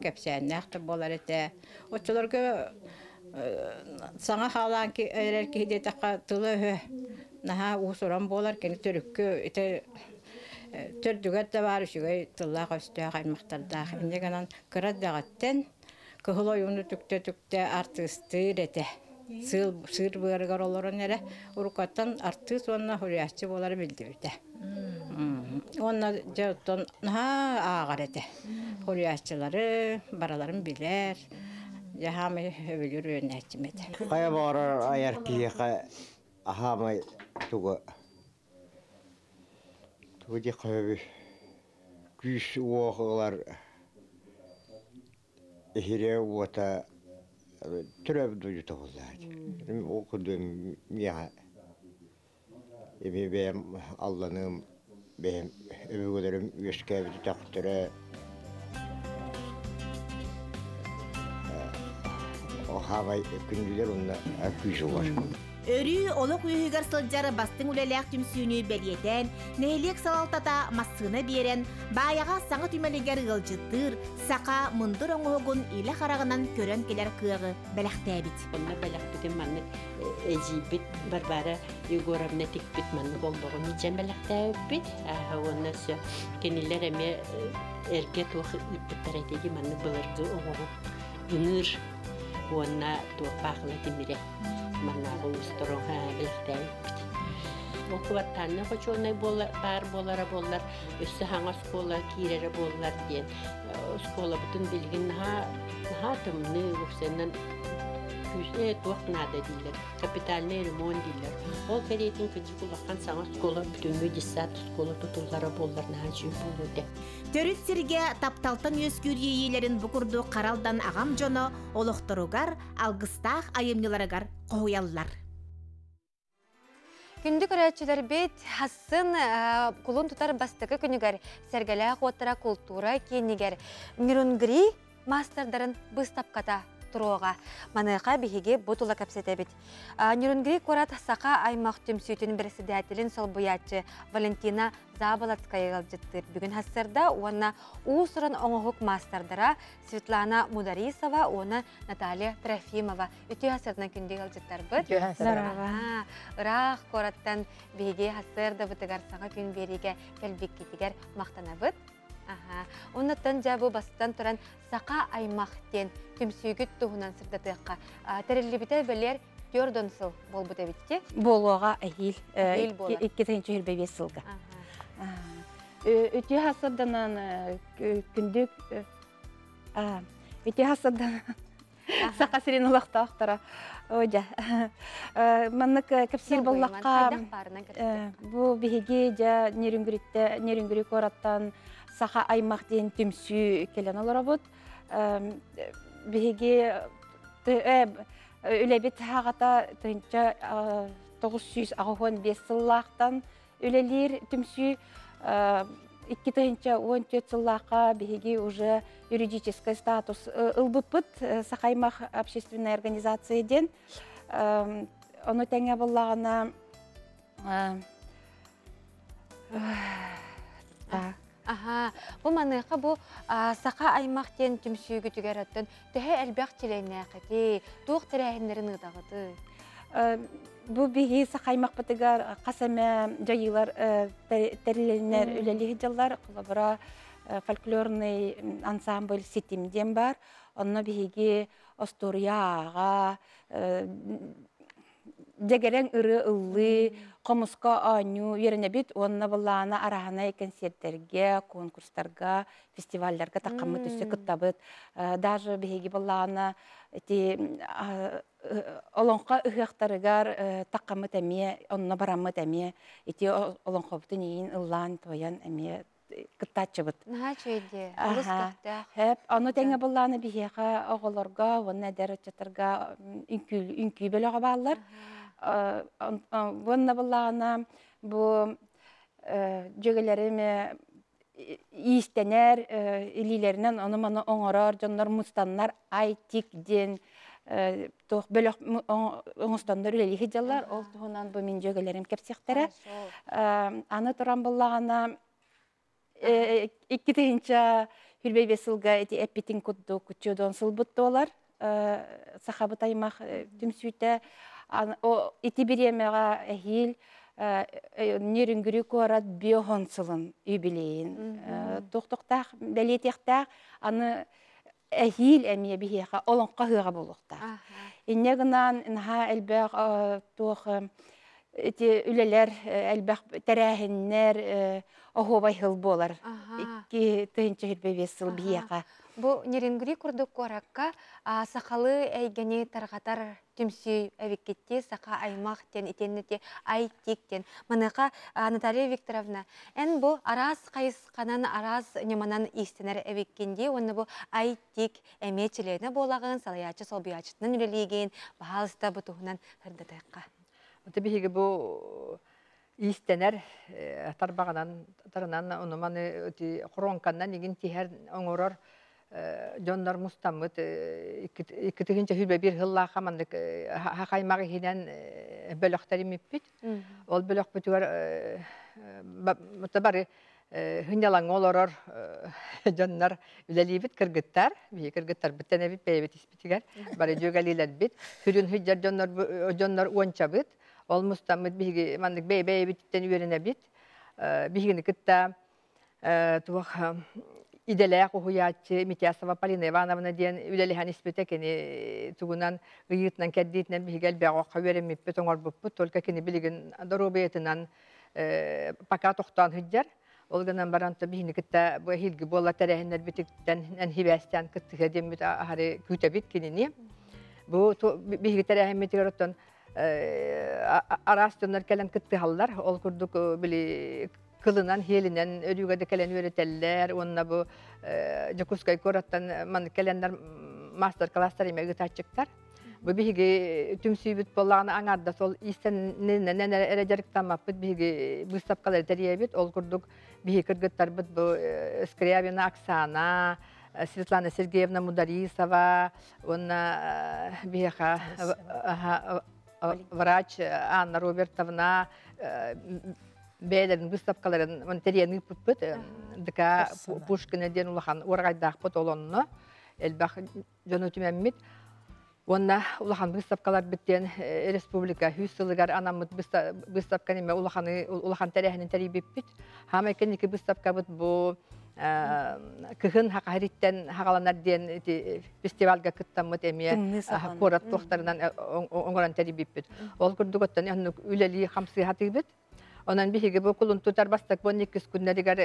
кәпсәннәқті болар еті. Отчыларға саңа қалан әрер кейдетіққа тылы наға ұсыран болар, кені түріккі Төрдүгәт дә бар үшігай тыллақ өстіға қаймақтардағы. Индегенан кырат дағаттен көхілой уны түкті артысты реті. Сыр бұғырғар оларын әрі ұрықаттан артыс онына хүриясчы болары білді өте. Онына жауттан ағар еті. Хүриясчылары бараларын білер. Яхамы өвөлөр өнәчмет. Кая барар аяр кие ахамай туга. Туди кая күш уоглар эхире уота түрөп дуйта боллар. Окудум я бем Алланың бем өвөгөлөрүм өскөбү тактыры Охавай күндүлөр онна күшү бар. Өрү олық үйігер сылджары бастың үлелек түмсүйіні бәлиетен, нәйлек салалтата массыны берен, баяға саңы түмелігер ғылжыттыр, сақа мұндыр оңығын илі қарағынан көрен келер күйігі бәліқтәбіт. Онна бәліқтігін манны әжейбіт барбара Егоровна текбіт манны болдығы нечен бәліқтәбіт. Онна сө кенелер әме әрге туғы үппіттар әтеге манны бұлырғы оңығы үңір. Онна туғы бақылы деміре. Маннағы ұстырың біліктәйіппіт. Оқываттаны қочуынай бар болар, өссі хаңа скола кейрері болар ден. Скола бұтын білгін наға тымны өксеннен туақ нада дейлер, капитальный ремонт дейлер. Ол кәретін күнді құлаққан саңа скола бүтінгі десат скола тұтылғары болар наға жүй болуды. Төрүт сирге тапталтан өскүр иелерин букурду қаралдан ағам жоно олықтыругар, алгыстақ айымныларыгар қояллар. Күнді көрәтшілер бет, хасын құлын тұтар бастықы күнігер, сәргелі қуаттыра культура кенігер. Мирунгри мастerdарын бұстапқата тұруға. Маныға бігеге бұтыла кәпсеті бет. Мирунгри қорат сақа аймақ түмсүйтін бірісі дәтілін сол бұятчы Валентина Забалацкая ғалжыттыр. Бүгін хассырда оны ұсырын оңығық мастerdара Светлана Мударисова, оны Наталья Трофимова. Үті хассырдың күнде ғалжыттар бұд. Ұрақ қораттан бігеге хассырда бұтығар саңа күн береге кәлбек кетігер мақтана бұд. Оннаттан жабы бастан тұран сақа аймақтен түмсүйгіт тұғынан сырдатыққа. Тәрелі бәлер 4 сыл бол бұд әбетте? Болуға әйіл 2-5 сылға. Өте хасырданан күндік өте хасырданан сақа сирен ұлақта ақтара. Маннық кәпсер боллаққа бұл бігеге жа нерінгүрік ораттан сақа аймақ дейін түмсі келен олар бұд. Бігеге үләбет хағата 915 сыллақтан үлелер түмсі 2014 сыллаққа бігеге уже юридический статус ұлбыппыт сақа аймақ общественной организацияден. Оны тәңе боллағына Бұл маныға бұл сақа аймақтен түмсүйгі түгер өттін түхе әлбәқ тілейіне әқеті, туық тірәйіндерін ұдағыды. Бұл бігі сақа аймақ бұтығар қасаме жайылар тәрілерінер үлелігі жылдар, құлабыра фольклорный ансамбль сетімден бар. Онына бігі Осторияға, Дегерен ыры ыллы, қомысқа аню, еріне бет, онына болағына арағына концерттерге, конкурстарға, фестивальдарға таққамы түсі күттабыт. Даже бігеге болағына олонқа ұғықтарығар таққамы тәме, онына барамы тәме, олонқа бұтын ең ыллан, тойан әме кыттачы бұт. Наға чөйде, олыс кіқті. Оны тәңе болағына бігеға оғыларға, оны әдәрі чатырға үнкүй бөліға бағылар. Бұнна болағына бұл жөгелеріме иістенер илилерінен оны маны оңырар, жонлар мұстанлар айтикден бөлік оңыстандар үлелігі жалар, ол тұғынан бұл мен жөгелерім кәпсектері. Аны тұран болағына 2-тігінші хүрбей бесілға әппетін күдді күтчудон сылбытты олар. Сақабыт аймақ түмсүйті ити біремеға әйіл нерінгүрі көрат биохон сылын үйбілейін. Тоқтықтақ, бәлетектақ, аны әйіл әмие бігеға олонқа ғыға болуқтақ. Иннегінан әлбәқ тоғы үлелер, әлбәқ тәрәхіннер оғобай хыл болар. 2-тігінші хүрбей бесіл бігеға. Бу нерингри курдук коракка сақалы әйгені тарғатар түмсүй әвеккетте сақа аймақ тен итеннете айтик тен. Маныға Наталья Викторовна, ән бу арас қайысқанан арас неманан истенер әвеккенде, оны бу айтик әмечелеріне болағын салаячы солбиячытынан үлелеген бағалыста бұтуғынан хырдатайыққа. Оты бігігі бу истенер тарбағанан тарынан оныманы құронқаннан еген тихер оңырыр Жондар мустамыт иккитигинче хүлбе бир хыллаха мандык хакаймагы хинен бөлөктөр имиппит. Ол бөлөк бүтүгөр мутабары хынялаң олорор жондар үлелибит кыргыттар, би кыргыттар биттене бит бейбит испитигер. Бары жөгалилер бит. Хүрүн хүҗҗәр жондар уончабыт. Ол мустамыт биги мандык бейбиттен үйренә бит. Бигини кытта тух İdelek uhuyatçı Mityasova Polina Ivanovna diyen ülelihan ispetekini tugunan gıyıtnan keddiyetnen bihigel beğoqa veremippi toңor bupput tolka kini biligin dorobiyetinan paka toxtan hüccer. Olganan baranta bihini kitta bu hilgi bolla terehinler bitikten en hivestan kittik edemit ahari kütebit kinini. Bu bihigi terehin mitigarottan arastonlar kelen kitti hallar. Ol kurduk bili kılınan, helinen, ödüğe de kelen öğreteller, onunla bu Jakuskay Korat'tan man kelenler master class'lar ime gıtaçıklar. Bu bihigi tüm sübüt bollağını anarda sol isten nene erecerik tamapıt bihigi bu sapkaları teriyebit, ol kurduk bihigi kırgıtlar bit bu Skriabina Oksana, Svetlana Sergeyevna Mudarisova, onunla bihiga vraç Anna Robertovna, Beylerin выставкаларын монтерияны пуппут дыка Пушкина ден улахан оргайдах пот олонну элбах жону түмәммит онна улахан выставкалар биттен республика хүсылыгар анамыт выставка неме улахан тарихинин тарибиппит хама экеники выставка бут бу кыхын хакариттен хагаланар ден фестивальга кыттамыт эме корат тохтарынан оңоран тарибиппит ол курдуготтан үлели хамсы хатыбыт. Ondan bihigi bu kulun tutar bastak bu nikis günlerigar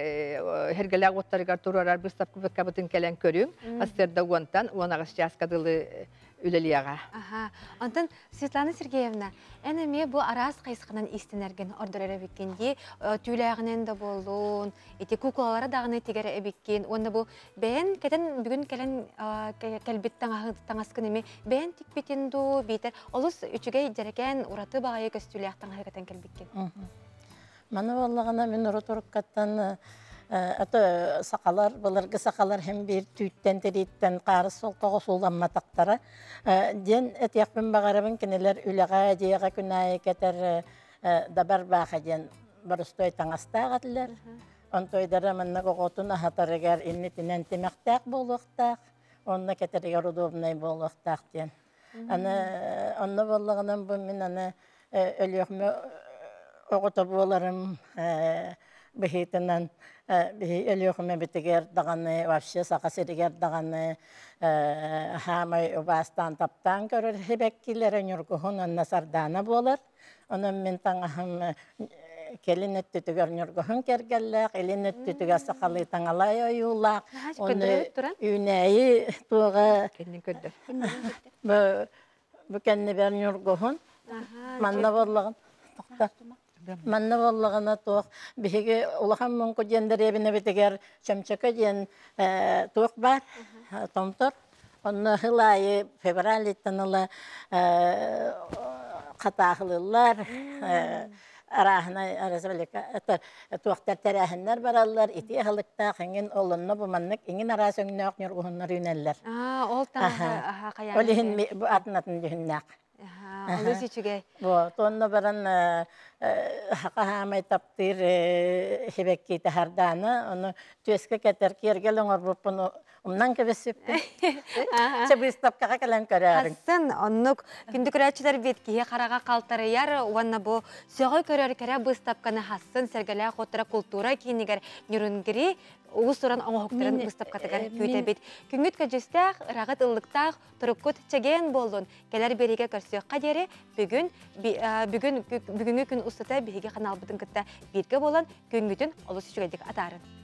hergele ağıtlarıgar turarar bıstap kübek kabıtın kelen körüğün. Asterda uantan, uanağız çaskadılı üleliyağa. Ondan Svetlana Sergeyevna, eneme bu aras kayısqanan istenergen ordur erebekendi, tüylağının da bolun, eti kuklalara dağını etigere ebekken, onda bu ben keden bugün kelen kelbitten tağaskın eme, ben tikbetin do biter, olus üçüge jereken uratı bağaya köstüylağıtan harikaten kelbekken. Mana vallagana men rotorukattan ata sakalar bularga sakalar hem bir tütten teritten qarı sol qoğusullanma taqtara den etiyaqpın bagarabın keneler ülaga diyaga günay keter dabar baxajen barustoy tangastaqatlar ontoydara manna qoqotuna hataragar innetinen temaqtaq boluqtaq onna keterigar udobnay boluqtaq den ana onna vallagana bu men ana ölüqmü Oğutabularım bihitinden ölüğüme bitiger dağını, vapşı sakasiriger dağını hamay obastan taptan görür. Hebekkilerin yurguhun onna sardana bolar. Onun min tanahım kelin öttütüger yurguhun kergellek, elin öttütüger sakalı tanalay oyulak. Onu üneyi tuğa bu kendi ben yurguhun. Manna bollağın. Manna vallagana toq bihige ulaham monko jenderebine bitiger çamçaka jen toq bar tomtor onna hılayı fevralitten ala qataqlılar arahna arasbalika toqtar terahinler barallar iti halıkta hangin olunna bu mannak ingin arasöngnoq nurguhunnar üneller ol taha qayan olihin bu atnatın dihinnak Olusi çüge. Bu tonno baran haqahamay taptir hebekki tahardana onu tüeske keter kergel onor bupunu umnan kebesipti. Çabistap kakalan kararın. Hasan onnuk kündük raçlar betkiye qaraga qaltarıyar wanna bu sögöy körör kere bistap kana hasan sergele qotra kultura kiniger nürüngiri Uğusuran oğukların bıstap katıgar kütebet. Küngüt kajыстaq, rağıt ıllıktaq, turukut çegen boldun. Keler berige körsüyor qaderi, bugünkü gün ustata bihige kanal bıtın kıtta birge bolan küngütün olusu şügedik atarın.